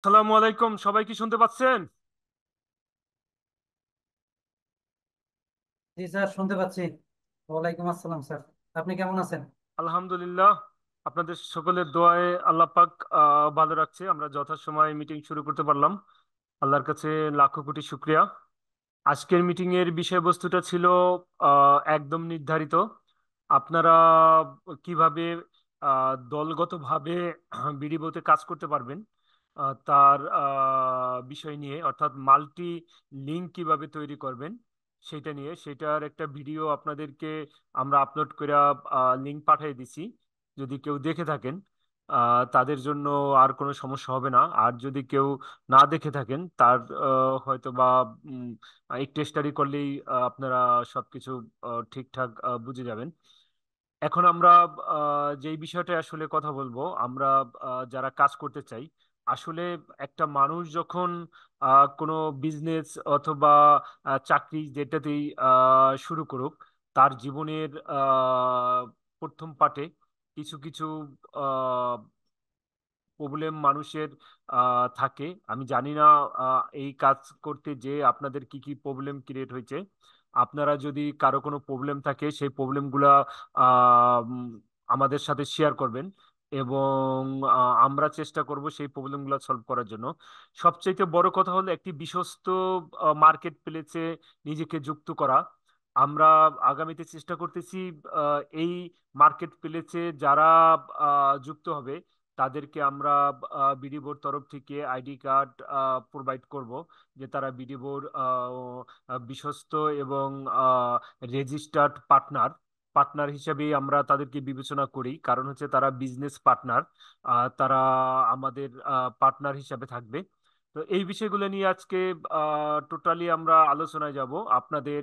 আসসালামু আলাইকুম, সবাই কি শুনতে পাচ্ছেন? জি স্যার, শুনতে পাচ্ছি। ওয়ালাইকুম আসসালাম স্যার। আপনি কেমন আছেন? আলহামদুলিল্লাহ। আপনাদের সকলের দোয়ায় আল্লাহ পাক ভালো রাখছে, আমরা যথাসময়ে মিটিং শুরু করতে পারলাম। আল্লাহর কাছে লাখো কোটি শুক্রিয়া। আজকের মিটিং এর বিষয়বস্তুটা ছিল একদম নির্ধারিত। আপনারা কিভাবে দলগতভাবে বিডিওতে কাজ করতে পারবেন, তার বিষয় নিয়ে, অর্থাৎ মাল্টি লিঙ্ক কিভাবে তৈরি করবেন সেটা নিয়ে, সেটার একটা ভিডিও আপনাদেরকে আমরা আপলোড করে লিঙ্ক পাঠিয়ে দিছি। যদি কেউ দেখে থাকেন তাদের জন্য আর কোনো সমস্যা হবে না। আর যদি কেউ না দেখে থাকেন তার হয়তো বা একটু স্টাডি করলেই আপনারা সবকিছু ঠিকঠাক বুঝে যাবেন। এখন আমরা যেই বিষয়টা আসলে কথা বলবো, আমরা যারা কাজ করতে চাই, আসলে একটা মানুষ যখন কোনো বিজনেস অথবা চাকরি যেটাতেই শুরু করুক, তার জীবনের প্রথম পার্টে কিছু কিছু প্রবলেম মানুষের থাকে। আমি জানি না এই কাজ করতে যে আপনাদের কি কি প্রবলেম ক্রিয়েট হয়েছে। আপনারা যদি কারো কোনো প্রবলেম থাকে সেই প্রবলেমগুলা আমাদের সাথে শেয়ার করবেন, এবং আমরা চেষ্টা করব সেই প্রবলেমগুলো সলভ করার জন্য। সবচেয়ে বড় কথা হলো একটি বিশ্বস্ত মার্কেট প্লেসে নিজেকে যুক্ত করা। আমরা আগামীতে চেষ্টা করতেছি এই মার্কেট প্লেসে যারা যুক্ত হবে তাদেরকে আমরা বিডিবোর তরফ থেকে আইডি কার্ড প্রোভাইড করব, যে তারা বিডিবোর বিশ্বস্ত এবং রেজিস্টার্ড পার্টনার পার্টনার হিসেবে আমরা তাদেরকে বিবেচনা করি, কারণ হচ্ছে তারা বিজনেস পার্টনার। তারা আমাদের পার্টনার হিসেবে থাকবে। তো এই বিষয়গুলো নিয়ে আজকে টোটালি আমরা আলোচনায় যাব, আপনাদের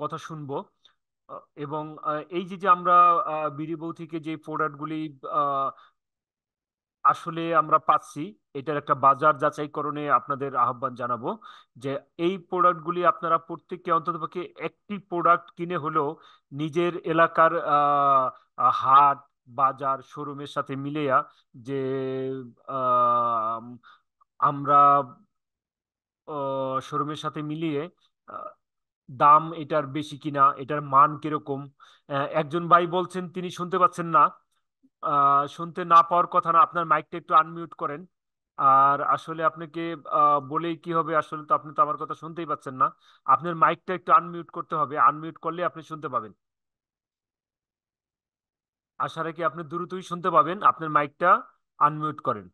কথা শুনবো। এবং এই যে যে আমরা বিডি বউ থেকে যে প্রোডাক্টগুলি আসলে আমরা পাচ্ছি, এটার একটা বাজার যাচাইকরণে আপনাদের আহ্বান জানাবো, যে এই প্রোডাক্টগুলি আপনারা প্রত্যেককে অন্ততপক্ষে একটি প্রোডাক্ট কিনে হলেও নিজের এলাকার হাট, বাজার, শোরুমের সাথে মিলেয়া, যে আহ, আমরা শোরুমের সাথে মিলিয়ে আহ, দাম এটার বেশি কিনা, এটার মান কিরকম। একজন ভাই বলছেন তিনি শুনতে পাচ্ছেন না। শুনতে না পাওয়ার কথা না, আপনার মাইকটা একটু আনমিউট করেন। আর আসলে আপনাকে বলেই কি হবে, আসলে তো আপনি তো আমার কথা শুনতেই পাচ্ছেন না। আপনার মাইকটা একটু আনমিউট করতে হবে, আনমিউট করলে আপনি শুনতে পাবেন। আশা রাখি আপনি দ্রুতই শুনতে পাবেন, আপনার মাইকটা আনমিউট করেন।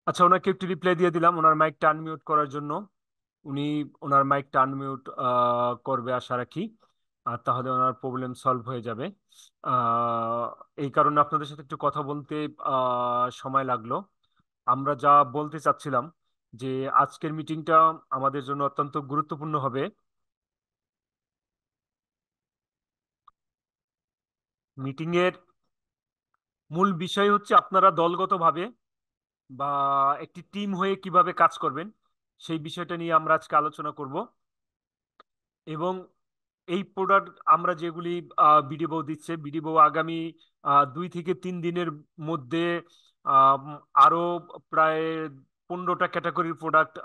আচ্ছা, ওনাকে একটু রিপ্লাই দিয়ে দিলাম ওনার মাইকটা আনমিউট করার জন্য। উনি ওনার মাইকটা আনমিউট করবে আশা রাখি, আর তাহলে ওনার প্রবলেম সলভ হয়ে যাবে। আহ, এই কারণে আপনাদের সাথে একটু কথা বলতে সময় লাগলো। আমরা যা বলতে চাচ্ছিলাম, যে আজকের মিটিংটা আমাদের জন্য অত্যন্ত গুরুত্বপূর্ণ হবে। মিটিং এর মূল বিষয় হচ্ছে আপনারা দলগতভাবে বা একটি টিম হয়ে কিভাবে কাজ করবেন, সেই বিষয়টা নিয়ে আমরা আজকে আলোচনা করব। এবং এই প্রোডাক্ট আমরা যেগুলি বিডিও দিচ্ছে, বিডিও আগামী 2 থেকে 3 দিনের মধ্যে আম, আরো প্রায় 15টা ক্যাটাগরির প্রোডাক্ট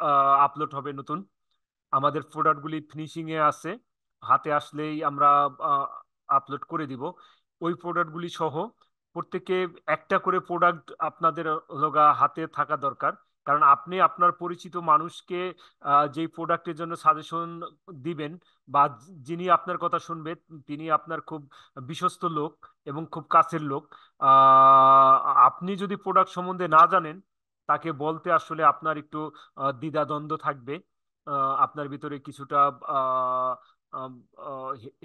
আপলোড হবে নতুন। আমাদের প্রোডাক্টগুলি ফিনিশিং এ আছে, হাতে আসলেই আমরা আপলোড করে দিব। ওই প্রোডাক্টগুলি সহ প্রত্যেকে একটা করে প্রোডাক্ট আপনাদের লগা হাতে থাকা দরকার। কারণ আপনি আপনার পরিচিত মানুষকে যেই প্রোডাক্টের জন্য সাজেশন দিবেন, বা যিনি আপনার কথা শুনবে, তিনি আপনার খুব বিশ্বস্ত লোক এবং খুব কাছের লোক। আহ, আপনি যদি প্রোডাক্ট সম্বন্ধে না জানেন, তাকে বলতে আসলে আপনার একটু দ্বিধাদ্বন্দ্ব থাকবে। আপনার ভিতরে কিছুটা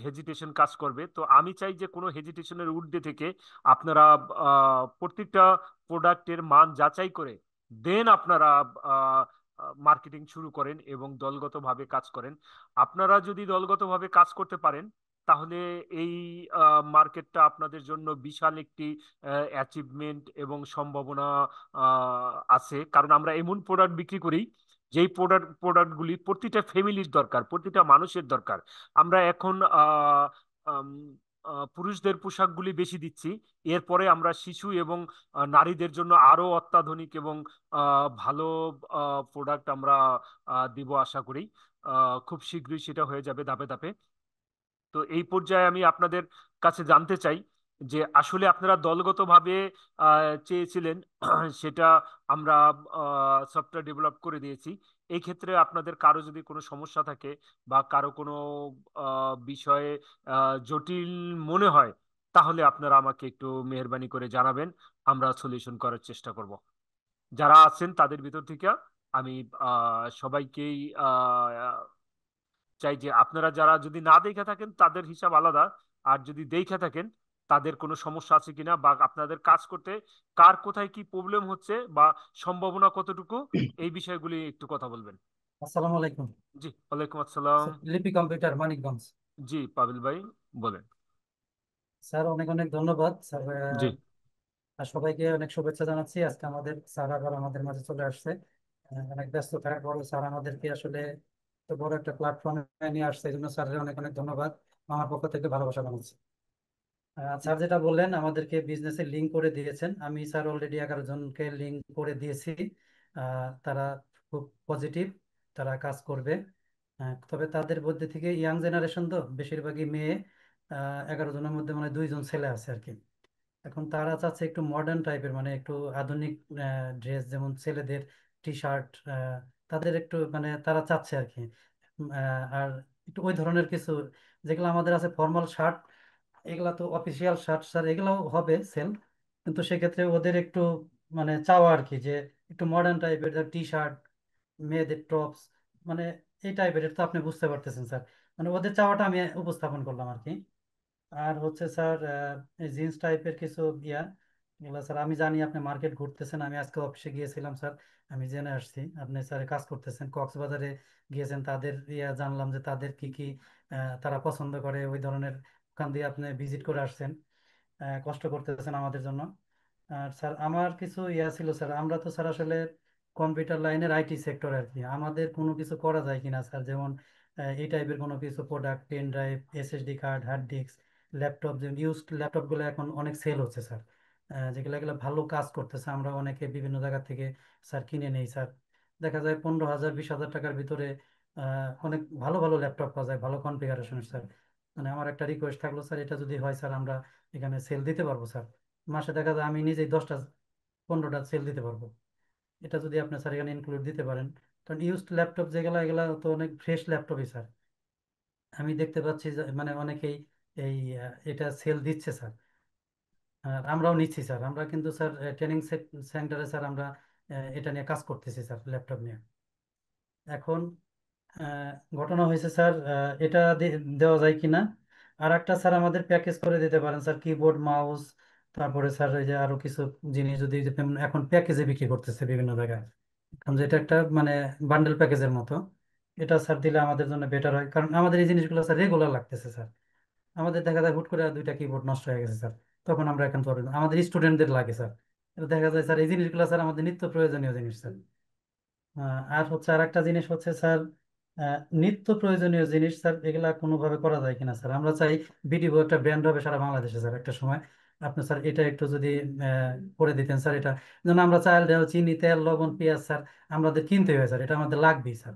হেজিটেশন কাজ করবে। তো আমি চাই যে কোনো হেজিটেশনের ঊর্ধ্বে থেকে আপনারা প্রত্যেকটা প্রোডাক্টের মান যাচাই করে দেন আপনারা মার্কেটিং শুরু করেন এবং দলগতভাবে কাজ করেন। আপনারা যদি দলগতভাবে কাজ করতে পারেন তাহলে এই মার্কেটটা আপনাদের জন্য বিশাল একটি অ্যাচিভমেন্ট এবং সম্ভাবনা আছে। কারণ আমরা এমন প্রোডাক্ট বিক্রি করি যেই প্রোডাক্টগুলি প্রতিটা ফ্যামিলির দরকার, প্রতিটা মানুষের দরকার। আমরা এখন আম, পুরুষদের পোশাকগুলি বেশি দিচ্ছি, এরপরে আমরা শিশু এবং নারীদের জন্য আরো অত্যাধুনিক এবং ভালো প্রোডাক্ট আমরা দিব আশা করি। খুব শীঘ্রই সেটা হয়ে যাবে ধাপে ধাপে। তো এই পর্যায়ে আমি আপনাদের কাছে জানতে চাই যে আসলে আপনারা দলগতভাবে চেয়েছিলেন সেটা আমরা সফটওয়্যার ডেভেলপ করে দিয়েছি। এই ক্ষেত্রে আপনাদের কারো যদি কোনো সমস্যা থাকে বা কারো কোনো বিষয়ে জটিল মনে হয় তাহলে আপনারা আমাকে একটু মেহরবানি করে জানাবেন, আমরা সলিউশন করার চেষ্টা করব। যারা আছেন তাদের ভিতর থেকে আমি সবাইকেই চাই যে আপনারা যারা যদি না দেখে থাকেন তাদের হিসাব আলাদা, আর যদি দেখে থাকেন তাদের কোনো সমস্যা আছে কিনা বা আপনাদের কাজ করতে কার কোথায় কি প্রবলেম হচ্ছে বা সম্ভাবনা কতটুকু, এই বিষয়গুলি একটু কথা বলবেন। আসসালামু আলাইকুম। জি, ওয়ালাইকুম আসসালাম। স্যার, লিপি কম্পিউটার, মানিকগঞ্জ। জি পাবিল ভাই, বলেন। স্যার, অনেক অনেক ধন্যবাদ স্যার। জি। আর সবাইকে অনেক শুভেচ্ছা জানাচ্ছি। আজকে আমাদের স্যার আবার আমাদের মাঝে চলে আসছে। অনেক ব্যস্ত থাকার পরে স্যার আমাদেরকে আসলে এত বড় একটা প্ল্যাটফর্মে নিয়ে আসছে, এই জন্য স্যারের অনেক অনেক ধন্যবাদ। আমার পক্ষ থেকে ভালোবাসা জানাচ্ছি। স্যার যেটা বললেন, আমাদেরকে বিজনেসের লিঙ্ক করে দিয়েছেন। আমি স্যার অলরেডি 11 জনকে লিঙ্ক করে দিয়েছি। তারা খুব পজিটিভ, তারা কাজ করবে। তবে তাদের মধ্যে থেকে ইয়াং জেনারেশন তো বেশিরভাগই মেয়ে। 11 জনের মধ্যে মানে 2 জন ছেলে আছে আর কি। এখন তারা চাচ্ছে একটু মডার্ন টাইপের, মানে একটু আধুনিক ড্রেস, যেমন ছেলেদের টি শার্ট, তাদের একটু মানে তারা চাচ্ছে আর কি। আর একটু ওই ধরনের কিছু, যেগুলো আমাদের আছে ফর্মাল শার্ট, এগুলা তো অফিসিয়াল শার্ট স্যার, এগুলাও হবে সেল। কিন্তু সেক্ষেত্রে ওদের একটু মানে চাওয়া আর কি, যে একটু মডার্ন টাইপের টি শার্ট, মেয়েদের টপস, মানে এই টাইপের। এটা তো আপনি বুঝতে পারতেছেন স্যার, মানে ওদের চাওয়াটা আমি উপস্থাপন করলাম আর কি। আর হচ্ছে স্যার, জিন্স টাইপের কিছু ইয়া, এগুলো স্যার আমি জানি আপনি মার্কেট ঘুরতেছেন। আমি আজকে অফিসে গিয়েছিলাম স্যার, আমি জেনে আসছি আপনি স্যার কাজ করতেছেন, কক্সবাজারে গিয়েছেন। তাদের ইয়া জানলাম যে তাদের কি কি তারা পছন্দ করে, ওই ধরনের ওখান দিয়ে আপনি ভিজিট করে আসছেন। কষ্ট করতেছেন আমাদের জন্য। আর স্যার আমার কিছু ইয়া ছিল স্যার, আমরা তো স্যার আসলে কম্পিউটার লাইনের আইটি সেক্টর আর কি। আমাদের কোনো কিছু করা যায় কিনা স্যার, যেমন এই টাইপের কোনো কিছু product, pen drive, SSD card, hard disk, laptop, যেমন ইউজড ল্যাপটপগুলো এখন অনেক সেল হচ্ছে স্যার। যেগুলো এগুলো ভালো কাজ করতেছে, আমরা অনেকে বিভিন্ন জায়গা থেকে স্যার কিনে নেই স্যার। দেখা যায় 15,000 20,000 টাকার ভিতরে অনেক ভালো ভালো ল্যাপটপ পাওয়া যায়, ভালো কনফিগারেশনের স্যার। মানে আমার একটা রিকোয়েস্ট থাকলো স্যার, এটা যদি হয় স্যার, আমরা এখানে সেল দিতে পারবো স্যার। মাসে দেখা যায় আমি নিজেই 10টা 15টা সেল দিতে পারবো। এটা যদি আপনি স্যার এখানে ইনক্লুড দিতে পারেন। কারণ ইউজড ল্যাপটপ যেগুলো, এগুলা তো অনেক ফ্রেশ ল্যাপটপই স্যার। আমি দেখতে পাচ্ছি যে মানে অনেকেই এই এটা সেল দিচ্ছে স্যার। আর আমরাও নিচ্ছি স্যার। আমরা কিন্তু স্যার ট্রেনিং সেন্টারে স্যার আমরা এটা নিয়ে কাজ করতেছি স্যার, ল্যাপটপ নিয়ে। এখন ঘটনা হয়েছে স্যার, এটা দেওয়া যায় কিনা। আর একটা স্যার আমাদের প্যাকেজ করে দিতে পারেন স্যার, কিবোর্ড, মাউস, তারপরে স্যার এই যে আরো কিছু জিনিস যদি এখন প্যাকেজে বিক্রি করতেছে বিভিন্ন জায়গায়। কারণ যেটা একটা মানে বান্ডেল প্যাকেজের মতো, এটা স্যার দিলে আমাদের জন্য বেটার হয়। কারণ আমাদের এই জিনিসগুলো স্যার রেগুলার লাগতেছে স্যার। আমাদের দেখা যায় হুট করে 2টা কিবোর্ড নষ্ট হয়ে গেছে স্যার, তখন আমরা এখন পারবো না। আমাদের স্টুডেন্টদের লাগে স্যার। এটা দেখা যায় স্যার, এই জিনিসগুলো স্যার আমাদের নিত্য প্রয়োজনীয় জিনিস স্যার। আর হচ্ছে আর একটা জিনিস হচ্ছে স্যার, নিত্য প্রয়োজনীয় জিনিস স্যার, এগুলা কোনোভাবে করা যায় কিনা স্যার। আমরা চাই বিডিও একটা ব্র্যান্ড হবে সারা বাংলাদেশে স্যার একটা সময়। আপনি স্যার এটা একটু যদি করে দিতেন স্যার, এটা যেন আমরা চাল, ডাল, চিনি, তেল, লবণ, পেঁয়াজ স্যার আমাদের কিনতে হয় স্যার, এটা আমাদের লাগবেই স্যার।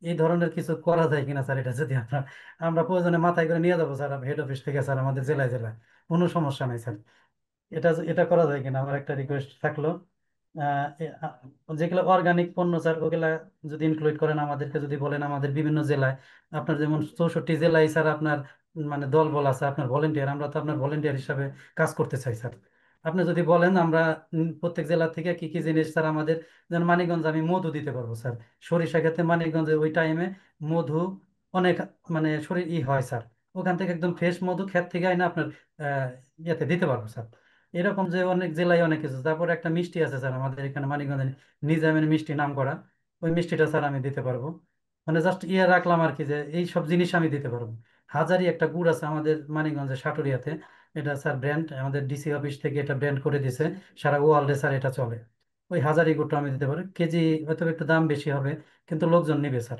এই ধরনের কিছু করা যায় কিনা স্যার, এটা যদি আমরা প্রয়োজনে মাথায় করে নিয়ে যাবো স্যার হেড অফিস থেকে স্যার আমাদের জেলায় জেলায়, কোনো সমস্যা নাই স্যার। এটা এটা করা যায় কিনা, আমার একটা রিকোয়েস্ট থাকলো। যেগুলো অর্গানিক পণ্য স্যার, ওগুলা যদি ইনক্লুড করেন আমাদেরকে, যদি বলেন আমাদের বিভিন্ন জেলায়, আপনার যেমন 64 জেলায় স্যার আপনার মানে দল বল আছে, আপনার ভলেন্টিয়ার, আমরা তো আপনার ভলেন্টিয়ার হিসাবে কাজ করতে চাই স্যার। আপনি যদি বলেন আমরা প্রত্যেক জেলা থেকে কি কি জিনিস স্যার আমাদের, যেমন মানিকগঞ্জ আমি মধু দিতে পারবো স্যার। সরিষা ক্ষেত্রে মানিকগঞ্জে ওই টাইমে মধু, অনেক মানে শরীর হয় স্যার। ওখান থেকে একদম ফ্রেশ মধু ক্ষেত থেকে আইনা আপনার আহ, ইয়েতে দিতে পারবো স্যার। এরকম যে অনেক জেলায় অনেক কিছু। তারপরে একটা মিষ্টি আছে স্যার আমাদের এখানে মানিকগঞ্জে, নিজামের মিষ্টি নাম করা, ওই মিষ্টিটা স্যার আমি দিতে পারবো। মানে জাস্ট রাখলাম আর কি, যে এই সব জিনিস আমি দিতে পারবো। হাজারি একটা গুড় আছে আমাদের মানিকগঞ্জে সাটুরিয়াতে, এটা স্যার ব্র্যান্ড, আমাদের ডিসি অফিস থেকে এটা ব্র্যান্ড করে দিছে, সারা ওয়ার্ল্ডে স্যার এটা চলে। ওই হাজারি গুড়টা আমি দিতে পারি, কেজি হয়তো একটু দাম বেশি হবে, কিন্তু লোকজন নিবে স্যার।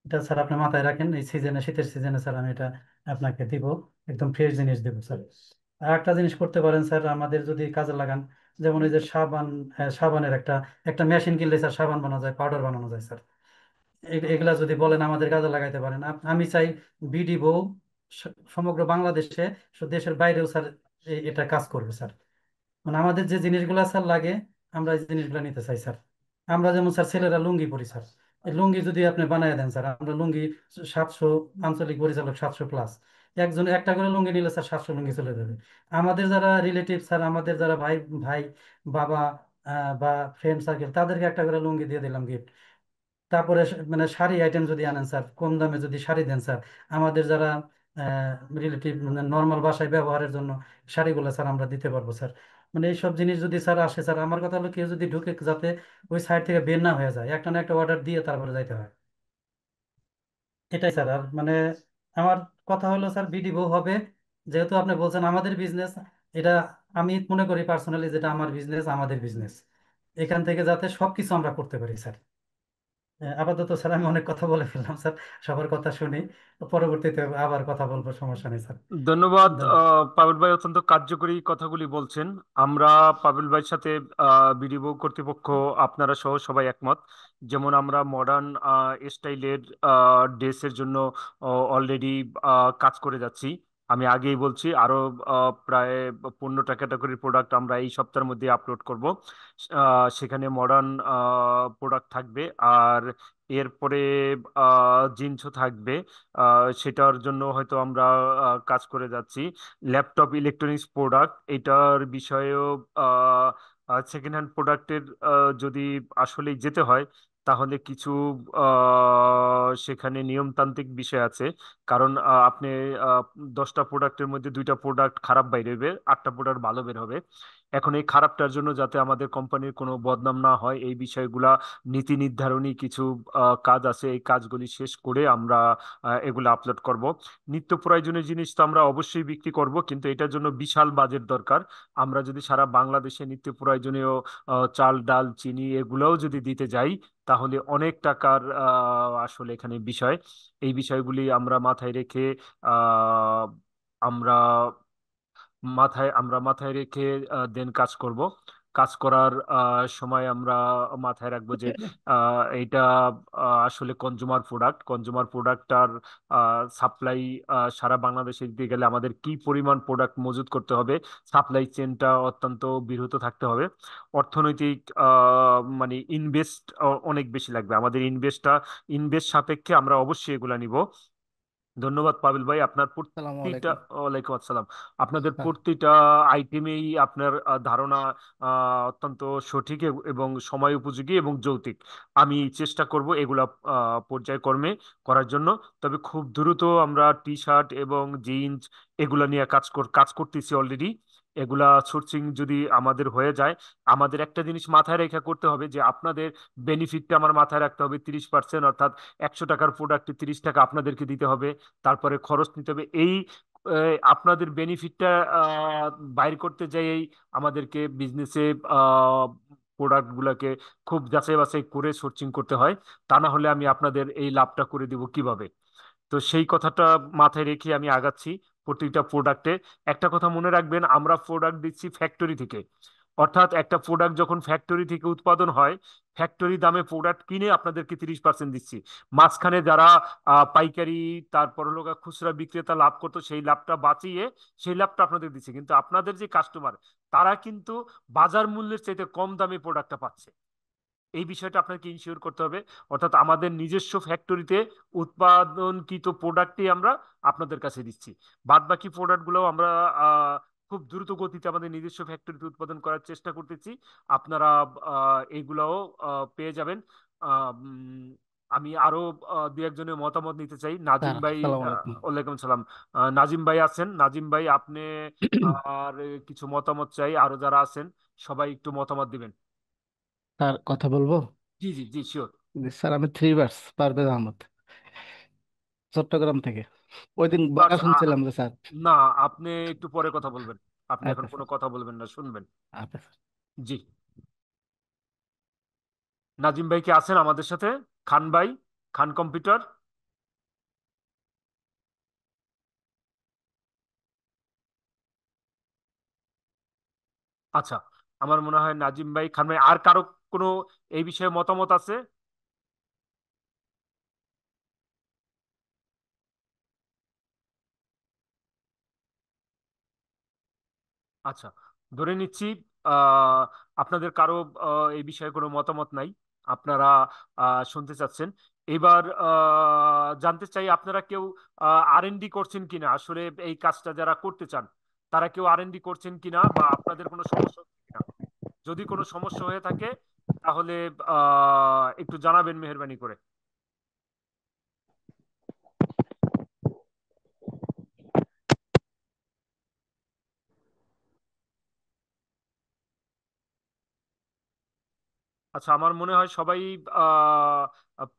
এটা স্যার আপনি মাথায় রাখেন, এই সিজনে, শীতের সিজনে স্যার আমি এটা আপনাকে দিব, একদম ফ্রেশ জিনিস দেবো স্যার। আর একটা জিনিস করতে পারেন স্যার আমাদের যদি কাজে লাগান, যেমন এই যে সাবান, সাবানের একটা একটা মেশিন কিনলে স্যার সাবান বানানো যায়, পাউডার বানানো যায় স্যার। এগুলা যদি বলেন আমাদের কাজে লাগাইতে পারেন, আমি চাই বিডি বউ সমগ্র বাংলাদেশে, দেশের বাইরেও স্যার এটা কাজ করবে স্যার। মানে আমাদের যে জিনিসগুলো স্যার লাগে, আমরা এই জিনিসগুলো নিতে চাই স্যার। আমরা যেমন স্যার ছেলেরা লুঙ্গি পরি স্যার, এই লুঙ্গি যদি আপনি বানায় দেন স্যার, আমরা লুঙ্গি 700, আঞ্চলিক পরিচালক 700+, একজন একটা করে লুঙ্গি নিলে স্যার 700 লুঙ্গি চলে যাবে। আমাদের যারা রিলেটিভ স্যার, আমাদের যারা ভাই ভাই বাবা বা ফ্রেন্ড সার্কেল, তাদেরকে একটা করে লুঙ্গি দিয়ে দিলাম গিফট। তারপরে মানে শাড়ি আইটেম যদি আনেন স্যার, কম দামে যদি শাড়ি দেন স্যার, আমাদের যারা রিলেটিভ মানে নর্মাল বাসায় ব্যবহারের জন্য শাড়িগুলো স্যার আমরা দিতে পারবো স্যার। মানে এইসব জিনিস যদি স্যার আসে স্যার, আমার কথা হলো কেউ যদি ঢুকে যাতে ওই সাইড থেকে বের না হয়ে যায়, একটা না একটা অর্ডার দিয়ে তারপরে যাইতে হয়। এটাই স্যার। আর মানে আমার কথা হলো স্যার, বিডিও হবে, যেহেতু আপনি বলছেন আমাদের বিজনেস, এটা আমি মনে করি পার্সোনালি যেটা আমার বিজনেস, আমাদের বিজনেস, এখান থেকে যাতে সবকিছু আমরা করতে পারি স্যার। আপাতত স্যার আমি অনেক কথা বলে ফেললাম স্যার, সবার কথা শুনি, পরবর্তীতে আবার কথা বলবো, সমস্যা নেই স্যার। ধন্যবাদ। ধন্যবাদ। পাবেল ভাই অত্যন্ত কার্যকরী কথাগুলি বলছেন। আমরা পাবেল ভাইয়ের সাথে বিডিও কর্তৃপক্ষ, আপনারা সহ সবাই একমত। যেমন আমরা মডার্ন স্টাইলের ড্রেসের জন্য অলরেডি কাজ করে যাচ্ছি। আমি আগেই বলছি, আরো প্রায় 15টা ক্যাটাগরির প্রোডাক্ট আমরা এই সপ্তাহের মধ্যে আপলোড করব। সেখানে মডার্ন প্রোডাক্ট থাকবে, আর এরপরে জিন্সও থাকবে। সেটার জন্য হয়তো আমরা কাজ করে যাচ্ছি। ল্যাপটপ ইলেকট্রনিক্স প্রোডাক্ট এটার বিষয়েও সেকেন্ড হ্যান্ড প্রোডাক্টের যদি আসলে যেতে হয়, তাহলে কিছু সেখানে নিয়মতান্ত্রিক বিষয় আছে। কারণ আপনি 10টা প্রোডাক্টের মধ্যে 2টা প্রোডাক্ট খারাপ বাইরে হবে, 8টা প্রোডাক্ট ভালো বের হবে। এখন এই খারাপটার জন্য যাতে আমাদের কোম্পানির কোনো বদনাম না হয়, এই বিষয়গুলা নীতি নির্ধারণী কিছু কাজ আছে, এই কাজগুলি শেষ করে আমরা এগুলো আপলোড করব। নিত্য প্রয়োজনীয় জিনিস তো আমরা অবশ্যই বিক্রি করব, কিন্তু এটার জন্য বিশাল বাজেট দরকার। আমরা যদি সারা বাংলাদেশে নিত্য প্রয়োজনীয় চাল ডাল চিনি এগুলোও যদি দিতে যাই, তাহলে অনেক টাকার আসলে এখানে বিষয়। এই বিষয়গুলি আমরা মাথায় রেখে আহ, আমরা মাথায় রেখে দেন কাজ করব। কাজ করার সময় আমরা মাথায় রাখবো যে এইটা আসলে কনজুমার প্রোডাক্টটার সাপ্লাই সারা বাংলাদেশে দিতে গেলে আমাদের কি পরিমাণ প্রোডাক্ট মজুত করতে হবে। সাপ্লাই চেনটা অত্যন্ত বিরত থাকতে হবে। অর্থনৈতিক মানে ইনভেস্ট অনেক বেশি লাগবে আমাদের। ইনভেস্ট সাপেক্ষে আমরা অবশ্যই এগুলা নিব। ধন্যবাদ পাবেল ভাই, আপনার আসসালামু প্রতিটা আলাইকুম ওয়ালাইকুম আসসালাম। আপনাদের স্যার। প্রতিটা আইটেমেই আপনার ধারণা অত্যন্ত সঠিক এবং সময় উপযোগী এবং যৌক্তিক। আমি চেষ্টা করব এগুলা পর্যায়ক্রমে করার জন্য। তবে খুব দ্রুত আমরা টি শার্ট এবং জিন্স এগুলা নিয়ে কাজ করতেছি অলরেডি। এগুলা সোর্সিং যদি আমাদের হয়ে যায়, আমাদের একটা জিনিস মাথায় রেখে করতে হবে যে আপনাদের বেনিফিটটা আমার মাথায় রাখতে হবে। 30%, অর্থাৎ 100 টাকার প্রোডাক্টে 30 টাকা আপনাদেরকে দিতে হবে। তারপরে খরচ নিতে হবে। এই আপনাদের বেনিফিটটা বাইর করতে যাই আমাদেরকে বিজনেসে প্রোডাক্ট গুলাকে খুব যাচাই বাছাই করে সোর্সিং করতে হয়। তা না হলে আমি আপনাদের এই লাভটা করে দিব কিভাবে? তো সেই কথাটা মাথায় রেখে আমি আগাচ্ছি প্রতিটা প্রোডাক্টে। একটা কথা মনে রাখবেন, আমরা প্রোডাক্ট দিচ্ছি ফ্যাক্টরি থেকে। অর্থাৎ একটা প্রোডাক্ট যখন ফ্যাক্টরি থেকে উৎপাদন হয়, ফ্যাক্টরি দামে প্রোডাক্ট কিনে আপনাদেরকে 30% দিচ্ছি। মাঝখানে যারা পাইকারি, তারপর হলো গিয়ে খুচরা বিক্রেতা লাভ করতো, সেই লাভটা বাঁচিয়ে সেই লাভটা আপনাদের দিচ্ছে। কিন্তু আপনাদের যে কাস্টমার, তারা কিন্তু বাজার মূল্যের চাইতে কম দামে প্রোডাক্টটা পাচ্ছে। এই বিষয়টা আপনাকে ইনশিওর করতে হবে। অর্থাৎ আমাদের নিজস্ব ফ্যাক্টরিতে উৎপাদনকৃত প্রোডাক্টই আমরা আপনাদের কাছে দিচ্ছি। বাদ বাকি প্রোডাক্টগুলো আমরা খুব দ্রুত গতিতে আমাদের নিজস্ব ফ্যাক্টরিতে উৎপাদন করার চেষ্টা করতেছি। আপনারা এইগুলাও পেয়ে যাবেন। আহ, উম, আমি আরো দু একজনের মতামত নিতে চাই। নাজিম স্যার ভাই। আসসালামু আলাইকুম। ওয়ালাইকুম সালাম। নাজিম ভাই আছেন? নাজিম ভাই আপনি আর কিছু মতামত চাই, আরো যারা আছেন সবাই একটু মতামত দিবেন। স্যার কথা বলবো? জি জি জি, শিওর। জি, স্যার আমি থ্রি বার্স পারভেজ আহমদ, চট্টগ্রাম থেকে। ওই দিন বকা বাস শুনছিলাম যে স্যার। না, আপনি একটু পরে কথা বলবেন। আপনি এখন আচ্ছা কোনো স্যার। কথা বলবেন না, শুনবেন। আচ্ছা স্যার। জি। নাজিম ভাই কি আছেন আমাদের সাথে? খান ভাই, খান কম্পিউটার। আচ্ছা, আমার মনে হয় নাজিম ভাই, খান ভাই, আর কারো কোনো এই বিষয়ে মতামত আছে? আচ্ছা, ধরে নিচ্ছি আহ, আপনাদের কারো এই বিষয়ে কোনো মতামত নাই। আপনারা শুনতে চাচ্ছেন। এবার জানতে চাই আপনারা কেউ R&D করছেন কিনা, আসলে এই কাজটা যারা করতে চান তারা কেউ R&D করছেন কিনা, বা আপনাদের কোনো সমস্যা হচ্ছে কিনা। যদি কোনো সমস্যা হয়ে থাকে তাহলে একটু জানাবেন মেহেরবানি করে। আচ্ছা, আমার মনে হয় সবাই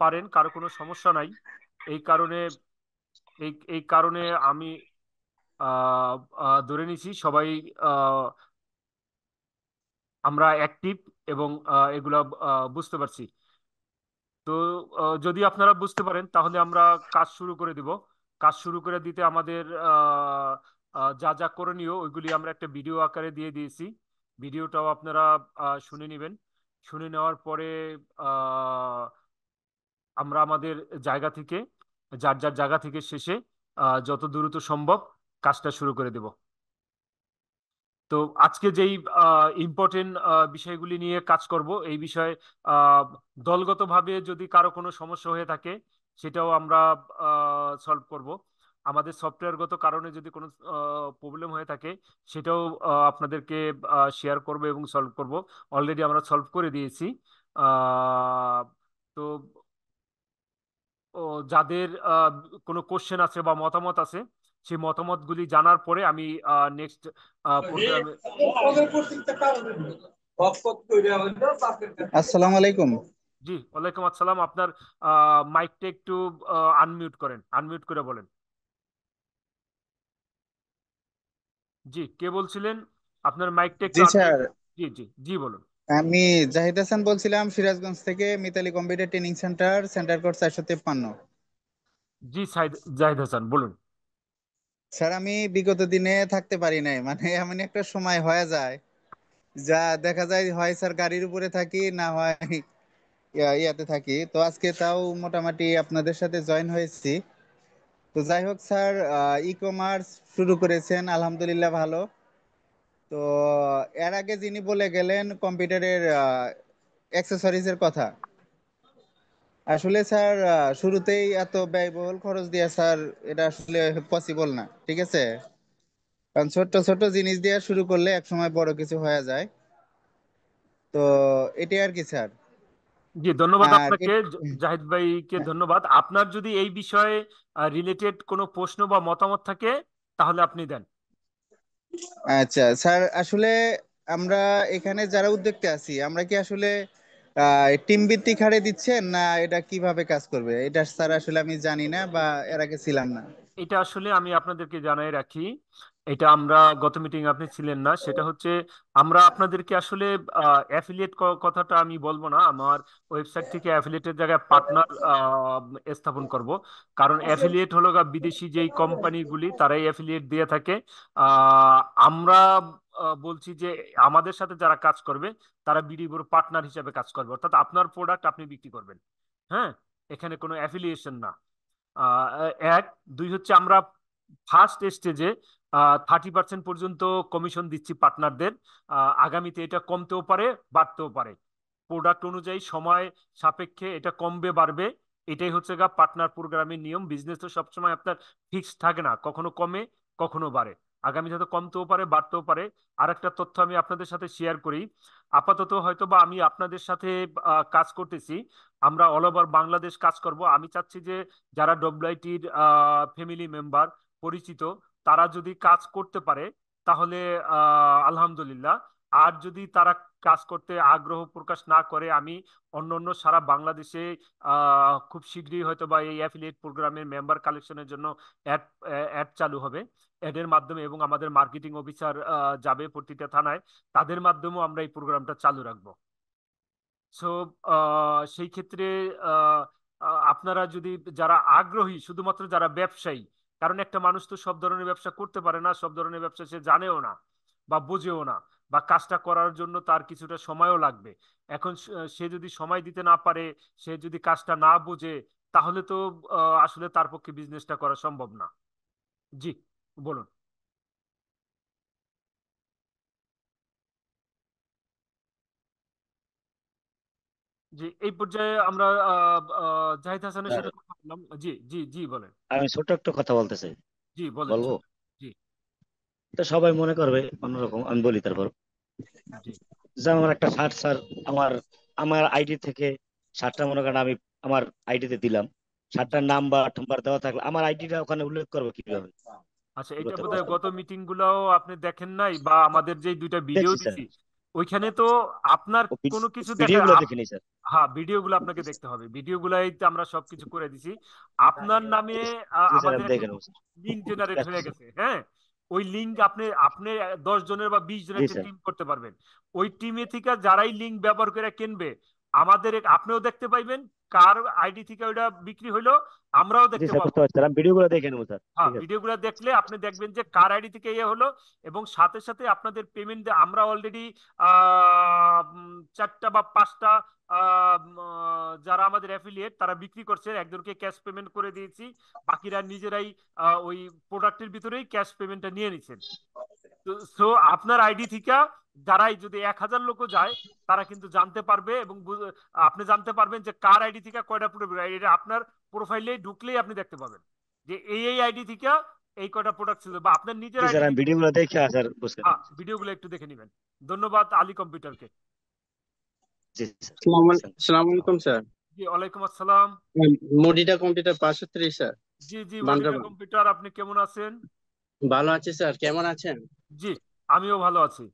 পারেন, কারো কোনো সমস্যা নাই। এই কারণে এই কারণে আমি ধরে নিছি সবাই আহ, আমরা অ্যাক্টিভ এবং এগুলা বুঝতে পারছি। তো যদি আপনারা বুঝতে পারেন তাহলে আমরা কাজ শুরু করে দিব। কাজ শুরু করে দিতে আমাদের যা যা করণীয় ওইগুলি আমরা একটা ভিডিও আকারে দিয়ে দিয়েছি। ভিডিওটাও আপনারা শুনে নেবেন। শুনে নেওয়ার পরে আহ, আমরা আমাদের জায়গা থেকে, যার যার জায়গা থেকে শেষে যত দ্রুত সম্ভব কাজটা শুরু করে দেব। তো আজকে যেই ইম্পর্টেন্ট বিষয়গুলি নিয়ে কাজ করব এই বিষয়ে আহ, দলগতভাবে যদি কারো কোনো সমস্যা হয়ে থাকে সেটাও আমরা সলভ করব। আমাদের সফটওয়্যারগত কারণে যদি কোনো প্রবলেম হয়ে থাকে সেটাও আপনাদেরকে শেয়ার করব এবং সলভ করব। অলরেডি আমরা সলভ করে দিয়েছি। তো ও, যাদের কোনো কোশ্চেন আছে বা মতামত আছে সেই মতামতগুলি জানার পরে আমি নেক্সট প্রোগ্রামে। আসসালামু আলাইকুম। জি, ওয়ালাইকুম আসসালাম। আপনার মাইকটা একটু আনমিউট করেন, আনমিউট করে বলেন। জি, কে বলছিলেন? আপনার মাইকটা একটু জি আনমিউট। স্যার, জি জি জি, বলুন। আমি জাহিদ হাসান বলছিলাম সিরাজগঞ্জ থেকে, Mitali computer training centre, centre code 453। জি, জাহিদ হাসান বলুন। স্যার আমি বিগত দিনে থাকতে পারি নাই, মানে এমন একটা সময় হয়ে যায় যা দেখা যায় হয় স্যার গাড়ির উপরে থাকি, না হয় ইয়াতে থাকি। তো আজকে তাও মোটামুটি আপনাদের সাথে জয়েন হয়েছি। তো যাই হোক স্যার, ই কমার্স শুরু করেছেন আলহামদুলিল্লাহ, ভালো। তো এর আগে যিনি বলে গেলেন কম্পিউটারের অ্যাক্সেসরিজ এর কথা, আসলে স্যার শুরুতেই এত ব্যয়বহুল খরচ দিয়ে স্যার এটা আসলে পসিবল না, ঠিক আছে? কারণ ছোট্ট ছোট্ট জিনিস দিয়ে শুরু করলে একসময় বড় কিছু হয়ে যায়। তো এটাই আর কি স্যার। জি, ধন্যবাদ আর আপনাকে। জাহিদ ভাইকে ধন্যবাদ। আপনার যদি এই বিষয়ে রিলেটেড কোনো প্রশ্ন বা মতামত থাকে তাহলে আপনি দেন। আচ্ছা স্যার, আসলে আমরা এখানে যারা উদ্যোক্তা আছি, আমরা কি আসলে টিম ভিত্তিক হারে দিচ্ছেন, না এটা কিভাবে কাজ করবে এটা স্যার আসলে আমি জানি না, বা এর আগে ছিলাম না। এটা আসলে আমি আপনাদেরকে জানাই রাখি, এটা আমরা গত মিটিং আপনি ছিলেন না, সেটা হচ্ছে আমরা আপনাদেরকে আসলে অ্যাফিলিয়েট কথাটা আমি বলবো না, আমার ওয়েবসাইট থেকে অ্যাফিলিয়েটের জায়গায় পার্টনার স্থাপন করব। কারণ অ্যাফিলিয়েট হলো বিদেশি যেই কোম্পানিগুলি তারাই অ্যাফিলিয়েট দিয়ে থাকে। আমরা বলছি যে আমাদের সাথে যারা কাজ করবে তারা বিডিবির পার্টনার হিসেবে কাজ করবে, অর্থাৎ আপনার প্রোডাক্ট আপনি বিক্রি করবেন। হ্যাঁ, এখানে কোনো অ্যাফিলিয়েশন না। আহ, এক, দুই হচ্ছে আমরা ফার্স্ট স্টেজে 30% পর্যন্ত কমিশন দিচ্ছি পার্টনারদের। আগামীতে এটা কমতেও পারে, বাড়তেও পারে। প্রোডাক্ট অনুযায়ী সময় সাপেক্ষে এটা কমবে বাড়বে। এটাই হচ্ছে পার্টনার প্রোগ্রামের নিয়ম। বিজনেস তো সবসময় আপনার ফিক্সড থাকে না, কখনো কমে কখনো বাড়ে। আগামীতে হয়তো কমতেও পারে, বাড়তেও পারে। আর একটা তথ্য আমি আপনাদের সাথে শেয়ার করি। আপাতত হয়তো বা আমি আপনাদের সাথে কাজ করতেছি, আমরা অল ওভার বাংলাদেশ কাজ করব। আমি চাচ্ছি যে যারা ডব্লিউআইটির ফ্যামিলি মেম্বার পরিচিত, তারা যদি কাজ করতে পারে তাহলে আলহামদুলিল্লাহ। আর যদি তারা কাজ করতে আগ্রহ প্রকাশ না করে, আমি অন্য অন্য সারা বাংলাদেশে খুব শীঘ্রই হয়তো বা এই অ্যাফিলিয়েট প্রোগ্রামের মেম্বার কালেকশনের জন্য অ্যাড অ্যাড চালু হবে। অ্যাডের মাধ্যমে এবং আমাদের মার্কেটিং অফিসার যাবে প্রতিটা থানায়, তাদের মাধ্যমেও আমরা এই প্রোগ্রামটা চালু রাখবো। সো সেই ক্ষেত্রে আহ, আপনারা যদি, যারা আগ্রহী, শুধুমাত্র যারা ব্যবসায়ী, কারণ একটা মানুষ তো সব ধরনের ব্যবসা করতে পারে না, সব ধরনের ব্যবসা সে জানেও না বা বুঝেও না, বা কাজটা করার জন্য তার কিছুটা সময়ও লাগবে। এখন সে যদি সময় দিতে না পারে, সে যদি কাজটা না বুঝে, তাহলে তো আসলে তার পক্ষে বিজনেসটা করা সম্ভব না। জি, বলুন। জি, এই পর্যায়ে আমরা জাহিদ হাসানের স্যার, সাথে কথা বললাম। জি জি জি, বলেন। আমি ছোট একটা কথা বলতে চাই। জি বলেন, বলবো? ছোট। জি তো সবাই মনে করবে অন্যরকম, আমি বলি তারপর। জি যে আমার একটা শার্ট, স্যার, আমার আমার আইডি থেকে শার্টটা মনে করেন আমি আমার আইডিতে দিলাম, জি। শার্টটার নাম্বার টাম্বার দেওয়া থাকলে আমার আইডিটা ওখানে উল্লেখ করবো কিভাবে? আচ্ছা, কি এটা করতে বোধহয় পারবো? গত মিটিং গুলাও আপনি দেখেন নাই, বা আমাদের যে দুইটা ভিডিও দেখছি স্যার, দিছি ওইখানে তো আপনার ও কোনো কিছু ভিডিও দেখা গুলো দেখিনি স্যার। হ্যাঁ, ভিডিও গুলো আপনাকে দেখতে হবে। ভিডিও গুলাই আমরা সবকিছু করে দিছি আপনার নামে। জি স্যার, আমাদের আমি একটা দেখে নেবো স্যার। লিঙ্ক জেনারেট ঠিক আছে হয়ে স্যার। গেছে, হ্যাঁ। ওই লিঙ্ক আপনি আপনি 10 জনের বা 20 জনের জি একটা স্যার। টিম করতে পারবেন। ওই টিমে থেকে যারাই লিঙ্ক ব্যবহার করে কিনবে, আমাদের আপনিও দেখতে পাইবেন কার আইডি থেকে ওইটা বিক্রি হইলো, আমরাও জি দেখতে স্যার, পাবো। বুঝতে পারছি স্যার, আমি ভিডিও গুলো দেখে নেবো স্যার। হ্যাঁ, ঠিক আছে। ভিডিওগুলো দেখলে আপনি দেখবেন যে কার আইডি থেকে ইয়ে হলো। এবং সাথে সাথে আপনাদের পেমেন্ট, আমরা অলরেডি 4টা বা 5টা যারা আমাদের অ্যাফিলিয়েট তারা বিক্রি করছে, একজনকে ক্যাশ পেমেন্ট করে দিয়েছি, বাকিরা নিজেরাই ওই প্রোডাক্টের ভিতরেই ক্যাশ পেমেন্টটা নিয়ে নিচ্ছেন। সো আপনার আইডি থেকে যারাই, যদি 1000 লোকও যায়, তারা কিন্তু জানতে পারবে এবং আপনি জানতে পারবেন যে কার আইডি থেকে কয়টা প্রোডাক্ট। এটা আপনার প্রোফাইলে ঢুকলেই আপনি দেখতে পাবেন যে এই আইডি থেকে এই কয়টা প্রোডাক্ট ছিল, বা আপনার নিজের জি আইডি স্যার, আমি থেকে। ভিডিও গুলো দেখে স্যার বুঝতে হ্যাঁ, পারছি। ভিডিওগুলো একটু দেখে নেবেন। ধন্যবাদ আলী কম্পিউটারকে। জি স্যার। আসসালামু আলাইকুম স্যার। জি, ওয়ালাইকুম আসসালাম। মডিটা কম্পিউটার 530 স্যার, জি জি, মনিটর বান্দ্রাবান। কম্পিউটার, আপনি কেমন আছেন? ভালো আছি স্যার, কেমন আছেন? জি, আমিও ভালো আছি।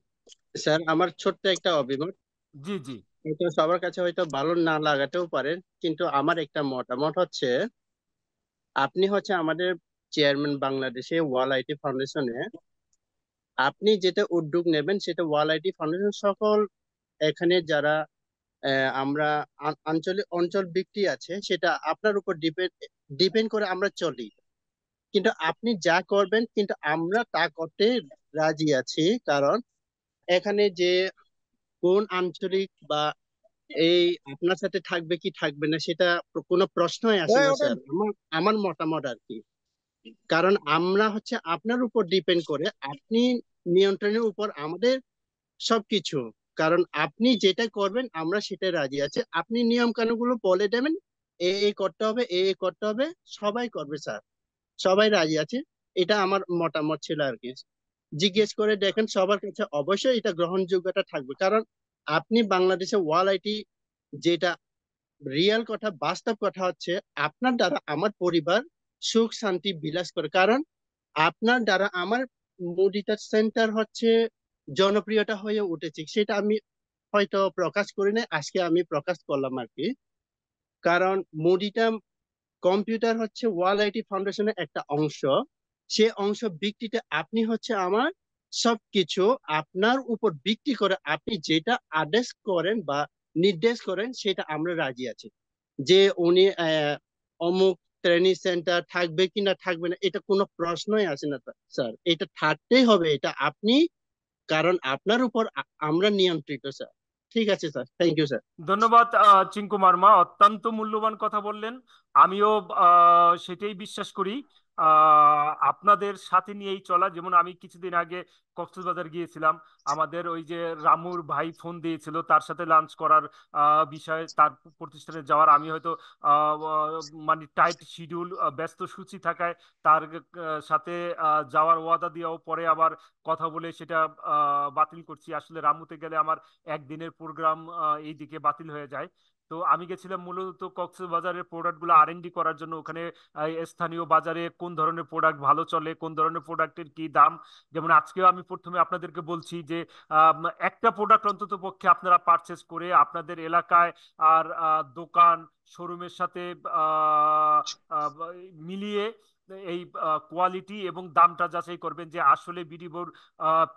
স্যার, আমার ছোট্ট একটা অভিমত, জি জি হয়তো সবার কাছে হয়তো ভালো না লাগাতেও পারে, কিন্তু আমার একটা মতামত হচ্ছে, আপনি হচ্ছে আমাদের চেয়ারম্যান বাংলাদেশে ওয়াল আইটি ফাউন্ডেশনে। আপনি যেটা উদ্যোগ নেবেন সেটা ওয়াল আইটি ফাউন্ডেশন সকল এখানে যারা আমরা আঞ্চলিক অঞ্চল ব্যক্তি আছে, সেটা আপনার উপর ডিপেন্ড ডিপেন্ড করে আমরা চলি। কিন্তু আপনি যা করবেন কিন্তু আমরা তা করতে রাজি আছি, কারণ এখানে যে কোন আঞ্চলিক বা এই আপনার সাথে থাকবে কি থাকবে না সেটা কোনো প্রশ্নই আসে না স্যার, আমার আমার মতামত আর কি। কারণ আমরা হচ্ছে আপনার উপর ডিপেন্ড করে, আপনি নিয়ন্ত্রণের উপর আমাদের সবকিছু। কারণ আপনি যেটা করবেন আমরা সেটাই রাজি আছি, আপনি নিয়ম কানুনগুলো বলে দেবেন, এই করতে হবে, এই করতে হবে, সবাই করবে স্যার, সবাই রাজি আছে। এটা আমার মতামত ছিল আর কি। জিজ্ঞেস করে দেখেন, সবার কাছে অবশ্যই এটা গ্রহণযোগ্যতা থাকবে, কারণ আপনি বাংলাদেশে ওয়াল আইটি, যেটা রিয়েল কথা, বাস্তব কথা হচ্ছে, আপনার দ্বারা আমার পরিবার সুখ শান্তি বিলাস করে, কারণ আপনার দ্বারা আমার মুডিটা সেন্টার হচ্ছে জনপ্রিয়তা হয়ে উঠেছে, সেটা আমি হয়তো প্রকাশ করি না, আজকে আমি প্রকাশ করলাম আর কি। কারণ মুডিটা কম্পিউটার হচ্ছে ওয়াল আইটি ফাউন্ডেশনের একটা অংশ, সে অংশ বিক্রিতে আপনি হচ্ছে আমার সবকিছু, আপনার উপর বিক্রি করে আপনি যেটা আদেশ করেন বা নির্দেশ করেন সেটা আমরা রাজি আছি। যে উনি অমুক ট্রেনিং সেন্টার থাকবে কিনা থাকবে না এটা কোনো প্রশ্নই আসে না স্যার, এটা থাকতেই হবে, এটা আপনি, কারণ আপনার উপর আমরা নিয়ন্ত্রিত স্যার। ঠিক আছে স্যার, থ্যাংক ইউ স্যার। ধন্যবাদ চিঙ্কু মার্মা, অত্যন্ত মূল্যবান কথা বললেন। আমিও সেটাই বিশ্বাস করি আপনাদের সাথে নিয়েই চলা। যেমন আমি কিছুদিন আগে কক্সবাজার গিয়েছিলাম, আমাদের ওই যে রামুর ভাই ফোন দিয়েছিল তার সাথে লাঞ্চ করার বিষয়ে, তার প্রতিষ্ঠানে যাওয়ার। আমি হয়তো আহ, আহ, মানে টাইট শিডিউল, ব্যস্ত সূচি থাকায় তার সাথে যাওয়ার ওয়াদা দিয়েও পরে আবার কথা বলে সেটা বাতিল করছি। আসলে রামুতে গেলে আমার একদিনের প্রোগ্রাম এইদিকে বাতিল হয়ে যায়। তো আমি গেছিলাম মূলত কক্সবাজারের প্রোডাক্টগুলো R&D করার জন্য। ওখানে স্থানীয় বাজারে কোন ধরনের প্রোডাক্ট ভালো চলে, কোন ধরনের প্রোডাক্টের কি দাম। যেমন আজকেও আমি প্রথমে আপনাদেরকে বলছি যে একটা প্রোডাক্ট অন্তত পক্ষে আপনারা পারচেস করে আপনাদের এলাকায় আর দোকান শোরুমের সাথে আহ, আহ, মিলিয়ে এই কোয়ালিটি এবং দামটা যাচাই করবেন, যে আসলে বিডিবোর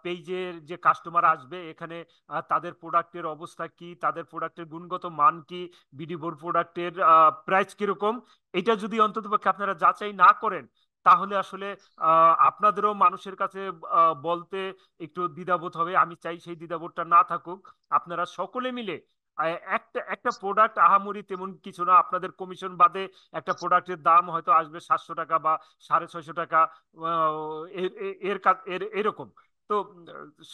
পেজের যে কাস্টমার আসবে এখানে তাদের প্রোডাক্টের অবস্থা কি, তাদের প্রোডাক্টের গুণগত মান কি, বিডিবোর প্রোডাক্টের প্রাইস কিরকম। এটা যদি অন্ততপক্ষে আপনারা যাচাই না করেন, তাহলে আসলে আপনাদেরও মানুষের কাছে বলতে একটু দ্বিধাবোধ হবে। আমি চাই সেই দ্বিধাবোধটা না থাকুক। আপনারা সকলে মিলে একটা একটা প্রোডাক্ট আহামরি তেমন কিছু না, আপনাদের কমিশন বাদে একটা প্রোডাক্টের দাম হয়তো আসবে 700 টাকা বা 650 টাকা, এর এরকম। তো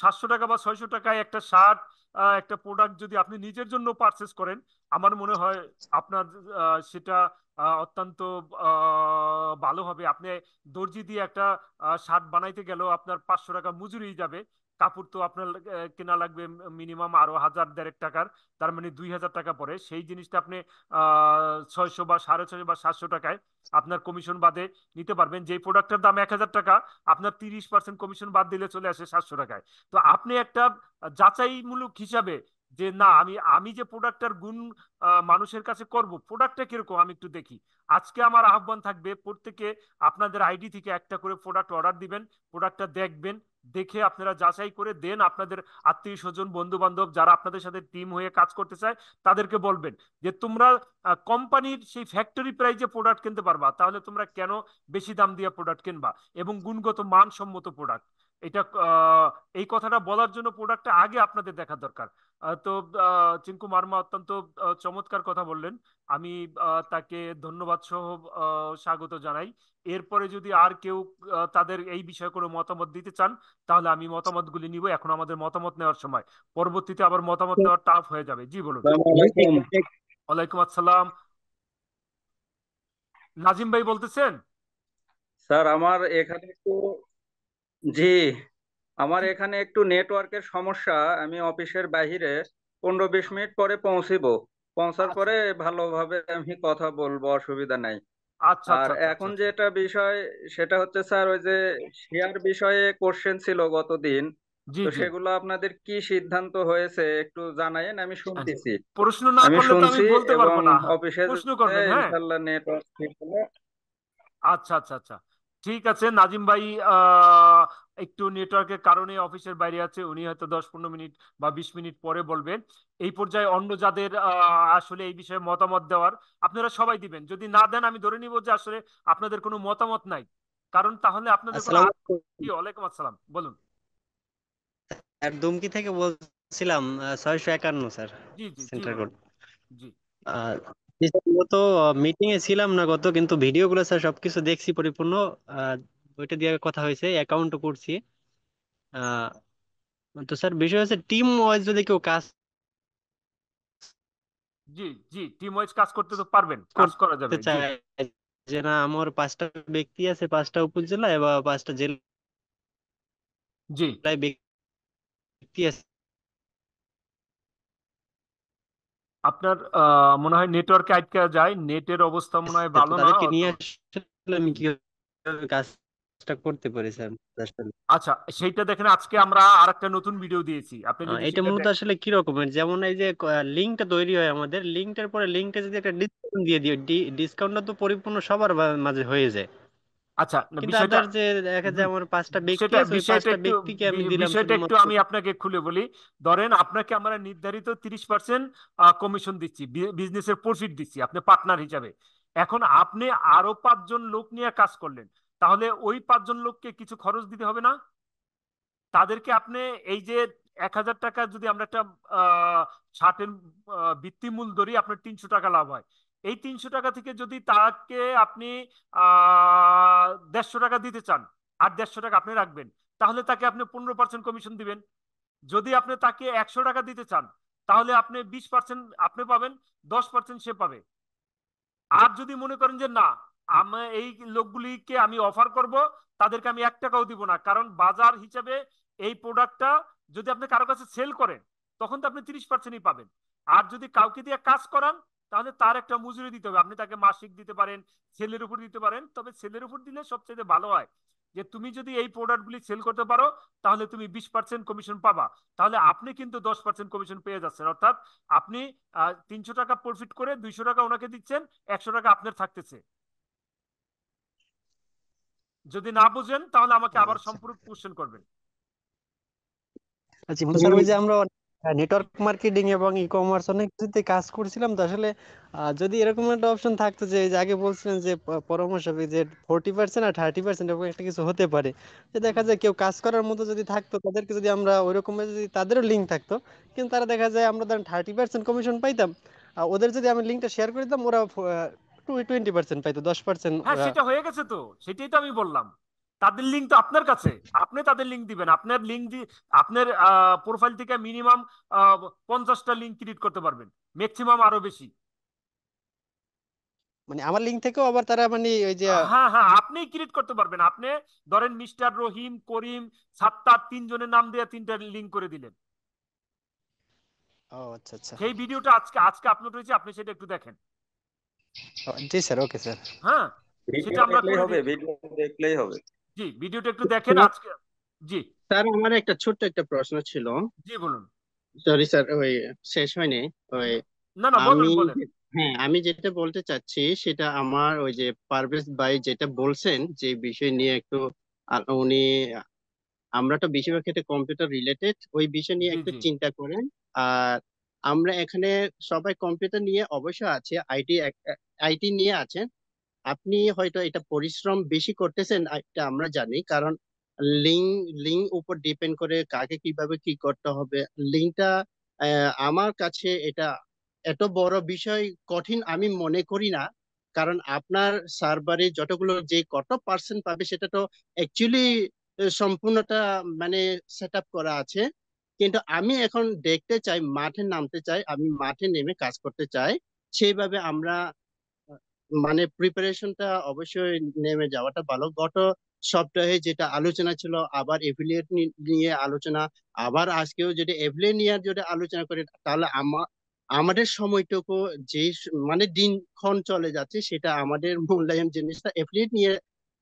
700 টাকা বা 600 টাকায় একটা শার্ট, একটা প্রোডাক্ট যদি আপনি নিজের জন্য পারচেস করেন, আমার মনে হয় আপনার সেটা অত্যন্ত ভালো হবে। আপনি দর্জি দিয়ে একটা শার্ট বানাইতে গেলেও আপনার 500 টাকা মজুরি যাবে। কাপড় তো আপনার কেনা লাগবে মিনিমাম আরো 1000 দেড়েক টাকার, তার মানে 2000 টাকা পড়ে। সেই জিনিসটা আপনি 600 বা 650 বা 700 টাকায় আপনার কমিশন বাদে নিতে পারবেন। যেই প্রোডাক্টের দাম 1000 টাকা, আপনার 30% কমিশন বাদ দিলে চলে আসে 700 টাকায়। তো আপনি একটা যাচাইমূলক হিসাবে, যে না, আমি আমি যে প্রোডাক্টটার গুণ মানুষের কাছে করব, প্রোডাক্টটা কিরকম আমি একটু দেখি। আজকে আমার আহ্বান থাকবে প্রত্যেকে আপনাদের আইডি থেকে একটা করে প্রোডাক্ট অর্ডার দিবেন, প্রোডাক্টটা দেখবেন, দেখে আপনারা যাচাই করে দেন আপনাদের আত্মীয় স্বজন বন্ধু বান্ধব যারা আপনাদের সাথে টিম হয়ে কাজ করতে চায় তাদেরকে বলবেন যে তোমরা কোম্পানির সেই ফ্যাক্টরি প্রাইজে প্রোডাক্ট কিনতে পারবা, তাহলে তোমরা কেন বেশি দাম দিয়ে প্রোডাক্ট কিনবা, এবং গুণগত মানসম্মত প্রোডাক্ট। এটা এই কথাটা বলার জন্য প্রোডাক্টটা আগে আপনাদের দেখা দরকার। তো চিঙ্কু মার্মা অত্যন্ত চমৎকার কথা বললেন। আমি তাকে ধন্যবাদ সহ স্বাগত জানাই। এরপরে যদি আর কেউ তাদের এই বিষয়ে কোনো মতামত দিতে চান, তাহলে আমি মতামতগুলি নিব। এখন আমাদের মতামত নেওয়ার সময়, পরবর্তীতে আবার মতামত নেওয়া টাফ হয়ে যাবে। জি বলুন। আসসালামু আলাইকুম। ওয়ালাইকুম আসসালাম। নাজিম ভাই বলতেছেন? স্যার আমার এখানে একটু, জি, আমার জি। এখানে একটু নেটওয়ার্কের সমস্যা। আমি অফিসের বাইরে 15-20 মিনিট পরে পৌঁছার আচ্ছা পরে ভালোভাবে আমি কথা বলবো, অসুবিধা নাই। আচ্ছা আর আচ্ছা আচ্ছা আচ্ছা এখন আচ্ছা। যেটা বিষয়, সেটা হচ্ছে স্যার ওই যে শেয়ার বিষয়ে কোশ্চেন ছিল গতদিন, জি তো জি। সেগুলো আপনাদের কি সিদ্ধান্ত হয়েছে একটু জানাইন, আমি হ্যাঁ। শুনতেছি। প্রশ্ন না আমি করলে তো আমি শুনছি বলতে এবং পারবো না। অফিসে প্রশ্ন করবেন, হ্যাঁ। ইনশাল্লাহ নেটওয়ার্ক ঠিক হলে। আচ্ছা আচ্ছা আচ্ছা। ঠিক আছে, নাজিম ভাই একটু নেটওয়ার্কের কারণে অফিসের বাইরে আছে, উনি হয়তো 10-15 মিনিট বা 20 মিনিট পরে বলবেন। এই পর্যায়ে অন্য যাদের আসলে এই বিষয়ে মতামত দেওয়ার, আপনারা সবাই দিবেন। যদি না দেন আমি ধরে নিব যে আসলে আপনাদের কোনো মতামত নাই, কারণ তাহলে আপনাদের কোনো আসসালামু আলাইকুম জি, ওয়ালাইকুম আসসালাম, বলুন। স্যার, দুমকি থেকে বলছিলাম। 651 স্যার, জি জি জি সেন্টার বলুন। কোড। জি। জি স্যার, গত মিটিং এ ছিলাম না গত, কিন্তু ভিডিও গুলো স্যার সবকিছু দেখছি পরিপূর্ণ। আহ, ওইটা দিয়ে কথা হয়েছে, অ্যাকাউন্টও করছি। আহ, তো স্যার বিষয় হচ্ছে টিম ওয়াইজ যদি কেউ কাজ জি জি, টিম ওয়াইজ কাজ করতে তো পারবেন, কাজ করা করতে যাবে। জি চায়, যে না আমার 5টা ব্যক্তি আছে, 5টা উপজেলায় বা 5টা জি। জেলায় ব্যক্তি আছে, আপনার মনে হয় নেটওয়ার্কে আটকে যায়, নেটের অবস্থা মনে হয় তো ভালো না তাদেরকে অত। নিয়ে আসলে আমি কিভাবে কাজটা করতে পারি স্যার আসলে। আচ্ছা, সেইটা দেখেন, আজকে আমরা আরেকটা নতুন ভিডিও দিয়েছি, আপনি যদি এটা সেটা মূলত আসলে কি রকমের, যেমন এই যে লিঙ্কটা তৈরি হয় আমাদের, লিঙ্কটার পরে লিঙ্কটা যদি একটা ডিসকাউন্ট দিয়ে দিই, ডিসকাউন্টটা তো পরিপূর্ণ সবার মাঝে হয়ে যায়। আচ্ছা, না, কিন্তু বিষয়টা আদার যে দেখা যায় আমার 5টা ব্যক্তি সেটা আছে, ওই বিষয়টা 5টা একটু ব্যক্তিকে আমি দিলাম বিষয়টা একটু শুধুমাত্র। আমি আপনাকে খুলে বলি। ধরেন আপনাকে আমরা নির্ধারিত 30% কমিশন দিচ্ছি, বিজনেসের প্রফিট দিচ্ছি আপনি পার্টনার হিসাবে। এখন আপনি আরো 5 জন লোক নিয়ে কাজ করলেন, তাহলে ওই 5 জন লোককে কিছু খরচ দিতে হবে না? তাদেরকে আপনি এই যে 1000 টাকা যদি আমরা একটা শার্টের ভিত্তি মূল ধরি, আপনার 300 টাকা লাভ হয়। এই 300 টাকা থেকে যদি তাকে আপনি 150 টাকা দিতে চান, আর 150 টাকা আপনি রাখবেন, তাহলে তাকে আপনি 15% কমিশন দিবেন। যদি আপনি তাকে 100 টাকা দিতে চান, তাহলে আপনি 20% আপনি পাবেন, 10% সে পাবে। আর যদি মনে করেন যে না, আমি এই লোকগুলিকে আমি অফার করব, তাদেরকে আমি 1 টাকাও দিব না, কারণ বাজার হিসেবে এই প্রোডাক্টটা যদি আপনি কারো কাছে সেল করেন, তখন তো আপনি 30%ই পাবেন। আর যদি কাউকে দিয়ে কাজ করান, তাহলে তার একটা মজুরি দিতে হবে। আপনি তাকে মাসিক দিতে পারেন, সেলের উপর দিতে পারেন। তবে সেলের উপর দিলে সবচেয়ে ভালো হয় যে তুমি যদি এই প্রোডাক্টগুলি সেল করতে পারো, তাহলে তুমি 20% কমিশন পাবা। তাহলে আপনি কিন্তু 10% কমিশন পেয়ে যাচ্ছেন, অর্থাৎ আপনি 300 টাকা প্রফিট করে 200 টাকা ওনাকে দিচ্ছেন, 100 টাকা আপনার থাকতেছে। যদি না বুঝেন, তাহলে আমাকে ও আবার আচ্ছা সম্পূর্ণ কোশ্চেন করবেন। আচ্ছা, স্যার ওই যে আমরা নেটওয়ার্ক মার্কেটিং এবং ই কমার্স অনেক কিছুতে কাজ করছিলাম, তো আসলে যদি এরকম একটা অপশন থাকতো যে এই যে আগে বলছিলেন যে পরামর্শ হবে যে 40% আর 30% এরকম একটা কিছু হতে পারে, যে দেখা যায় কেউ কাজ করার মতো যদি থাকতো তাদেরকে যদি আমরা ওইরকম যদি তাদেরও লিঙ্ক থাকতো, কিন্তু তারা দেখা যায় আমরা ধরেন 30% কমিশন পাইতাম, ওদের যদি আমি লিঙ্কটা শেয়ার করে দিতাম ওরা 20% পাইতো, 10% হ্যাঁ, ওরা। সেটা হয়ে গেছে তো, সেটাই তো আমি বললাম। তাদের লিঙ্ক তো আপনার কাছে, আপনি তাদের লিঙ্ক দিবেন। আপনার লিঙ্ক দিয়ে আপনার প্রোফাইল থেকে মিনিমাম 50টা লিঙ্ক ক্রিয়েট করতে পারবেন, ম্যাক্সিমাম আরো বেশি। মানে আমার লিঙ্ক থেকেও আবার তারা মানে ওই যে হ্যাঁ হ্যাঁ, আপনি ক্রিয়েট করতে পারবেন। আপনি ধরেন মিস্টার রহিম, করিম, সাত্তার, 3 জনের নাম দিয়ে 3টা লিঙ্ক করে দিলেন। ও আচ্ছা আচ্ছা। সেই ভিডিওটা আজকে আজকে আপলোড হয়েছে, আপনি সেটা একটু দেখেন। জি স্যার, ওকে স্যার। হ্যাঁ, সেটা ভিডিও আমরা দেখলেই করে হবে, দিয়েছি। ভিডিও দেখলেই হবে। জি, ভিডিওটা একটু দেখেন আজকে। জি। স্যার আমার একটা ছোট্ট একটা প্রশ্ন ছিল। জি বলুন। সরি স্যার, ওই শেষ হয়নি। ওই না না, আমি বলেন বলেন। হ্যাঁ, আমি যেটা বলতে চাচ্ছি সেটা আমার ওই যে পারভেজ ভাই যেটা বলছেন যে বিষয় নিয়ে একটু উনি, আমরা তো বেশিরভাগ ক্ষেত্রে কম্পিউটার রিলেটেড, ওই বিষয় নিয়ে জি একটু জি চিন্তা করেন। আর আমরা এখানে সবাই কম্পিউটার নিয়ে অবশ্য আছে, আইটি নিয়ে আছেন। আপনি হয়তো এটা পরিশ্রম বেশি করতেছেন, এটা আমরা জানি, কারণ লিঙ্ক লিঙ্ক উপর ডিপেন্ড করে কাকে কিভাবে কি করতে হবে। লিঙ্কটা আমার কাছে এটা এত বড় বিষয় কঠিন আমি মনে করি না, কারণ আপনার সার্ভারে যতগুলো যে কত পার্সেন্ট পাবে সেটা তো অ্যাকচুয়ালি সম্পূর্ণটা মানে সেট আপ করা আছে। কিন্তু আমি এখন দেখতে চাই, মাঠে নামতে চাই, আমি মাঠে নেমে কাজ করতে চাই। সেইভাবে আমরা মানে প্রিপারেশনটা অবশ্যই নেমে যাওয়াটা ভালো। গত সপ্তাহে যেটা আলোচনা ছিল, আবার এফিলিয়েট নিয়ে আলোচনা, আবার আজকেও যদি এফিলিয়েট নিয়ে যদি আলোচনা করি, তাহলে আমাদের সময়টুকু যে মানে দিনক্ষণ চলে যাচ্ছে, সেটা আমাদের মূল্যায়ন জিনিসটা এফিলিয়েট নিয়ে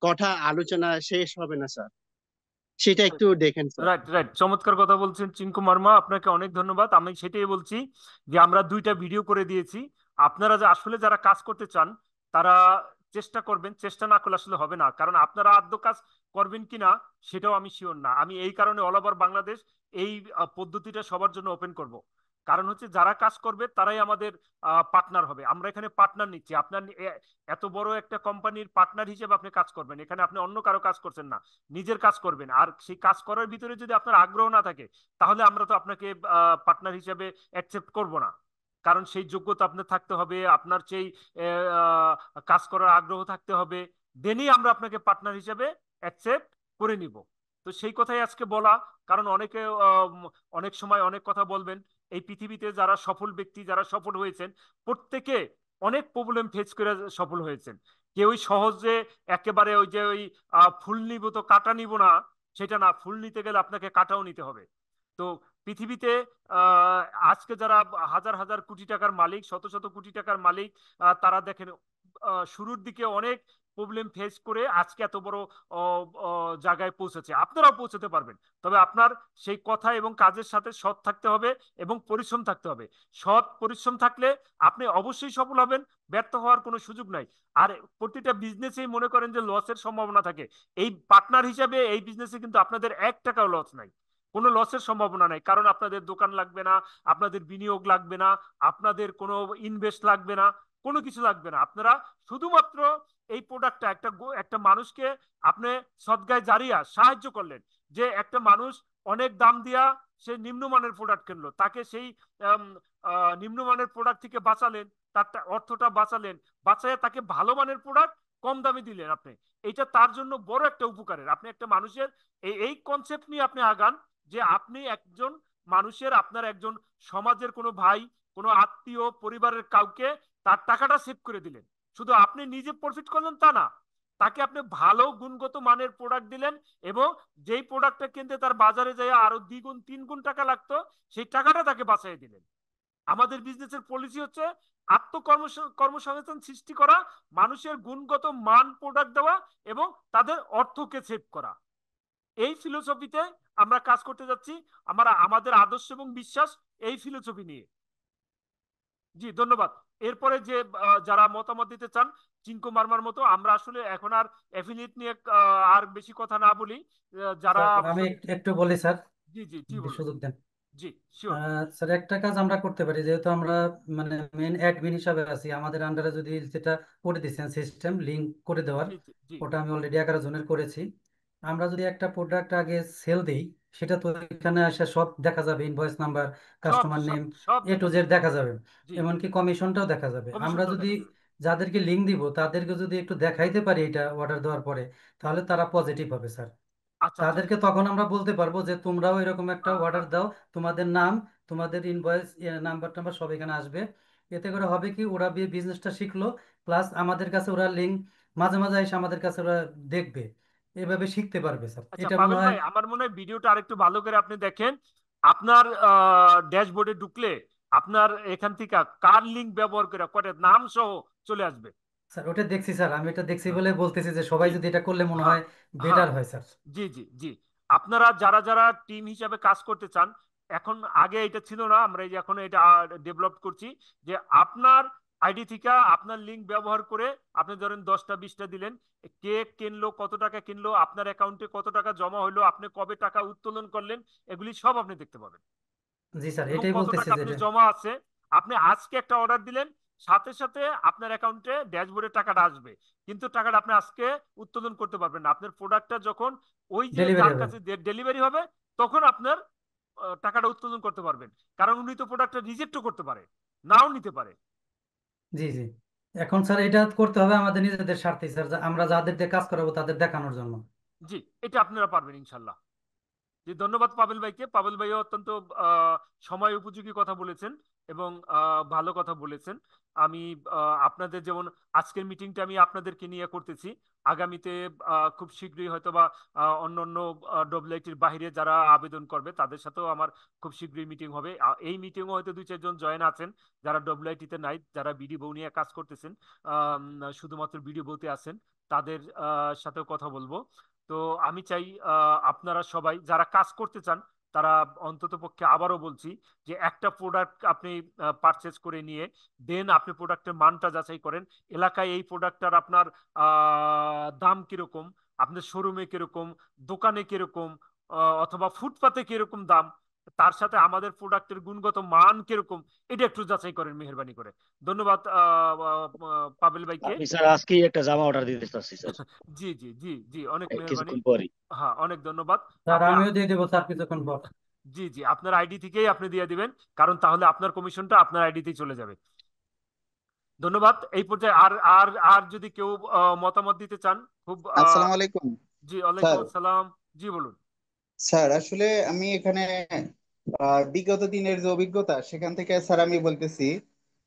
কথা আলোচনা শেষ হবে না স্যার। সেটা একটু দেখেন স্যার। রাইট রাইট, চমৎকার কথা বলছেন চিঙ্কু মার্মা, আপনাকে অনেক ধন্যবাদ। আমি সেটাই বলছি যে আমরা 2টা ভিডিও করে দিয়েছি। আপনারা যে আসলে যারা কাজ করতে চান, তারা চেষ্টা করবেন। চেষ্টা না করলে আসলে হবে না, কারণ আপনারা আদৌ কাজ করবেন কিনা সেটাও আমি শিওর না। আমি এই কারণে অল ওভার বাংলাদেশ এই পদ্ধতিটা সবার জন্য ওপেন করব। কারণ হচ্ছে যারা কাজ করবে তারাই আমাদের পার্টনার হবে। আমরা এখানে পার্টনার নিচ্ছি। আপনার এত বড় একটা কোম্পানির পার্টনার হিসেবে আপনি কাজ করবেন, এখানে আপনি অন্য কারো কাজ করছেন না, নিজের কাজ করবেন। আর সেই কাজ করার ভিতরে যদি আপনার আগ্রহ না থাকে, তাহলে আমরা তো আপনাকে পার্টনার হিসেবে অ্যাকসেপ্ট করব না। কারণ সেই যোগ্যতা আপনার থাকতে হবে, আপনার সেই কাজ করার আগ্রহ থাকতে হবে, দেনই আমরা আপনাকে পার্টনার হিসেবে অ্যাকসেপ্ট করে নিব। তো সেই কথাই আজকে বলা। কারণ অনেকে অনেক সময় অনেক কথা বলবেন। এই পৃথিবীতে যারা সফল ব্যক্তি, যারা সফল হয়েছেন, প্রত্যেকে অনেক প্রবলেম ফেস করে সফল হয়েছেন। কেউই সহজে একেবারে ওই যে ওই ফুল নিব তো কাটা নিব না, সেটা না। ফুল নিতে গেলে আপনাকে কাটাও নিতে হবে। তো পৃথিবীতে আহ, আজকে যারা হাজার হাজার কোটি টাকার মালিক, শত শত কোটি টাকার মালিক, তারা দেখেন শুরুর দিকে অনেক প্রবলেম ফেস করে আজকে এত বড় জায়গায় পৌঁছেছে। আপনারাও পৌঁছতে পারবেন। তবে আপনার সেই কথা এবং কাজের সাথে সৎ থাকতে হবে এবং পরিশ্রম থাকতে হবে। সৎ পরিশ্রম থাকলে আপনি অবশ্যই সফল হবেন, ব্যর্থ হওয়ার কোনো সুযোগ নাই। আর প্রতিটা বিজনেসেই মনে করেন যে লসের সম্ভাবনা থাকে। এই পার্টনার হিসাবে এই বিজনেসে কিন্তু আপনাদের 1 টাকাও লস নাই, কোনো লসের সম্ভাবনা নাই। কারণ আপনাদের দোকান লাগবে না, আপনাদের বিনিয়োগ লাগবে না, আপনাদের কোনো ইনভেস্ট লাগবে না, কোনো কিছু লাগবে না। আপনারা শুধুমাত্র এই প্রোডাক্টটা একটা মানুষকে আপনি সদগায় জারিয়া সাহায্য করলেন। যে একটা মানুষ অনেক দাম দিয়া সে নিম্নমানের প্রোডাক্ট কিনলো, তাকে সেই নিম্নমানের প্রোডাক্ট থেকে বাঁচালেন, তার অর্থটা বাঁচালেন, বাঁচায় তাকে ভালো মানের প্রোডাক্ট কম দামে দিলেন আপনি। এটা তার জন্য বড় একটা উপকারের। আপনি একটা মানুষের এই কনসেপ্ট নিয়ে আপনি আগান যে আপনি একজন মানুষের, আপনার একজন সমাজের কোনো ভাই, কোনো আত্মীয়, পরিবারের কাউকে তার টাকাটা সেভ করে দিলেন। শুধু আপনি নিজে প্রফিট করলেন তা না, তাকে আপনি ভালো গুণগত মানের প্রোডাক্ট দিলেন, এবং যেই প্রোডাক্টটা কিনতে তার বাজারে যায় আরো 2 গুণ 3 গুণ টাকা লাগতো, সেই টাকাটা তাকে বাঁচিয়ে দিলেন। আমাদের বিজনেসের পলিসি হচ্ছে কর্মসংস্থান সৃষ্টি করা, মানুষের গুণগত মান প্রোডাক্ট দেওয়া, এবং তাদের অর্থকে সেভ করা। এই ফিলোসফিতে আমরা কাজ করতে যাচ্ছি। আমাদের আদর্শ এবং বিশ্বাস এই ফিলোসফি নিয়ে। জি, ধন্যবাদ। এরপরে যে যারা মতামত দিতে চান, চিঙ্কু মারমার মতো, আমরা আসলে এখন আর অ্যাফিলিয়েট নিয়ে আর বেশি কথা না বলি। যারা স্যার আমি একটু বলি স্যার, জি জি জি যদি বলুন। সুযোগ দেন। জি শিওর। স্যার একটা কাজ আমরা করতে পারি, যেহেতু আমরা মানে মেন অ্যাডমিন হিসাবে আছি, আমাদের আন্ডারে যদি যেটা করে দিচ্ছেন সিস্টেম লিংক করে দেওয়ার, জি জি জি ওটা আমি অলরেডি 11 জনের করেছি। আমরা যদি একটা প্রোডাক্ট আগে সেল দিই, সেটা তো এখানে আসে সব দেখা যাবে, ইনভয়েস নাম্বার, সব কাস্টমার সব নেম, সব এ টু দেখা জেড যাবে। দেখা যাবে, জি, এমনকি কমিশনটাও দেখা যাবে। আমরা কমিশনটাও যদি দেখা যাবে। যাদেরকে লিংক দিব তাদেরকে যদি একটু দেখাইতে পারি এটা অর্ডার দেওয়ার পরে, তাহলে তারা পজিটিভ হবে স্যার। আচ্ছা আচ্ছা তাদেরকে তখন আমরা বলতে পারবো যে তোমরাও এরকম একটা হ্যাঁ অর্ডার হ্যাঁ দাও, তোমাদের নাম, তোমাদের ইনভয়েস নাম্বার টাম্বার সব এখানে আসবে। এতে করে হবে কি, ওরা বিজনেসটা শিখলো, প্লাস আমাদের কাছে ওরা লিঙ্ক মাঝে মাঝে এসে আমাদের কাছে ওরা দেখবে, এভাবে শিখতে পারবে স্যার। আচ্ছা এটা মনে পাবেল হয়। ভাই, আমার মনে হয় ভিডিওটা আরেকটু ভালো করে আপনি দেখেন। আপনার ড্যাশবোর্ডে ঢুকলে আপনার এখান থেকে কার লিঙ্ক ব্যবহার করে কয়টা নাম সহ চলে আসবে। স্যার ওটা দেখছি স্যার, আমি এটা দেখছি হ্যাঁ, বলে বলতেছি যে সবাই জি, যদি এটা করলে মনে হ্যাঁ হয় হ্যাঁ, বেটার হয় স্যার। জি জি জি। আপনারা যারা যারা টিম হিসাবে কাজ করতে চান, এখন আগে এটা ছিল না, আমরা এই যে এখন এটা ডেভেলপ করছি, যে আপনার আইডি থেকে আপনার লিঙ্ক ব্যবহার করে আপনি ধরেন 10টা 20টা দিলেন, কে কিনলো, কত টাকা কিনলো, আপনার অ্যাকাউন্টে কত টাকা জমা হলো, আপনি কবে টাকা উত্তোলন করলেন, এগুলি সব আপনি দেখতে পাবেন। জি স্যার, এবং এটাই কত বলতেছি টাকা যে আপনি জমা আছে। আপনি আজকে একটা অর্ডার দিলেন, সাথে সাথে আপনার অ্যাকাউন্টে ড্যাশবোর্ডে টাকাটা আসবে, কিন্তু টাকাটা আপনি আজকে উত্তোলন করতে পারবেন না। আপনার প্রোডাক্টটা যখন ওই যে ডেলিভারি যার হবে। কাছে ডেলিভারি হবে, তখন আপনার টাকাটা উত্তোলন করতে পারবেন। কারণ উনি তো প্রোডাক্টটা রিজেক্টও করতে পারে, নাও নিতে পারে। জি জি। এখন স্যার এটা করতে হবে আমাদের নিজেদের স্বার্থে স্যার, আমরা যাদের দিয়ে কাজ করাবো তাদের দেখানোর জন্য। জি, এটা আপনারা পারবেন ইনশাল্লাহ। জি, ধন্যবাদ পাবেল ভাইকে। পাবেল ভাইও অত্যন্ত সময় উপযোগী কথা বলেছেন, এবং ভালো কথা বলেছেন। আমি আপনাদের যেমন আজকের মিটিংটা আমি আপনাদেরকে নিয়ে করতেছি, আগামীতে খুব শীঘ্রই হয়তোবা অন্য অন্য ডব্লিউআইটির বাইরে যারা আবেদন করবে তাদের সাথেও আমার খুব শীঘ্রই মিটিং হবে। এই মিটিংও হয়তো 2-4 জন জয়েন আছেন যারা ডব্লিউআইটিতে নাই, যারা বিডি বউ নিয়ে কাজ করতেছেন, শুধুমাত্র বিডি বউতে আছেন, তাদের সাথেও কথা বলবো। তো আমি চাই আপনারা সবাই যারা কাজ করতে চান, তারা অন্তত পক্ষে, আবারও বলছি, যে একটা প্রোডাক্ট আপনি পারচেজ করে নিয়ে দেন আপনি প্রোডাক্টের মানটা যাচাই করেন। এলাকায় এই প্রোডাক্টটার আপনার দাম কিরকম, আপনার শোরুমে কিরকম, দোকানে কিরকম, অথবা ফুটপাতে কিরকম দাম, তার সাথে আমাদের প্রোডাক্টের গুণগত মান কিরকম, এটা একটু যাচাই করেন মেহেরবানি করে। ধন্যবাদ পাবেল ভাইকে। আমি স্যার আজকেই একটা জামা অর্ডার দিতে চাচ্ছি স্যার, জি জি জি জি, অনেক মেহরবানি। কিছুক্ষণ পরই। হ্যাঁ, অনেক ধন্যবাদ। স্যার আপনি আমিও দিয়ে দেবো স্যার কিছুক্ষণ পর। জি জি, আপনার আইডি থেকেই আপনি দিয়ে দিবেন, কারণ তাহলে আপনার কমিশনটা আপনার আইডিতেই চলে যাবে। ধন্যবাদ। এই পর্যায়ে আর আর আর যদি কেউ মতামত দিতে চান, খুব আসসালামু আলাইকুম জি, ওয়ালাইকুম স্যার। আসসালাম। জি বলুন। স্যার আসলে আমি এখানে বিগত দিনের যে অভিজ্ঞতা সেখান থেকে স্যার আমি বলতেছি,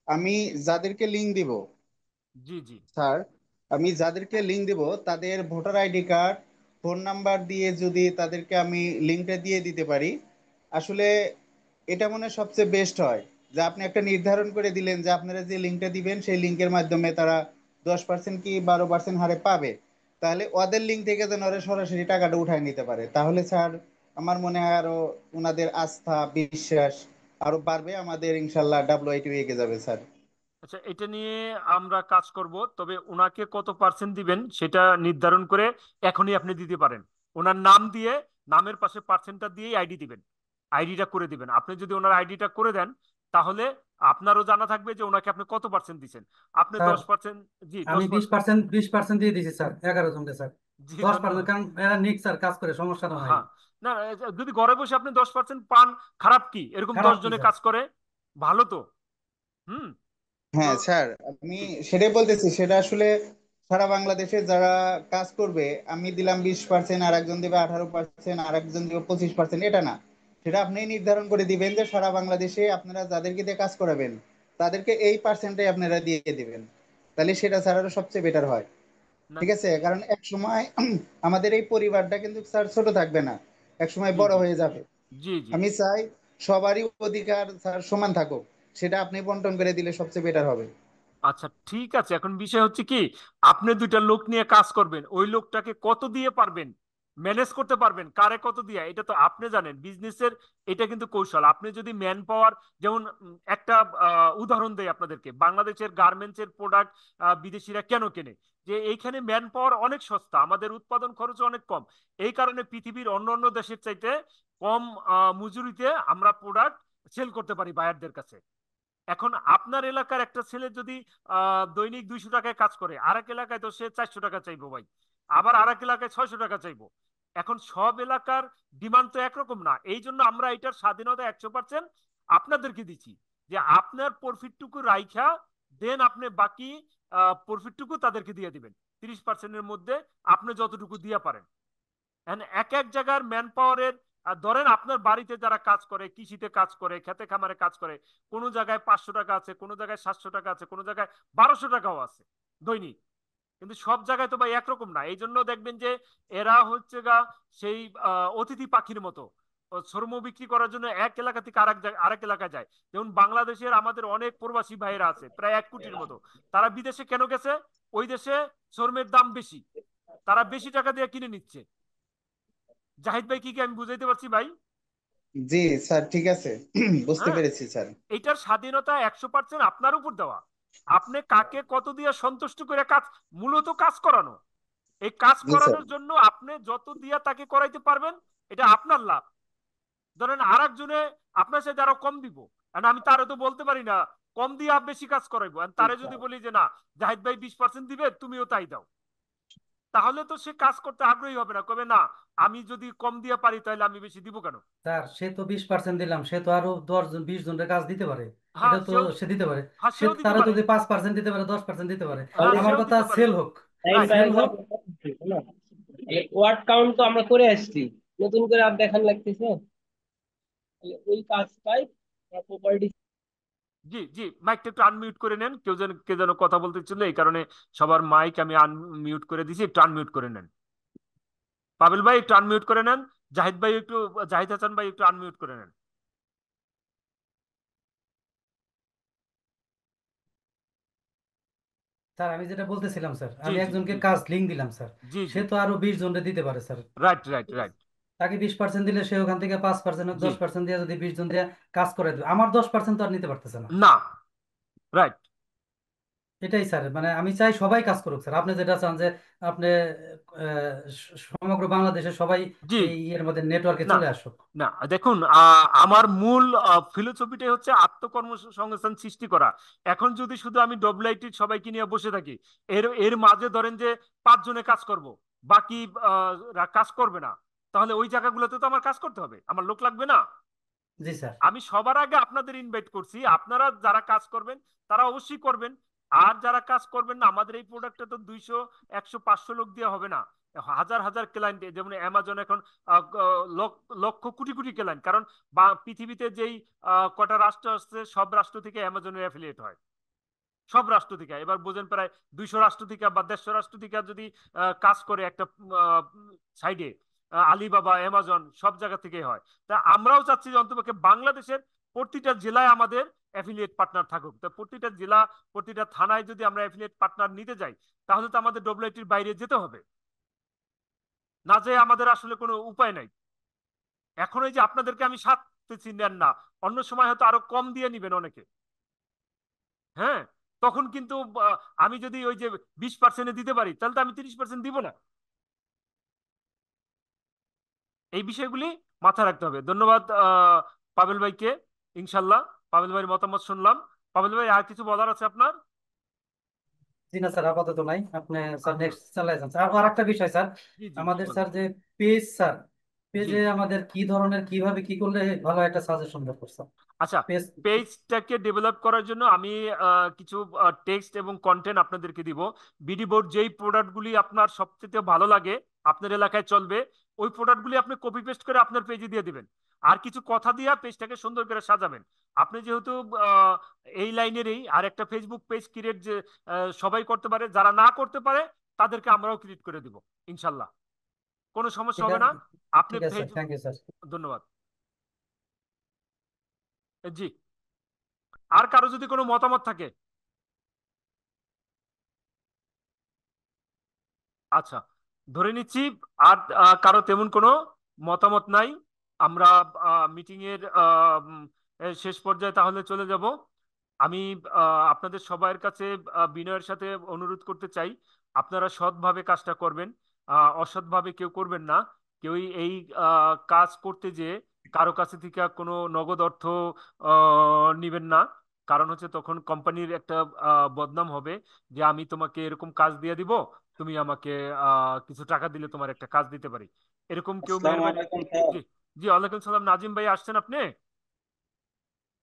আমি যাদেরকে লিঙ্ক দিব জি জি স্যার, আমি যাদেরকে লিঙ্ক দিব তাদের voter ID card, phone number দিয়ে যদি তাদেরকে আমি লিঙ্কটা দিয়ে দিতে পারি, আসলে এটা মনে হয় সবচেয়ে বেস্ট হয়। যে আপনি একটা নির্ধারণ করে দিলেন যে আপনারা যে লিঙ্কটা দিবেন সেই লিঙ্কের মাধ্যমে তারা 10% কি 12% হারে পাবে, তাহলে ওদের লিঙ্ক থেকে যেন ওরা সরাসরি টাকাটা উঠায় নিতে পারে, তাহলে স্যার আমার মনে হয় আরো ওনাদের আস্থা বিশ্বাস আরো বাড়বে, আমাদের ইনশাল্লাহ ডাব্লিউআইটি এগিয়ে যাবে স্যার। আচ্ছা, এটা নিয়ে আমরা কাজ করব, তবে ওনাকে কত পার্সেন্ট দিবেন সেটা নির্ধারণ করে এখনই আপনি দিতে পারেন। ওনার নাম দিয়ে, নামের পাশে পার্সেন্টটা দিয়েই আইডি দিবেন, আইডিটা করে দিবেন। আপনি যদি ওনার আইডিটা করে দেন, তাহলে আপনারও জানা থাকবে যে ওনাকে আপনি কত পার্সেন্ট দিচ্ছেন। আপনি স্যার 10%, জি আমি 10%, 20% দিয়ে দিয়েছি স্যার 11 জনকে স্যার। জি 10%, ধন্যবাদ। কারণ এরা নিক স্যার কাজ করে, সমস্যা তো নাই। হ্যাঁ, না, যদি ঘরে বসে আপনি 10% পান, খারাপ কি? এরকম খারাপ 10 কি জনে স্যার? কাজ করে। ভালো তো। হুম। তো হ্যাঁ স্যার, আমি সেটাই বলতেছি, সেটা আসলে সারা বাংলাদেশে যারা কাজ করবে, আমি দিলাম 20%, আর একজন দিবে 18%, আর একজন দিবে 25%, এটা না। সেটা আপনি নির্ধারণ করে দিবেন যে সারা বাংলাদেশে আপনারা যাদেরকে দিয়ে কাজ করাবেন তাদেরকে এই পার্সেন্টে আপনারা দিয়ে দিবেন। তাহলে সেটা স্যার আরো সবচেয়ে বেটার হয়। না। ঠিক আছে, কারণ এক সময় আমাদের এই পরিবারটা কিন্তু স্যার ছোট থাকবে না, এক সময় জি বড় জি হয়ে যাবে। জি জি। আমি চাই সবারই অধিকার স্যার সমান থাকুক, সেটা আপনি বন্টন করে দিলে সবচেয়ে বেটার হবে। আচ্ছা ঠিক আছে, এখন বিষয় হচ্ছে কি, আপনি দুইটা লোক নিয়ে কাজ করবেন, ওই লোকটাকে কত দিয়ে পারবেন ম্যানেজ করতে পারবেন, কারে কত দিয়ে, এটা তো আপনি জানেন বিজনেসের। এটা কিন্তু কৌশল। আপনি যদি ম্যান পাওয়ার, যেমন একটা উদাহরণ দেই আপনাদেরকে, বাংলাদেশের গার্মেন্টসের প্রোডাক্ট বিদেশিরা কেন কেনে? যে এইখানে ম্যান পাওয়ার অনেক সস্তা, আমাদের উৎপাদন খরচ অনেক কম। এই কারণে পৃথিবীর অন্য অন্য দেশের চাইতে কম মজুরিতে আমরা প্রোডাক্ট সেল করতে পারি বায়ারদের কাছে। এখন আপনার এলাকার একটা ছেলে যদি দৈনিক 200 টাকায় কাজ করে, আরেক এলাকায় তো সে 400 টাকা চাইবো ভাই, আবার আরেক এলাকায় 600 টাকা চাইবো। এখন সব এলাকার ডিমান্ড তো একরকম না, এই জন্য আমরা এটার স্বাধীনতা 100% আপনাদেরকে দিচ্ছি, যে আপনার প্রফিটটুকু রাইখা দেন আপনি বাকি প্রফিটটুকু তাদেরকে দিয়ে দিবেন। 30%-এর মধ্যে আপনি যতটুকু দিয়ে পারেন। এক এক জায়গার ম্যান পাওয়ারের, ধরেন আপনার বাড়িতে যারা কাজ করে, কৃষিতে কাজ করে, খেতে খামারে কাজ করে, কোনো জায়গায় 500 টাকা আছে, কোনো জায়গায় 700 টাকা আছে, কোনো জায়গায় 1200 টাকাও আছে দৈনিক। কিন্তু সব জায়গায় তো ভাই একরকম না। এই জন্য দেখবেন যে এরা হচ্ছে গা সেই অতিথি পাখির মতো, শ্রম বিক্রি করার জন্য এক এলাকা থেকে আরেক এলাকায় যায়। যেমন বাংলাদেশের আমাদের অনেক প্রবাসী ভাইয়েরা আছে, প্রায় 1 কোটির মতো। তারা বিদেশে কেন গেছে? ওই দেশে শ্রমের দাম বেশি, তারা বেশি টাকা দিয়ে কিনে নিচ্ছে। জাহিদ ভাই, কি আমি বুঝাইতে পারছি ভাই? জি স্যার, ঠিক আছে, বুঝতে হ্যাঁ, পেরেছি স্যার। এইটার স্বাধীনতা 100% আপনার উপর দেওয়া। আপনি কাকে কত দিয়ে সন্তুষ্ট করে কাজ, মূলত কাজ করানো। এই কাজ জি স্যার। করানোর জন্য আপনি যত দিয়া তাকে করাইতে পারবেন, এটা আপনার লাভ। ধরেন আর একজনে আপনার সাথে আরো কম দিব, আর আমি তারে তো বলতে পারি না কম দিয়ে বেশি কাজ করাইবো, আর তারে যদি বলি যে না, জাহিদ ভাই 20% দিবে, তুমিও তাই দাও, তাহলে তো সে কাজ করতে আগ্রহী হবে না, কবে না আমি যদি কম দিয়ে পারি তাহলে আমি বেশি দিব কেন? স্যার সে তো 20% দিলাম, সে তো আরো 10 জন 20 জনের কাজ দিতে পারে। হ্যাঁ এটা তো সেও, সে দিতে পারে। হ্যাঁ সে সেও দিতে তারা পারে। যদি 5% দিতে পারে, 10% দিতে পারে। হ্যাঁ আমার সেও কথা দিতে পারে। সেল হোক, টাইম রাইট। সেল বাইরে হোক। ওয়ার্ড কাউন্ট তো আমরা করে আসছি, নতুন করে আর দেখান লাগতেছে। তাহলে ওই কাজটাই প্রপার্টি। জি জি, মাইকটা একটু আনমিউট করে নেন, কেউ যেন কে যেন কথা বলতে ছিল, এই কারণে সবার মাইক আমি আনমিউট করে দিছি, একটু আনমিউট করে নেন। পাবেল ভাই একটু আনমিউট করে নেন। জাহিদ ভাই একটু, জাহিদ হাসান ভাই একটু আনমিউট করে নেন। স্যার আমি যেটা বলতেছিলাম, স্যার জি আমি জি একজনকে জি কাজ লিঙ্ক দিলাম স্যার। জি সে জি। তো আরো 20 জনকে দিতে পারে স্যার। Right right right. তাকে 20% দিলে সে ওখান থেকে 5% হোক জি। 10% দিয়ে যদি 20 জন দিয়ে কাজ করে দেবে, আমার 10% তো আর নিতে পারতেছে না। না। রাইট। এটাই স্যার, মানে আমি চাই সবাই কাজ করুক স্যার। আপনি যেটা চান যে আপনি সমগ্র বাংলাদেশে সবাই জি। এই ইয়ের মধ্যে নেটওয়ার্কে না চলে আসুক। না, দেখুন আমার মূল ফিলোসফিটাই হচ্ছে আত্মকর্মসংস্থান সৃষ্টি করা। এখন যদি শুধু আমি ডব্লিউআইটি সবাইকে নিয়ে বসে থাকি, এর এর মাঝে ধরেন যে 5 জনে কাজ করব, বাকি কাজ করবে না, তাহলে ওই জায়গাগুলোতে তো আমার কাজ করতে হবে, আমার লোক লাগবে না। জি স্যার। আমি সবার আগে আপনাদের ইনভাইট করছি, আপনারা যারা কাজ করবেন তারা অবশ্যই করবেন। আর যারা কাজ করবেন না, আমাদের এই প্রোডাক্টটা তো 200, 100, 500 লোক দিয়ে হবে না, হাজার হাজার ক্লায়েন্ট। যেমন অ্যামাজন এখন লক্ষ কোটি কোটি ক্লায়েন্ট, কারণ পৃথিবীতে যেই কটা রাষ্ট্র আছে, সব রাষ্ট্র থেকে অ্যামাজনের অ্যাফিলিয়েট হয়, সব রাষ্ট্র থেকে। এবার বোঝেন প্রায় 200 রাষ্ট্র থেকে বা 150 রাষ্ট্র থেকে যদি কাজ করে একটা সাইডে, আলিবাবা, অ্যামাজন সব জায়গা থেকে হয়। তা আমরাও চাচ্ছি যে অন্তপক্ষে বাংলাদেশের প্রতিটা জেলায় আমাদের অ্যাফিলিয়েট পার্টনার থাকুক। তা প্রতিটা জেলা, প্রতিটা থানায় যদি আমরা অ্যাফিলিয়েট পার্টনার নিতে যাই, তাহলে তো আমাদের ডব্লিউআইটির বাইরে যেতে হবে, না যে আমাদের আসলে কোনো উপায় নাই। এখন এই যে আপনাদেরকে আমি সাথে নেন না, অন্য সময় হয়তো আরো কম দিয়ে নিবেন অনেকে। হ্যাঁ, তখন কিন্তু আমি যদি ওই যে 20%-এ দিতে পারি, তাহলে তো আমি 30% দিব না। এই বিষয়গুলি মাথায় রাখতে হবে। ধন্যবাদ পাবেল ভাইকে। ইনশাল্লাহ পাবেল ভাইয়ের মতামত শুনলাম। পাবেল ভাই, আর কিছু বলার আছে আপনার? জি না স্যার, আপাতত নাই। আপনি স্যার আচ্ছা নেক্সট চালাই যান স্যার। আর একটা আচ্ছা। বিষয় স্যার, জি জি জি, আমাদের বলেন। স্যার যে পেজ স্যার, জি পেজে আমাদের কি ধরনের কিভাবে কি করলে ভালো, একটা সাজেশন দরকার স্যার। আচ্ছা, পেজ। পেজটাকে ডেভেলপ করার জন্য আমি কিছু টেক্সট এবং কন্টেন্ট আপনাদেরকে দিব। বিডি বোর্ড যেই প্রোডাক্টগুলি আপনার সবচেয়ে ভালো লাগে, আপনার এলাকায় চলবে, ওই প্রোডাক্টগুলি আপনি কপি পেস্ট করে আপনার পেজে দিয়ে দিবেন। আর কিছু কথা দিয়ে পেজটাকে সুন্দর করে সাজাবেন। আপনি যেহেতু আহ, এই লাইনেরই আর একটা ফেসবুক পেজ ক্রিয়েট যে সবাই করতে পারে, যারা না করতে পারে তাদেরকে আমরাও ক্রিয়েট করে দিব ইনশাল্লাহ। কোনো সমস্যা ঠিক হবে আছে, না। আপনি ঠিক আছে স্যার, ফেস থ্যাংক ইউ স্যার। ধন্যবাদ। জি, আর কারো যদি কোনো মতামত থাকে। আচ্ছা, ধরে নিচ্ছি আর কারো তেমন কোনো মতামত নাই। আমরা মিটিং এর শেষ পর্যায়ে তাহলে চলে যাব। আমি আপনাদের সবার কাছে বিনয়ের সাথে অনুরোধ করতে চাই, আপনারা সৎভাবে কাজটা করবেন, অসৎভাবে কেউ করবেন না। কেউই এই কাজ করতে যে কারো কাছে থেকে কোনো নগদ অর্থ নিবেন না। কারণ হচ্ছে তখন কোম্পানির একটা বদনাম হবে যে আমি তোমাকে এরকম কাজ দিয়ে দিব, তুমি আমাকে কিছু টাকা দিলে তোমার একটা কাজ দিতে পারি। এরকম কেউ আসসালামু মেহরবানি। আলাইকুম স্যার। জি, জি ওয়ালাইকুম সালাম। নাজিম ভাই আসছেন আপনি?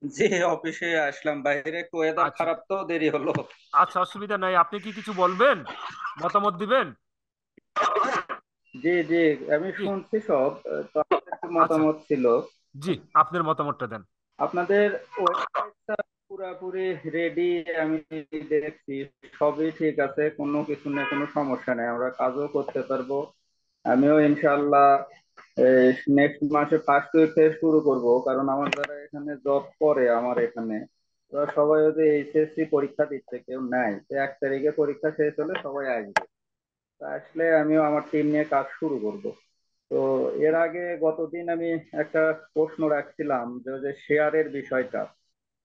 জি, অফিসে আসলাম, বাইরে একটু ওয়েদার আচ্ছা, খারাপ তো দেরি হলো। আচ্ছা অসুবিধা নাই। আপনি কি কিছু বলবেন, মতামত দিবেন? জি জি, আমি জি, শুনছি সব। তো আমার একটু আচ্ছা, মতামত ছিল। জি আপনার মতামতটা দেন। আপনাদের ওয়েবসাইটটা পুরাপুরি রেডি, আমি দেখছি সবই ঠিক আছে, কোনো কিছু নিয়ে কোনো সমস্যা নেই, আমরা কাজও করতে পারবো। আমিও ইনশাল্লাহ নেক্সট মাসে ফার্স্ট উইক থেকে শুরু করব, কারণ আমার যারা এখানে জব করে আমার এখানে, ওরা সবাই যদি এইচএসসি পরীক্ষা দিচ্ছে, কেউ নাই, তো 1 তারিখে পরীক্ষা শেষ হলে সবাই আসবে। তা আসলে আমিও আমার টিম নিয়ে কাজ শুরু করব। তো এর আগে গতদিন আমি একটা প্রশ্ন রাখছিলাম যে যে শেয়ারের বিষয়টা,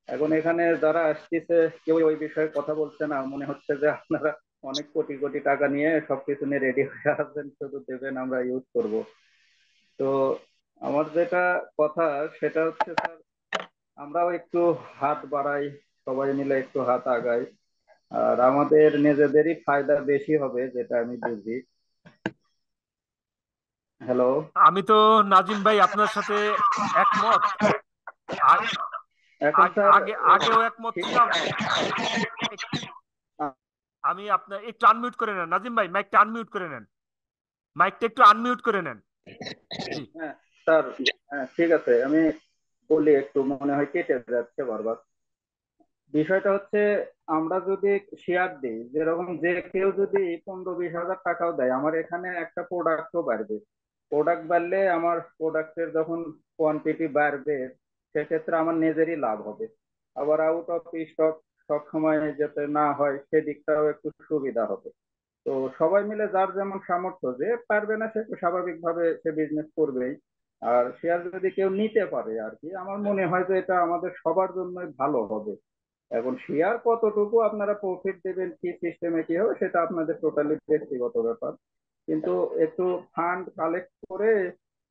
এখন এখানে যারা আসতেছে কেউ ওই বিষয়ে কথা বলছে না, মনে হচ্ছে যে আপনারা অনেক কোটি কোটি টাকা নিয়ে সবকিছু নিয়ে রেডি হয়ে আছেন, শুধু দেবেন আমরা ইউজ করব। তো আমার যেটা কথা সেটা হচ্ছে স্যার, আমরাও একটু হাত বাড়াই, সবাই মিলে একটু হাত আগাই, আর আমাদের নিজেদেরই ফায়দা বেশি হবে যেটা আমি বুঝি। হ্যালো। আমি তো নাজিম ভাই আপনার সাথে একমত। আ- এখন স্যার আগে আগেও একমত ঠিক ছিলাম। এক- আমি আপনার একটু আনমিউট করে নেন নাজিম ভাই, মাইকটা আনমিউট করে নেন, মাইকটা একটু আনমিউট করে নেন। জি, হ্যাঁ স্যার, হ্যাঁ ঠিক আছে, আমি বলি, একটু মনে হয় কেটে যাচ্ছে বারবার। বিষয়টা হচ্ছে, আমরা যদি শেয়ার দিই, যেরকম যে কেউ যদি 15-20 হাজার টাকাও দেয়, আমার এখানে একটা প্রোডাক্টও বাড়বে। প্রোডাক্ট বাড়লে আমার প্রোডাক্টের যখন কোয়ান্টিটি বাড়বে, সেক্ষেত্রে আমার নিজেরই লাভ হবে। আবার আউট অফ স্টক সব সময় যাতে না হয় সেদিকটাও একটু সুবিধা হবে। তো সবাই মিলে যার যেমন সামর্থ্য, যে পারবে না সে তো স্বাভাবিকভাবে সে বিজনেস করবেই। আর শেয়ার যদি কেউ নিতে পারে আর কি, আমার মনে হয় যে এটা আমাদের সবার জন্যই ভালো হবে। এখন শেয়ার কতটুকু আপনারা প্রফিট দেবেন, কি সিস্টেমে কি হবে, সেটা আপনাদের টোটালি ব্যক্তিগত ব্যাপার। কিন্তু একটু ফান্ড কালেক্ট করে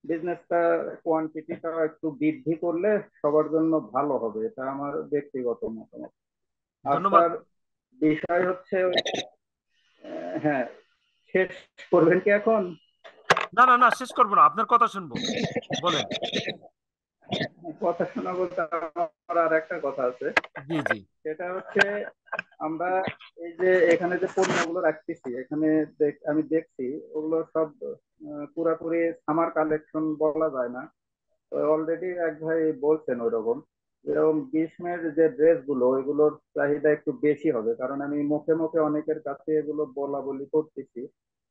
বিজনেসটা কোয়ান্টিটিটা একটু বৃদ্ধি করলে সবার জন্য ভালো হবে, এটা আমার ব্যক্তিগত মতামত। আর ধন্যবাদ। স্যার, বিষয় হচ্ছে হ্যাঁ, শেষ করবেন কি এখন? না না না, শেষ করবো না, আপনার কথা শুনবো, বলেন। কথা শোনা বলতে আমার আর একটা কথা আছে। জি, জি, সেটা হচ্ছে, আমরা এই যে এখানে যে পণ্যগুলো রাখতেছি এখানে, আমি দেখছি ওগুলো সব পুরাপুরি সামার কালেকশন বলা যায় না। অলরেডি এক ভাই বলছেন ওইরকম, যেরকম গ্রীষ্মের যে ড্রেস গুলো, ওইগুলোর চাহিদা একটু বেশি হবে, কারণ আমি মুখে মুখে অনেকের কাছে এগুলো বলা বলি করতেছি।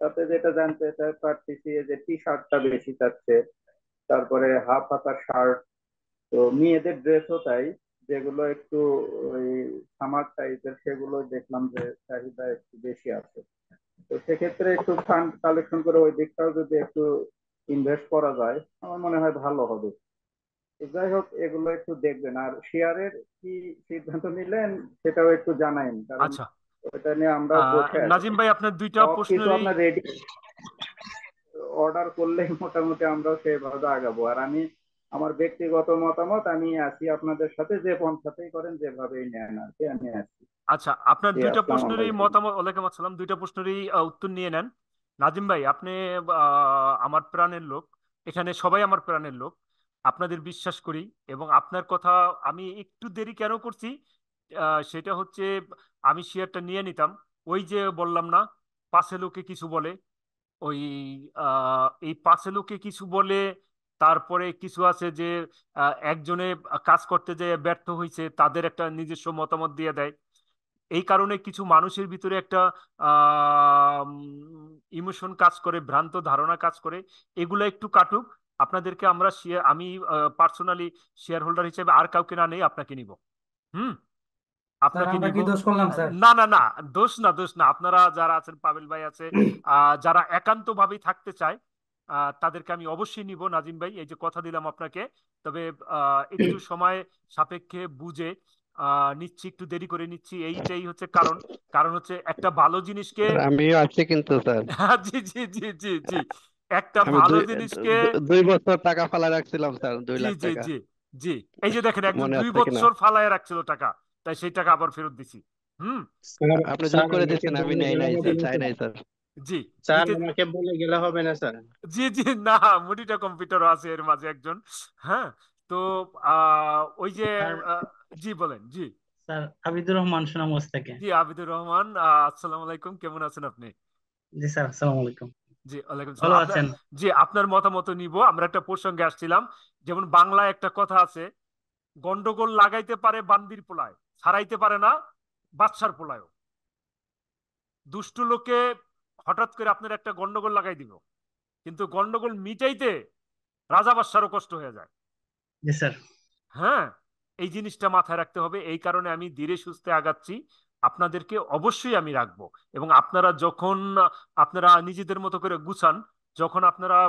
তাতে যেটা জানতে পারতেছি যে টি শার্টটা বেশি চাচ্ছে, তারপরে হাফ হাতা শার্ট, তো মেয়েদের ড্রেসও তাই, যেগুলো একটু ওই সামার টাইপের, সেগুলো দেখলাম যে চাহিদা একটু বেশি আছে। তো সেক্ষেত্রে একটু ফান্ড কালেকশন করে ওই দিকটাও যদি একটু ইনভেস্ট করা যায়, আমার মনে হয় ভালো হবে। তো যাই হোক, এগুলো একটু দেখবেন, আর শেয়ারের কি সিদ্ধান্ত নিলেন সেটাও একটু জানাইন, কারণ আচ্ছা। ওটা নিয়ে আমরাও বসে আছি। নাজিম ভাই আপনার দুইটা সব কিছু প্রশ্নেরই। আপনার রেডি অর্ডার করলেই মোটামুটি আমরাও সেভাবে আগাবো। আর আমি আমার ব্যক্তিগত মতামত, আমি আছি আপনাদের সাথে, যে পন্থাতেই করেন যেভাবেই নেন আর কি, আমি আছি। আচ্ছা, আপনার জি, দুইটা আসসালামু প্রশ্নেরই আলাইকুম। মতামত, ওয়ালাইকুম আসসালাম, দুইটা প্রশ্নেরই উত্তর নিয়ে নেন। নাজিম ভাই আপনি আমার প্রাণের লোক, এখানে সবাই আমার প্রাণের লোক, আপনাদের বিশ্বাস করি। এবং আপনার কথা আমি একটু দেরি কেন করছি, সেটা হচ্ছে আমি শেয়ারটা নিয়ে নিতাম। ওই যে বললাম না, পাশে লোকে কিছু বলে, ওই এই পাশে লোকে কিছু বলে, তারপরে কিছু আছে যে একজনে কাজ করতে যেয়ে ব্যর্থ হয়েছে, তাদের একটা নিজস্ব মতামত দিয়ে দেয়। এই কারণে কিছু মানুষের ভিতরে একটা ইমোশন কাজ করে, ভ্রান্ত ধারণা কাজ করে। এগুলো একটু কাটুক। আপনাদেরকে আমরা শেয়ার, আমি পার্সোনালি শেয়ার হোল্ডার হিসেবে আর কাউকে না নেই, আপনাকে নিব। হুম, স্যার আপনাকে আমরা নিব। কি দোষ করলাম স্যার? না না না, দোষ না, দোষ না। আপনারা যারা আছেন, পাবেল ভাই আছে, যারা একান্ত ভাবেই থাকতে চায়, তাদেরকে আমি অবশ্যই নিব। নাজিম ভাই, এই যে কথা দিলাম আপনাকে, তবে একটু সময় সাপেক্ষে বুঝে নিচ্ছি, একটু দেরি করে নিচ্ছি, এইটাই হচ্ছে কারণ। কারণ হচ্ছে একটা ভালো জিনিসকে স্যার আমিও আছি কিন্তু স্যার। জি জি জি জি জি, একটা আমি ভালো জিনিসকে 2 বছর টাকা ফালা রাখছিলাম স্যার, দুই জি লাখ জি টাকা জি জি, এই যে দেখেন, একজন মনে দুই আছে কিনা? বছর ফালায় রাখছিল টাকা, তাই সেই টাকা আবার ফেরত দিছি। হুম, স্যার আপনি যোগ স্যার করে আমাকে দিচ্ছেন, আমি বলে নেই গেলে নাই হবে স্যার, না চাই স্যার? নাই স্যার। জি, স্যার নিতে, আমাকে বলে গেলে হবে না স্যার? জি জি, না, মুডিটা কম্পিউটারও আছে এর মাঝে একজন। হ্যাঁ, তো ওই যে স্যার আহ, জি বলেন, জি স্যার আবিদুর রহমান সুনামগঞ্জ থেকে। জি, আবিদুর রহমান, আসসালামু আলাইকুম, কেমন আছেন আপনি? জি স্যার, আসসালামু আলাইকুম। জি, ওয়ালাইকুম ভালো সালাম। আপনার, আছেন? জি, আপনার মতামত নিব। আমরা একটা প্রসঙ্গে আসছিলাম, যেমন বাংলায় একটা কথা আছে, গন্ডগোল লাগাইতে পারে বান্দির পোলায়, ছাড়াইতে পারে না বাদশার পোলায়। দুষ্টু লোকে হঠাৎ করে আপনার একটা গন্ডগোল লাগাই দিব, কিন্তু গন্ডগোল মিটাইতে রাজা বাদশারও কষ্ট হয়ে যায়। জি স্যার। হ্যাঁ, এই জিনিসটা মাথায় রাখতে হবে। এই কারণে আমি ধীরে সুস্থে আগাচ্ছি, আপনাদেরকে অবশ্যই আমি রাখবো। এবং আপনারা যখন আপনারা নিজেদের মতো করে গুছান, যখন আপনারা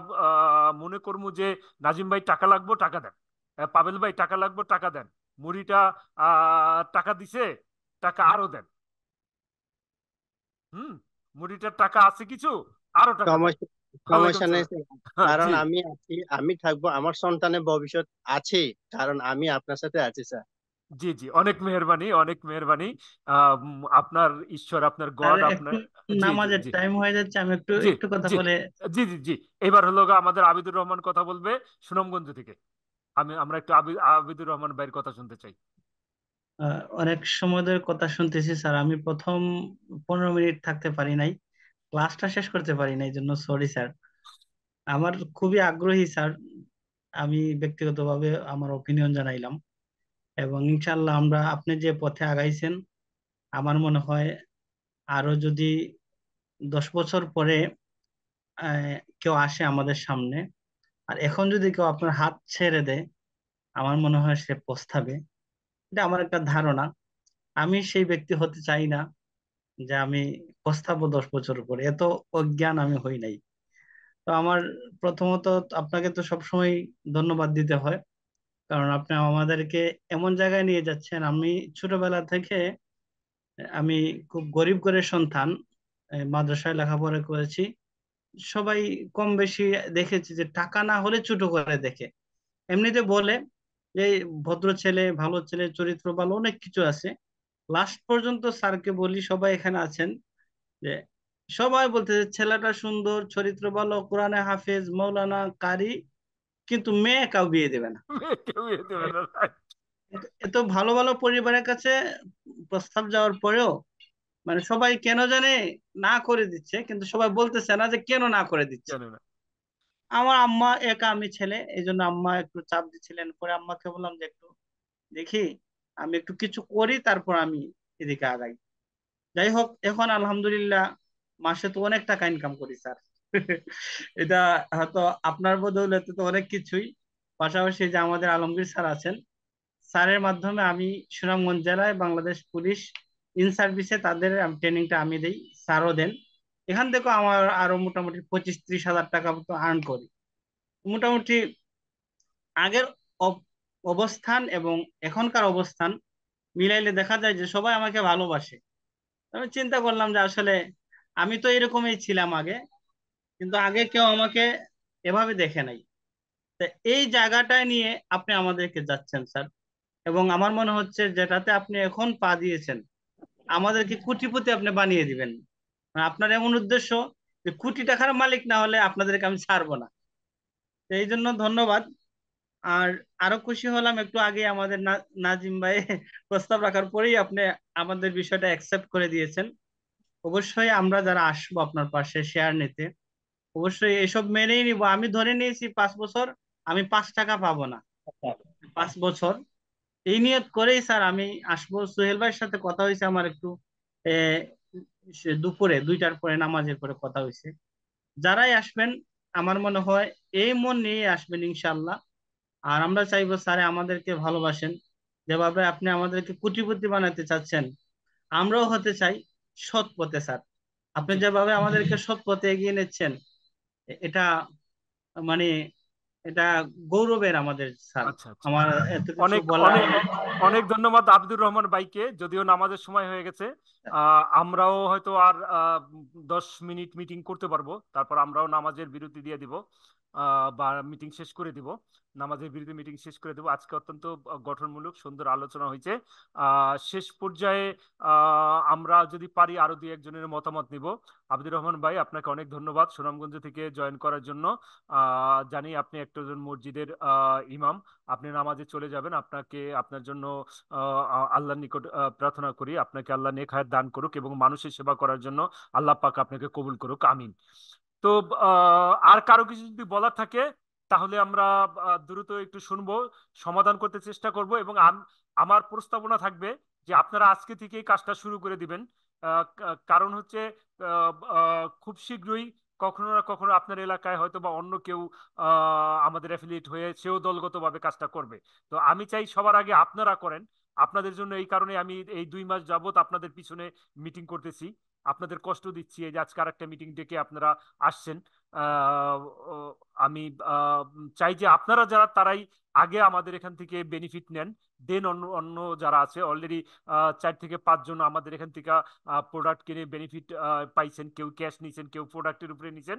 মনে করবো যে নাজিম ভাই টাকা লাগবো, টাকা দেন, পাবেল ভাই টাকা লাগবো, টাকা দেন, মুড়িটা টাকা দিছে, টাকা আরো দেন। হুম, মুড়িটার টাকা আছে কিছু, আরো টাকা দেন। সমস্যা ওয়ালাইকুম সমস্যা নেই সালাম। স্যার, হ্যাঁ, কারণ জি আমি আছি, আমি থাকবো, আমার সন্তানের ভবিষ্যৎ আছে, কারণ আমি আপনার সাথে আছি স্যার। জি জি, অনেক মেহরবানি, অনেক মেহরবানি। আপনার ঈশ্বর, আপনার আর গড, একটু আপনার, জি জি নামাজের জি টাইম হয়ে যাচ্ছে, আমি একটু জি একটু কথা জি বলে। জি জি জি, এবার হলো আমাদের আবিদুর রহমান কথা বলবে সুনামগঞ্জ থেকে। আমরা একটু আবিদুর রহমান ভাইয়ের কথা শুনতে চাই। অনেক সময় ধরে কথা শুনতেছি স্যার, আমি প্রথম 15 মিনিট থাকতে পারি নাই, ক্লাসটা শেষ করতে পারি নাই, এই জন্য সরি স্যার। আমার খুবই আগ্রহী স্যার, আমি ব্যক্তিগতভাবে আমার ওপিনিয়ন জানাইলাম। এবং ইনশাল্লাহ আমরা, আপনি যে পথে আগাইছেন, আমার মনে হয় আরো যদি 10 বছর পরে কেউ আসে আমাদের সামনে, আর এখন যদি কেউ আপনার হাত ছেড়ে দেয়, আমার মনে হয় সে পস্তাবে। এটা আমার একটা ধারণা। আমি সেই ব্যক্তি হতে চাই না যে আমি পস্তাবো 10 বছর পরে, এত অজ্ঞান আমি হই নাই। তো আমার প্রথমত আপনাকে তো সবসময় ধন্যবাদ দিতে হয়, কারণ আপনি আমাদেরকে এমন জায়গায় নিয়ে যাচ্ছেন। আমি ছোটবেলা থেকে, আমি খুব গরিব ঘরের সন্তান, মাদ্রাসায় লেখাপড়া করেছি। সবাই কম বেশি দেখেছি যে টাকা না হলে ছোট করে দেখে, এমনিতে বলে যে ভদ্র ছেলে, ভালো ছেলে, চরিত্র ভালো, অনেক কিছু আছে। লাস্ট পর্যন্ত স্যারকে বলি, সবাই এখানে আছেন, যে সবাই বলতে যে ছেলেটা সুন্দর, চরিত্র ভালো, কোরআনে হাফেজ, মৌলানা, কারি, কিন্তু মেয়ে কাউ বিয়ে দেবে না। কেউ এ দেবে না, right? এত ভালো ভালো পরিবারের কাছে প্রস্তাব যাওয়ার পরেও মানে সবাই কেন জানে না করে দিচ্ছে, কিন্তু সবাই বলতেছে না যে কেন না করে দিচ্ছে। জানে না। আমার আম্মা একা, আমি ছেলে, এই জন্য আম্মা একটু চাপ দিচ্ছিলেন। পরে আম্মাকে বললাম যে একটু দেখি, আমি একটু কিছু করি, তারপর আমি এদিকে আগাই। যাই হোক, এখন আলহামদুলিল্লাহ মাসে তো অনেক টাকা ইনকাম করি স্যার। এটা হয়তো আপনার বদৌলতে তো অনেক কিছুই। পাশাপাশি যে আমাদের আলমগীর স্যার আছেন, স্যারের মাধ্যমে আমি সুনামগঞ্জ জেলায় বাংলাদেশ পুলিশ ইন সার্ভিসে তাদের ট্রেনিংটা আমি দেই, স্যারও দেন। এখান থেকে আমার আরো মোটামুটি 25-30 হাজার টাকা মতো আর্ন করি। মোটামুটি আগের অব- অবস্থান এবং এখনকার অবস্থান মিলাইলে দেখা যায় যে সবাই আমাকে ভালোবাসে। আমি চিন্তা করলাম যে আসলে আমি তো এরকমই ছিলাম আগে, কিন্তু আগে কেউ আমাকে এভাবে দেখে নাই। তো এই জায়গাটায় নিয়ে আপনি আমাদেরকে যাচ্ছেন স্যার, এবং আমার মনে হচ্ছে যেটাতে আপনি এখন পা দিয়েছেন, আমাদেরকে কোটিপতি আপনি বানিয়ে দিবেন। মানে আপনার এমন উদ্দেশ্য যে কোটি টাকার মালিক না হলে আপনাদেরকে আমি ছাড়বো না। এই জন্য ধন্যবাদ। আর আরো খুশি হলাম একটু আগে আমাদের নাজিম ভাই প্রস্তাব রাখার পরেই আপনি আমাদের বিষয়টা অ্যাকসেপ্ট করে দিয়েছেন। অবশ্যই আমরা যারা আসবো আপনার পাশে শেয়ার নিতে, অবশ্যই এসব মেনেই নিব। আমি ধরে নিয়েছি 5 বছর আমি 5 টাকা পাবো না, 5 বছর এই নিয়ত করেই স্যার আমি আসবো। সোহেল ভাইয়ের সাথে কথা হয়েছে আমার একটু দুপুরে 2টার পরে নামাজের পরে কথা হয়েছে। যারাই আসবেন আমার মনে হয় এই মন নিয়ে আসবেন ইনশাল্লাহ। আর আমরা চাইবো স্যার আমাদেরকে ভালোবাসেন, যেভাবে আপনি আমাদেরকে কোটিপতি বানাতে চাচ্ছেন আমরাও হতে চাই সৎ পথে স্যার। আপনি জি যেভাবে আমাদেরকে সৎ পথে এগিয়ে নিচ্ছেন এটা মানে এটা গৌরবের আমাদের স্যার। আচ্ছা আচ্ছা, আমার এত কিছু অনেক বলার অনেক অনেক ধন্যবাদ আব্দুর রহমান ভাইকে, যদিও নামাজের সময় হয়ে গেছে। আমরাও হয়তো আর 10 মিনিট মিটিং করতে পারবো, তারপর আমরাও নামাজের বিরতি দিয়ে দিব, বা মিটিং শেষ করে দিব। নামাজের বিরতি মিটিং শেষ করে দেবো। আজকে অত্যন্ত গঠনমূলক সুন্দর আলোচনা হয়েছে। শেষ পর্যায়ে আমরা যদি পারি আরো 2-1 জনের মতামত নিব। আব্দুর রহমান ভাই, আপনাকে অনেক ধন্যবাদ সুনামগঞ্জ থেকে জয়েন করার জন্য। জানি আপনি একজন মসজিদের ইমাম, আপনি নামাজে চলে যাবেন। আপনাকে আপনার জন্য আল্লাহর নিকট প্রার্থনা করি, আপনাকে আল্লাহ নেক হায়াত দান করুক এবং মানুষের সেবা করার জন্য আল্লাহ পাক আপনাকে কবুল করুক, আমিন। তো আর কারো কিছু যদি বলার থাকে তাহলে আমরা দ্রুত একটু শুনবো, সমাধান করতে চেষ্টা করব। এবং আমার প্রস্তাবনা থাকবে যে আপনারা আজকে থেকেই কাজটা শুরু করে দিবেন। কারণ হচ্ছে খুব শীঘ্রই কখনো না কখনো আপনার এলাকায় হয়তো বা অন্য কেউ আমাদের অ্যাফিলিয়েট হয়ে সেও দলগতভাবে কাজটা করবে। তো আমি চাই সবার আগে আপনারা করেন। আপনাদের জন্য এই কারণে আমি এই 2 মাস যাবত আপনাদের পিছনে মিটিং করতেছি, আপনাদের কষ্ট দিচ্ছি। এই যে আজকে আরেকটা মিটিং ডেকে আপনারা আসছেন। আহ, ও, আমি চাই যে আপনারা যারা তারাই আগে আমাদের এখান থেকে বেনিফিট নেন, দেন অন্য অন্য যারা আছে অলরেডি 4 থেকে 5 জন আমাদের এখান থেকে প্রোডাক্ট কিনে বেনিফিট পাইছেন। কেউ ক্যাশ নিছেন, কেউ প্রোডাক্টের উপরে নিছেন।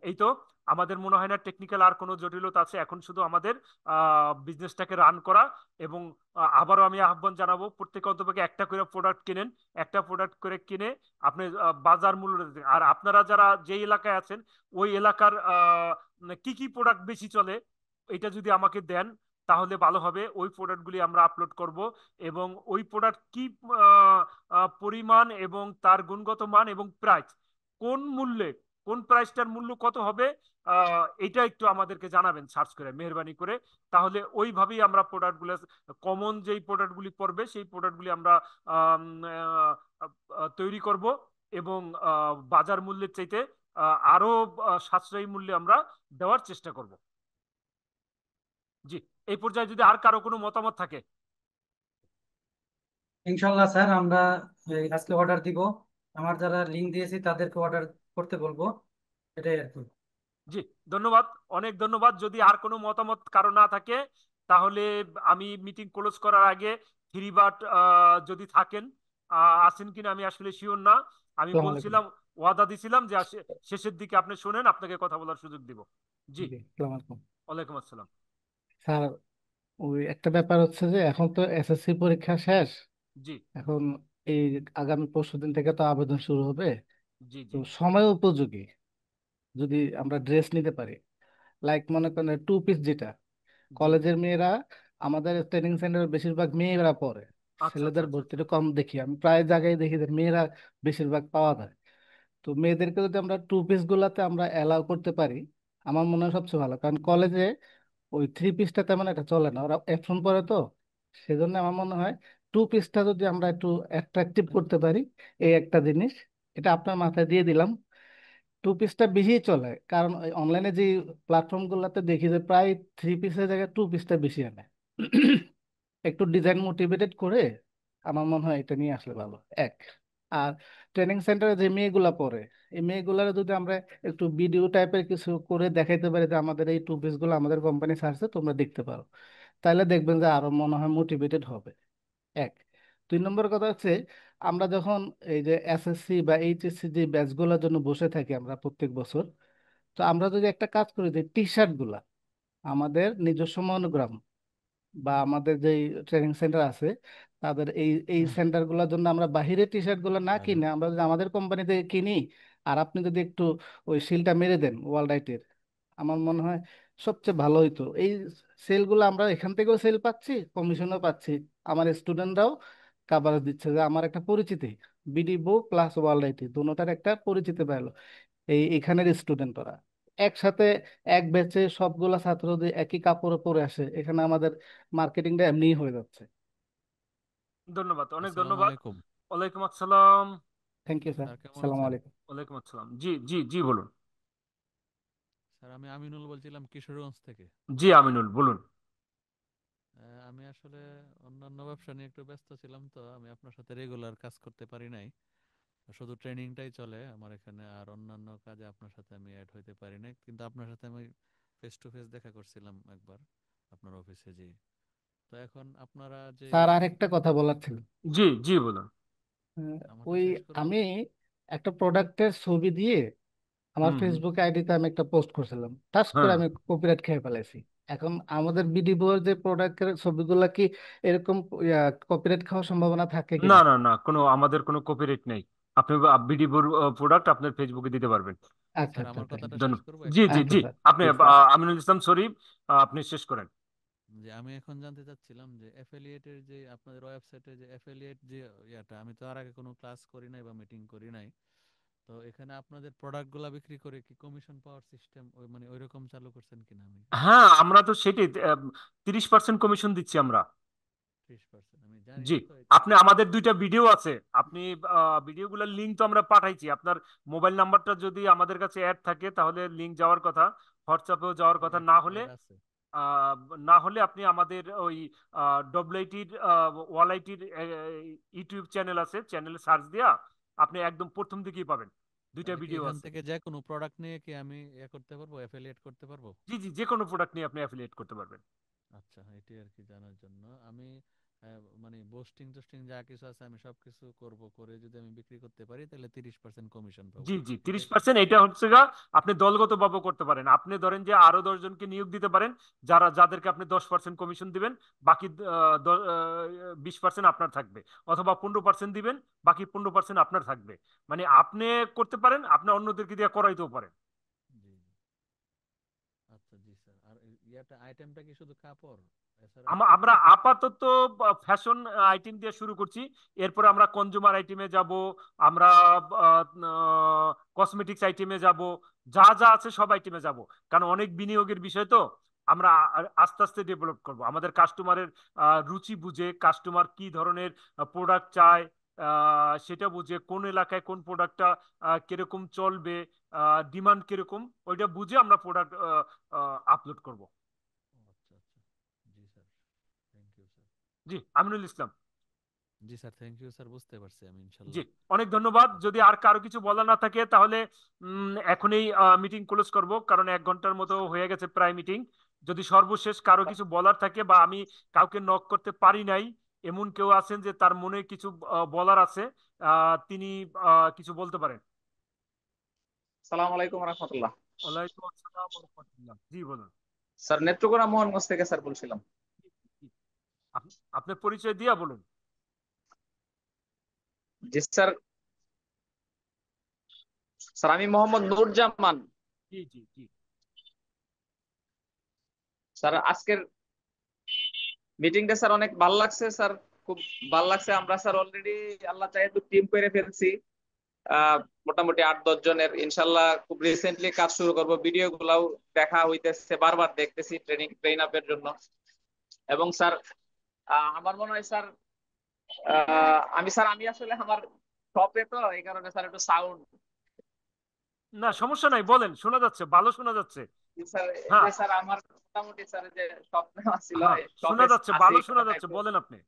এই তো আমাদের মনে হয় না টেকনিক্যাল আর কোনো জটিলতা আছে। এখন শুধু আমাদের বিজনেসটাকে রান করা। এবং আবারও আমি আহ্বান জানাবো, প্রত্যেকে অন্তপক্ষে একটা করে প্রোডাক্ট কিনেন। একটা প্রোডাক্ট করে কিনে আপনি বাজার মূল্য দিন। আর আপনারা যারা যে এলাকায় আছেন ওই এলাকার কি কি প্রোডাক্ট বেশি চলে এটা যদি আমাকে দেন তাহলে ভালো হবে। ওই প্রোডাক্টগুলি আমরা আপলোড করব এবং ওই প্রোডাক্ট কি পরিমাণ এবং তার গুণগত মান এবং প্রাইস, কোন মূল্যে, কোন প্রাইসটার মূল্য কত হবে, এটা একটু আমাদেরকে জানাবেন সার্চ করে মেহরবানি করে। তাহলে ওইভাবেই আমরা প্রোডাক্টগুলো, কমন যেই প্রোডাক্টগুলি পড়বে সেই প্রোডাক্টগুলি আমরা আম, আহ, তৈরি করব এবং বাজার মূল্যের চাইতে আরো সাশ্রয়ী মূল্যে আমরা দেওয়ার চেষ্টা করব। জি, এই পর্যায়ে যদি আর কারো কোনো মতামত থাকে। ইনশাল্লাহ স্যার আমরা আজকে অর্ডার দিব। আমার যারা লিঙ্ক দিয়েছি তাদেরকে অর্ডার করতে বলবো, এটাই আর কি। জি, ধন্যবাদ, অনেক ধন্যবাদ। যদি আর কোনো মতামত কারো না থাকে তাহলে আমি মিটিং ক্লোজ করার আগে থ্রি বাট যদি থাকেন, আছেন কিনা আমি আসলে শিওর না। আমি আসসালামু আলাইকুম। বলছিলাম, ওয়াদা দিছিলাম যে শেষের দিকে আপনি শোনেন, আপনাকে কথা বলার সুযোগ দিব। জি, জি, আসসালামু আলাইকুম। ওয়ালাইকুম আসসালাম। স্যার, ওই একটা ব্যাপার হচ্ছে যে এখন তো এসএসসি পরীক্ষা শেষ। জি এখন এই আগামী পরশুদিন থেকে তো আবেদন শুরু হবে। জি তো জি সময় উপযোগী যদি আমরা ড্রেস নিতে পারি, লাইক মনে করেন 2 পিস, যেটা জি। কলেজের মেয়েরা আমাদের ট্রেনিং সেন্টারে বেশিরভাগ মেয়েরা পড়ে। আচ্ছা আচ্ছা ছেলেদের আচ্ছা আচ্ছা। ভর্তিটা কম দেখি, আমি প্রায় জায়গায় দেখি যে মেয়েরা বেশিরভাগ পাওয়া যায়। তো মেয়েদেরকে যদি আমরা 2 পিস গুলাতে আমরা অ্যালাউ করতে পারি আমার মনে হয় সবচেয়ে ভালো, কারণ কলেজে ওই 3 পিসটা তেমন একটা চলে না, ওরা অ্যাপসন পরে তো। সেজন্য আমার মনে হয় 2 পিসটা যদি আমরা একটু অ্যাট্রাকটিভ করতে পারি, এই একটা জিনিস, এটা আপনার মাথায় দিয়ে দিলাম। 2 পিসটা বেশি চলে, কারণ অনলাইনে যে প্ল্যাটফর্ম গুলাতে দেখি যে প্রায় 3 পিসের জায়গায় 2 পিসটা বেশি আনে। একটু ডিজাইন মোটিভেটেড করে আমার মনে হয় এটা নিয়ে আসলে ভালো। এক, আর ট্রেনিং সেন্টারে যে মেয়েগুলা পড়ে, এই মেয়েগুলার যদি আমরা একটু ভিডিও টাইপের কিছু করে দেখাইতে পারি যে আমাদের এই 2 পিস গুলো আমাদের কোম্পানি ছাড়ছে, তোমরা দেখতে পারো, তাহলে দেখবেন যে আরো মনে হয় মোটিভেটেড হবে। এক, 2 নম্বর কথা হচ্ছে, আমরা যখন এই যে এসএসসি বা এইচএসসি যে ব্যাচগুলোর জন্য বসে থাকি আমরা প্রত্যেক বছর, তো আমরা যদি একটা কাজ করি যে টি শার্ট গুলা আমাদের নিজস্ব মনোগ্রাম বা আমাদের যে ট্রেনিং সেন্টার আছে তাদের এই এই সেন্টার গুলোর জন্য আমরা বাহিরে টি শার্ট গুলো না কিনে আমরা যদি আমাদের কোম্পানিতে কিনি, আর আপনি যদি একটু ওই সিলটা মেরে দেন ওয়ার্ল্ড রাইটের, আমার মনে হয় সবচেয়ে ভালো হইতো। এই সেলগুলো আমরা এখান থেকেও সেল পাচ্ছি, কমিশনও পাচ্ছি, আমার স্টুডেন্টরাও কাভারেজ দিচ্ছে, যে আমার একটা পরিচিতি বিডিবো প্লাস ওয়ার্ল্ড আইটি দুটোটার একটা পরিচিতি পাইলো এখানের স্টুডেন্টরা একসাথে এক ব্যাচে সবগুলা ছাত্র যদি একই কাপড়ে পরে আসে, এখানে আমাদের মার্কেটিংটা এমনিই হয়ে যাচ্ছে। ধন্যবাদ, অনেক আসসালামু ধন্যবাদ। আলাইকুম। ওয়ালাইকুম আসসালাম। থ্যাংক ইউ স্যার, স্যার কেমন সালাম আছেন? আলাইকুম। ওয়ালাইকুম আসসালাম। জি জি জি, বলুন। স্যার আমি আমিনুল বলছিলাম কিশোরগঞ্জ থেকে। জি আমিনুল, বলুন। আমি আসলে অন্যান্য ব্যবসা নিয়ে একটু ব্যস্ত ছিলাম, তো আমি আপনার সাথে রেগুলার কাজ করতে পারি নাই। শুধু ট্রেনিংটাই চলে আমার এখানে, আর অন্যান্য কাজে আপনার সাথে আমি অ্যাড হইতে পারি নাই, কিন্তু আপনার সাথে আমি ফেস টু ফেস দেখা করছিলাম একবার আপনার অফিসে। জি, তো এখন আপনারা যে স্যার আরেকটা কথা বলার ছিল। জি জি, বলুন। আমারটা ওই শেষ করুন। আমি একটা প্রোডাক্টের ছবি দিয়ে আমার হুম হুম। ফেসবুক আইডিতে আমি একটা পোস্ট করছিলাম, টাচ করে হ্যাঁ। আমি কপিরাইট খেয়ে ফেলেছি। এখন আমাদের বিডিবোর যে প্রোডাক্টের ছবিগুলা কি এরকম কপিরাইট খাওয়ার সম্ভাবনা থাকে না কিনা? না না, আমাদের কোনো কপিরাইট নেই। আপনি বিডিবুর প্রোডাক্ট আপনার ফেসবুকে দিতে পারবেন। আচ্ছা স্যার আচ্ছা আমার আচ্ছা, কথাটা শেষ ধন্যবাদ। করবো জি এখন? জি আচ্ছা জি, স্যার, আপনি জি স্যার। আমিনুল ইসলাম শরীফ, আপনি শেষ করেন। যে আমি এখন জানতে চাচ্ছিলাম যে অ্যাফিলিয়েটের যে আপনাদের ওয়েবসাইটে যে অ্যাফিলিয়েট যে ইয়াটা, আমি তো আর আগে কোনো ক্লাস করি নাই বা মিটিং করি নাই, তো এখানে আপনাদের প্রোডাক্টগুলো বিক্রি করে কি কমিশন পাওয়ার সিস্টেম ওই মানে ওইরকম চালু করছেন কিনা? আমি হ্যাঁ, আমরা তো সেটাই 30% কমিশন দিচ্ছি আমরা। 30% আমি জানি জি, না তো এটা। আপনি আমাদের দুইটা ভিডিও আছে, আপনি ভিডিওগুলোর লিঙ্ক তো আমরা পাঠাইছি। আপনার মোবাইল নাম্বারটা যদি আমাদের কাছে অ্যাড থাকে তাহলে লিঙ্ক যাওয়ার কথা, হোয়াটসঅ্যাপেও যাওয়ার কথা। না হলে এর আছে। আহ, আপনি আমাদের ওই ডব্লিউআইটির ওয়ালআইটির ইউটিউব চ্যানেল আছে, চ্যানেলে সার্চ দিয়া আপনি একদম প্রথম দিকেই পাবেন, দুইটা তাহলে কি ভিডিও এখান আছে। থেকে যে কোনো প্রোডাক্ট নিয়ে কি আমি করতে পারবো, অ্যাফিলিয়েট করতে পারবো? জি জি, যে কোনো প্রোডাক্ট নিয়ে আপনি অ্যাফিলিয়েট করতে পারবেন। আচ্ছা, এটি আর কি জানার জন্য আমি মানে বোস্টিং টোস্টিং যা কিছু আছে আমি সবকিছু করব, করে যদি আমি বিক্রি করতে পারি তাহলে 30% কমিশন পাবো, জি জি, এটাই? 30%। এটা হচ্ছে গা, আপনি দলগত ভাবে করতে পারেন। আপনি ধরেন যে আরো 10 জনকে নিয়োগ দিতে পারেন, যাদেরকে আপনি 10% কমিশন দিবেন, বাকি 20% আপনার থাকবে। অথবা 15% দিবেন, বাকি 15% আপনার থাকবে। মানে আপনি করতে পারেন, আপনি অন্যদেরকে দিয়ে করাইতেও পারেন। জি জি। আচ্ছা জি স্যার, আর ইয়াটা আইটেমটা কি শুধু কাপড়, এছাড়া আর কি? আমরা আপাতত ফ্যাশন আইটেম দিয়ে শুরু করছি, এরপরে আমরা কনজুমার আইটেমে যাব, আমরা কসমেটিক্স আইটেমে যাব, যা যা আছে সব আইটেমে যাব। কারণ অনেক বিনিয়োগের বিষয় তো, আমরা আস্তে আস্তে ডেভেলপ করব আমাদের কাস্টমারের রুচি বুঝে, কাস্টমার কি ধরনের প্রোডাক্ট চায় সেটা বুঝে, কোন এলাকায় কোন প্রোডাক্টটা কিরকম চলবে, ডিমান্ড কিরকম, ওইটা বুঝে আমরা প্রোডাক্ট আপলোড করব। আচ্ছা আচ্ছা, জি স্যার, থ্যাংক ইউ স্যার। জি আমিনুল ইসলাম। জি স্যার, থ্যাংক ইউ স্যার, বুঝতে পারছি আমি জি, ইনশাল্লাহ। অনেক ধন্যবাদ। যদি আর কারো কিছু বলা না থাকে তাহলে এখনই মিটিং ক্লোজ করব, কারণ 1 ঘন্টার মতো হয়ে গেছে প্রায় মিটিং। যদি সর্বশেষ কারো কিছু বলার থাকে, বা আমি কাউকে নক করতে পারি নাই এমন কেউ আছেন যে তার মনে কিছু বলার আছে, তিনি কিছু বলতে পারেন। সালাম আলাইকুম রহমতুল্লাহ। ওয়ালাইকুম আসসালাম ওয়া রাহমাতুল্লাহ। জি বলুন। স্যার নেত্রকোনা মোহনগঞ্জ থেকে স্যার বলছিলাম। আপনার পরিচয় দিয়া বলুন। জি স্যার। স্যার আমি মোহাম্মদ নূরজামান। জি জি জি। স্যার আজকের মিটিংটা স্যার অনেক ভালো লাগছে স্যার, খুব ভালো লাগছে। আমরা স্যার অলরেডি আল্লাহ চাহে তো টিম করে ফেলছি আহ মোটামুটি 8-10 জনের। ইনশাল্লাহ খুব রিসেন্টলি কাজ শুরু করব, ভিডিও গুলাও দেখা হইতেছে, বারবার দেখতেছি ট্রেন আপের জন্য। এবং স্যার আমার মনে হয় স্যার আমি আসলে আমার শপে তো এই কারণে স্যার একটু সাউন্ড। না সমস্যা নাই, বলেন, শোনা যাচ্ছে, ভালো শোনা যাচ্ছে। স্যার হ্যাঁ স্যার আমার মোটামুটি স্যার যে স্বপ্ন ছিল হ্যাঁ, শপে শোনা যাচ্ছে, আছে ভালো এই শোনা কারণে যাচ্ছে, একটু বলেন আপনি।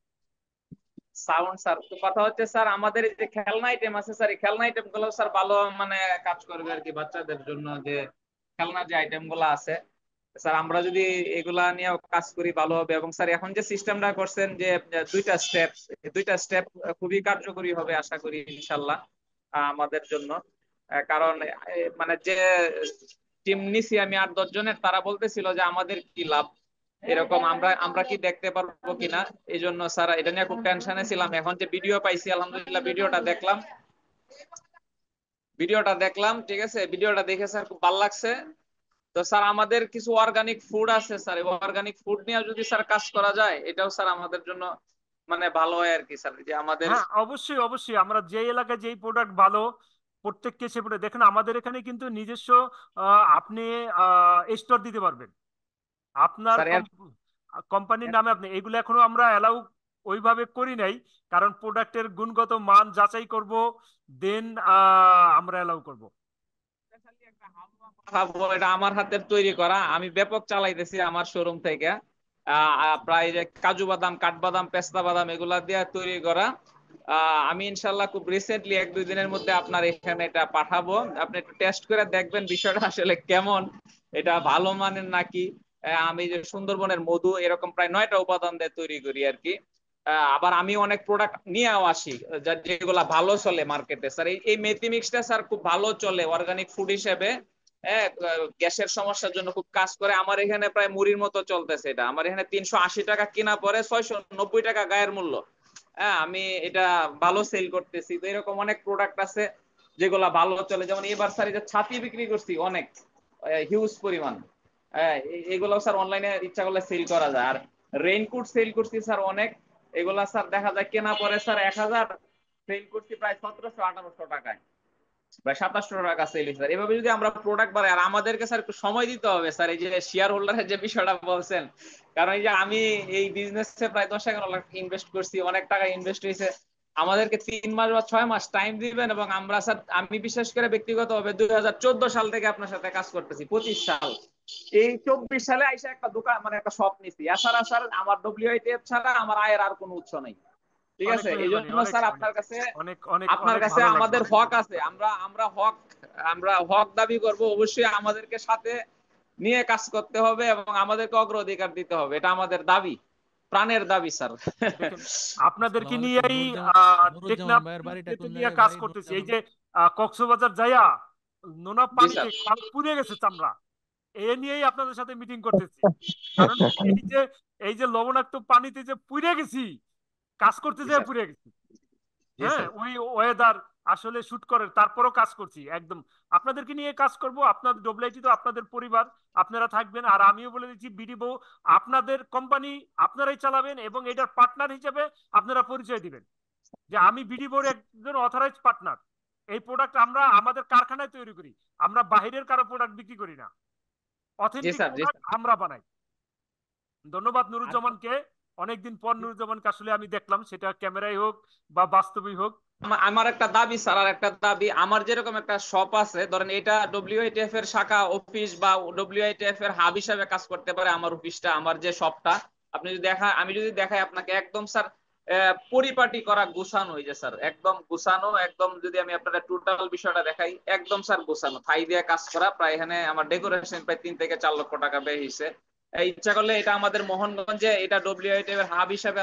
সাউন্ড। স্যার তো কথা হচ্ছে স্যার আমাদের এই যে খেলনা আইটেম আছে স্যার, এই খেলনা আইটেম গুলো স্যার ভালো মানে কাজ করবে আর কি বাচ্চাদের জন্য। যে খেলনা যে আইটেম গুলো আছে স্যার, আমরা যদি এগুলা নিয়ে কাজ করি ভালো হবে। এবং স্যার এখন যে সিস্টেমটা করছেন যে 2টা স্টেপ, 2টা স্টেপ খুবই কার্যকরী হবে আশা করি ইনশাল্লাহ আমাদের জন্য। কারণ মানে যে টিম নিছি আমি 8-10 জনের, তারা বলতেছিল যে আমাদের কি লাভ এরকম, আমরা আমরা কি দেখতে পারবো কিনা। এই জন্য স্যার এটা নিয়ে খুব টেনশনে ছিলাম। এখন যে ভিডিও পাইছি আলহামদুলিল্লাহ, ভিডিওটা দেখলাম ঠিক আছে, ভিডিওটা দেখে স্যার খুব ভালো লাগছে। তো স্যার আমাদের কিছু অর্গানিক ফুড আছে স্যার, এই অর্গানিক ফুড নিয়ে যদি স্যার কাজ করা যায় এটাও স্যার আমাদের জন্য মানে ভালো হয় আর কি স্যার, যে আমাদের। হ্যাঁ, অবশ্যই অবশ্যই, আমরা যে এলাকায় যেই প্রোডাক্ট ভালো প্রত্যেককে সে প্রোডাক্ট দেখেন, আমাদের এখানে কিন্তু নিজস্ব আপনি স্টোর দিতে পারবেন আপনার স্যার কোম্পানির নামে। আপনি এগুলো এখনো আমরা অ্যালাউ ওইভাবে করি নাই, কারণ প্রোডাক্টের গুণগত মান যাচাই করব, দেন আমরা অ্যালাউ করব। এটা আমার হাতের তৈরি করা, আমি ব্যাপক চালাইতেছি আমার শোরুম থেকে। প্রায় যে কাজু বাদাম, কাঠবাদাম, পেস্তা বাদাম এগুলা দিয়ে তৈরি করা। আমি ইনশাল্লাহ খুব রিসেন্টলি 1-2 দিনের মধ্যে আপনার এখানে এটা পাঠাবো, আপনি একটু টেস্ট করে দেখবেন বিষয়টা আসলে কেমন, এটা ভালো মানের নাকি। আমি যে সুন্দরবনের মধু এরকম প্রায় 9টা উপাদান দিয়ে তৈরি করি আর কি। আবার আমি অনেক প্রোডাক্ট নিয়েও আসি যেগুলা ভালো চলে মার্কেটে স্যার। এই মেথি মিক্সটা স্যার খুব ভালো চলে অর্গানিক ফুড হিসেবে। গ্যাসের সমস্যার জন্য খুব কাজ করে। আমার এখানে প্রায় মুড়ির মতো চলতেছে এটা। আমার এখানে 380 টাকা কিনা পরে 690 টাকা গায়ের মূল্য। হ্যাঁ, আমি এটা ভালো সেল করতেছি। তো এরকম অনেক প্রোডাক্ট আছে যেগুলা ভালো চলে, যেমন এবার স্যার এই যে ছাতি বিক্রি করছি অনেক হিউজ পরিমাণ। এগুলো স্যার অনলাইনে ইচ্ছা করলে সেল করা যায়। আর রেইনকোট সেল করছি স্যার অনেক, এগুলা স্যার দেখা যায় কেনা পরে স্যার 1000, সেল করছি প্রায় 1700-1800 টাকায়, প্রায় 2700 টাকা সেল স্যার। এভাবে যদি আমরা প্রোডাক্ট বাড়াই, আর আমাদেরকে স্যার একটু সময় দিতে হবে স্যার, এই যে শেয়ার হোল্ডারের যে বিষয়টা বলছেন, কারণ এই যে আমি এই বিজনেসে প্রায় 10-11 লাখ ইনভেস্ট করছি, অনেক টাকা ইনভেস্ট হয়েছে। আমাদেরকে 3 মাস বা 6 মাস টাইম দিবেন, এবং আমরা স্যার, আমি বিশেষ করে ব্যক্তিগতভাবে 2014 সাল থেকে আপনার সাথে কাজ করতেছি, 25 সাল। এই 24 সালে আইসা একটা দোকান মানে একটা শপ নিছি। এছাড়া স্যার আমার WITF ছাড়া আমার আয়ের আর কোনো উৎস নেই। ঠিক অনেক আছে, এই মেহরবানি, জন্য অনেক স্যার অনেক অনেক অনেক আপনার অনেক কাছে ভালো লাগলো। আমাদের হক আছে। আমরা হক দাবি করব, অবশ্যই আমাদেরকে সাথে নিয়ে কাজ করতে হবে এবং আমাদেরকে অগ্রাধিকার দিতে হবে, এটা আমাদের দাবি, প্রাণের দাবি স্যার। দেখেন, আপনাদেরকে আসসালামু আলাইকুম। নিয়েই নুরুজ্জামান টেকনাফ ভাইয়ের বাড়িটা যেতে কোন নিয়ে জায়গায় কাজ ভাই? করতেছি। এই নুরুজ্জামান যে কক্সবাজার যাইয়া নোনা জি স্যার। পানিতে কাল পুড়ে গেছে চামড়া, এ নিয়েই আপনাদের সাথে মিটিং করতেছি। কারণ এই যে লবণাক্ত পানিতে যে পুড়ে গেছি, কাজ করতে জি যেয়ে স্যার। পুড়ে গেছি। জি হ্যাঁ, স্যার। ওই ওয়েদার আসলে শুট করে, তারপরও কাজ করছি একদম। আপনাদেরকে নিয়ে কাজ করব। আপনাদের ডব্লিউআইটি তো আপনাদের পরিবার, আপনারা থাকবেন। আর আমিও বলে দিচ্ছি, বিডিবো আপনাদের কোম্পানি, আপনারাই চালাবেন, এবং এটার পার্টনার হিসেবে আপনারা পরিচয় দিবেন যে আমি বিডিবোর একজন অথরাইজড পার্টনার। এই প্রোডাক্ট আমরা আমাদের কারখানায় তৈরি করি, আমরা বাহিরের কারো প্রোডাক্ট বিক্রি করি না, জি অথেন্টিক স্যার। জি প্রোডাক্ট স্যার। আমরা বানাই। ধন্যবাদ আর নুরুজ্জামানকে। অনেকদিন পর নুরুজ্জামানকে আসলে আমি দেখলাম, সেটা ক্যামেরায় হোক বা বাস্তবেই হোক। আমার একটা দাবি স্যার, আর একটা দাবি, আমার যেরকম একটা শপ আছে, ধরেন এটা WITF এর শাখা অফিস বা WITF এর হাব হিসাবে কাজ করতে পারে আমার অফিসটা, আমার যে শপটা। আপনি যদি আমি যদি দেখাই আপনাকে, একদম স্যার পরিপাটি করা, গুছানো, এই যে স্যার একদম গুছানো, একদম যদি আমি আপনার টোটাল বিষয়টা দেখাই, একদম স্যার গুছানো, থাই দিয়ে কাজ করা। প্রায় এখানে আমার ডেকোরেশন প্রায় 3 থেকে 4 লক্ষ টাকা ব্যয় হয়েছে। ইচ্ছা করলে এটা আমাদের মোহনগঞ্জে এটা WITF এর হাব হিসাবে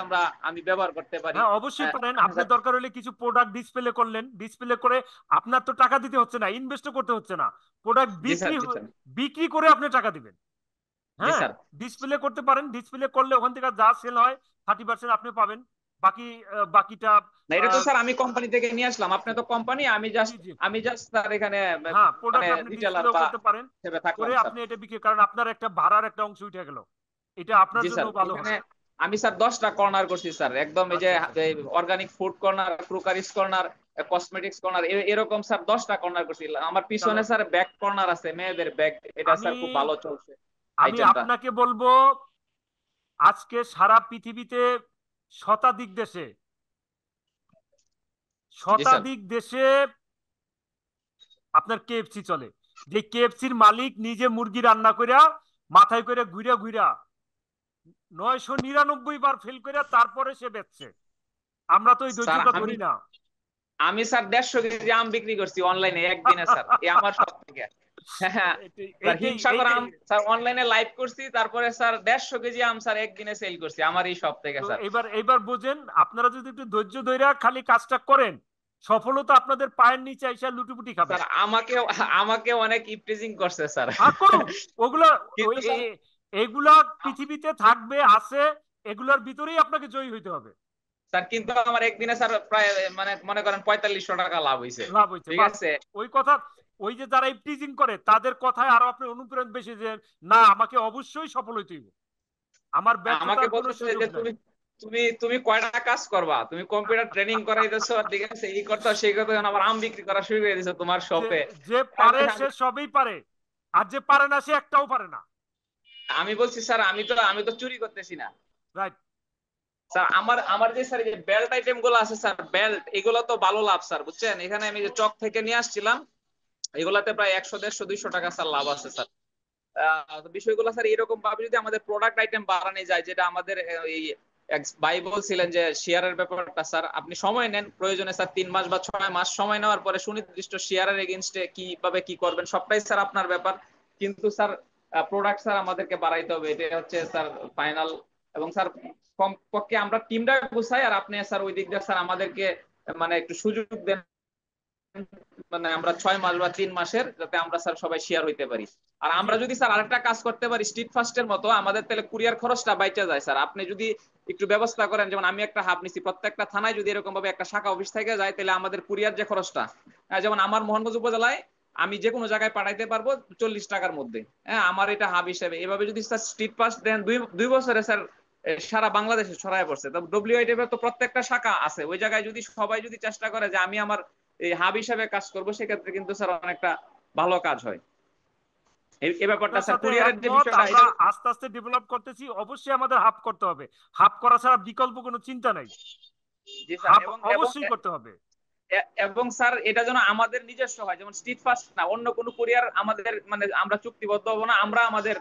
আমি ব্যবহার করতে পারি। হ্যাঁ, অবশ্যই পারেন। আপনার দরকার হলে কিছু প্রোডাক্ট ডিসপ্লে করলেন, ডিসপ্লে করে আপনার তো টাকা দিতে হচ্ছে না, ইনভেস্টও করতে হচ্ছে না, প্রোডাক্ট জি স্যার। বিক্রি জি স্যার। বিক্রি করে আপনি টাকা দিবেন। জি হ্যাঁ, স্যার। ডিসপ্লে করতে পারেন। ডিসপ্লে করলে ওখান থেকে যা সেল হয় 30% আপনি পাবেন, বাকি বাকিটা না, এটা তো স্যার আমি কোম্পানি থেকে নিয়ে আসলাম, আপনি তো কোম্পানি, আমি জি জাস্ট জি। আমি জাস্ট স্যার এখানে হ্যাঁ, মানে প্রোডাক্ট আপনি রিটেলার ডিসপ্লেও বা করতে পারেন, হিসেবে করে থাকলাম স্যার। আপনি এটা বিক্রি, কারণ আপনার একটা ভাড়ার একটা অংশ উঠে গেল, এটা আপনার জি জন্য স্যার। ভালো এখানে হবে। আমি স্যার 10টা কর্নার করছি স্যার, একদম এই যে আচ্ছা আচ্ছা। Organic food corner, crockeries corner, cosmetics corner, এরকম স্যার 10টা কর্নার করছি। আমার তাহলে পিছনে স্যার ব্যাগ কর্নার আছে, মেয়েদের ব্যাগ, এটা আমি স্যার খুব ভালো চলছে আমি আইটেমটা। আপনাকে বলবো, আজকে সারা পৃথিবীতে শতাধিক দেশে জি স্যার। শতাধিক দেশে আপনার কেএফসি চলে। যে কেএফসির মালিক নিজে মুরগি রান্না কইরা মাথায় করে ঘুরা ঘুরা 999 বার ফেল করে তারপরে সে বেচছে। আমরা তো ওই স্যার ধৈর্যটা আমি ধরি না। আমি স্যার 150 কেজি আম বিক্রি করছি অনলাইনে একদিনে স্যার, এই আমার সব থেকে। হ্যাঁ স্যার, এইটাই হিমসাগর এইটাই। আম স্যার অনলাইনে লাইভ করছি, তারপরে স্যার 150 কেজি আম স্যার একদিনে সেল করছি আমার এই সব থেকে তো স্যার। এবার বোঝেন, আপনারা যদি একটু ধৈর্য ধরে খালি কাজটা করেন, সফলতা আপনাদের পায়ের নিচে এসে লুটিপুটি খাবে। স্যার আমাকে আমাকে অনেক ইপটিজিং করছে স্যার। করুন ওগুলা, কিন্তু স্যার এগুলা পৃথিবীতে থাকবে, আছে, এগুলার ভিতরেই আপনাকে জয়ী হইতে হবে। স্যার, কিন্তু আমার একদিনে স্যার প্রায় মানে মনে করেন 4500 টাকা লাভ হয়েছে। লাভ হয়েছে, ঠিক বাস। আছে। ওই কথা, ওই যে যারা টিচিং করে তাদের কথায় আরো আপনি অনুপ্রেরণা বেশি যে না আমাকে অবশ্যই সফল হইতে হইব, আমার আমাকে ব্যর্থতার কোনো বলতেছে সুযোগ যে নাই। তুমি তুমি তুমি কয়টা কাজ করবা, তুমি কম্পিউটার ট্রেনিং করাইতেছো, ঠিক আছে, এই করতে সেই করতে, আবার আম বিক্রি করা শুরু করে দিছো তোমার যে শপে। যে পারে সে সবই পারে, আর যে পারে না সে একটাও পারে না। আমি বলছি স্যার, আমি তো চুরি করতেছি না রাইট স্যার। আমার আমার যে স্যার যে বেল্ট আইটেম গুলো আছে স্যার, বেল্ট এগুলো তো ভালো লাভ স্যার, বুঝছেন। এখানে আমি যে চক থেকে নিয়ে আসছিলাম, এগুলাতে প্রায় 100, 150, 200 টাকা স্যার লাভ আছে স্যার। তো বিষয়গুলো স্যার এরকম ভাবে যদি আমাদের প্রোডাক্ট আইটেম বাড়ানো যায়, যেটা আমাদের এই এক ভাই বলছিলেন যে শেয়ারের ব্যাপারটা, স্যার আপনি সময় নেন, প্রয়োজনে স্যার 3 মাস বা 6 মাস সময় নেওয়ার পরে সুনির্দিষ্ট শেয়ারের এগেইনস্টে কিভাবে কি করবেন সবটাই স্যার আপনার ব্যাপার। কিন্তু স্যার প্রোডাক্ট স্যার আমাদেরকে বাড়াইতে হবে, এটা হচ্ছে স্যার ফাইনাল। এবং স্যার কমপক্ষে আমরা টিমটা গুছাই, আর আপনি স্যার ওই দিক দিয়ে স্যার আমাদেরকে মানে একটু সুযোগ দেন, মানে আমরা 6 মাস বা 3 মাসের, যাতে আমরা স্যার সবাই শেয়ার হইতে পারি। আর জি আমরা যদি স্যার আরেকটা কাজ করতে পারি স্ট্রিট ফাস্টের মতো, আমাদের তাহলে কুরিয়ার খরচটা বাইচা যায় স্যার। আপনি যদি একটু ব্যবস্থা করেন, যেমন আমি একটা হাব নিছি, প্রত্যেকটা থানায় যদি এরকম ভাবে একটা শাখা অফিস থেকে যায়, তাহলে আমাদের কুরিয়ার যে খরচটা, যেমন আমার মোহনগঞ্জ উপজেলায় আমি যে কোনো জায়গায় পাঠাইতে পারবো 40 টাকার মধ্যে। হ্যাঁ, আমার এটা হাব হিসেবে। এভাবে যদি স্যার স্ট্রিট ফাস্ট দেন, দুই বছরে স্যার সারা বাংলাদেশে ছড়ায় পড়ছে। তো ডব্লিউআইডিএফ তো প্রত্যেকটা শাখা আছে, ওই জায়গায় যদি সবাই যদি চেষ্টা করে যে আমি আমার এই হাব হিসাবে কাজ করবো, সেক্ষেত্রে কিন্তু স্যার অনেকটা ভালো কাজ হয়। এই ব্যাপারটা আপনার স্যার সাথে কুরিয়ারের যে একমত, বিষয়টা, আমরা এটা আস্তে আস্তে ডেভেলপ করতেছি, অবশ্যই আমাদের হাব করতে হবে, হাব করা ছাড়া বিকল্প কোনো চিন্তা নাই, জি স্যার। হাব এবং এবং অবশ্যই করতে হবে। এবং স্যার এটা যেন আমাদের নিজস্ব হয়, যেমন স্ট্রিট ফাস্ট না, অন্য কোনো কুরিয়ার আমাদের মানে আমরা চুক্তিবদ্ধ হবো না, আমরা আমাদের,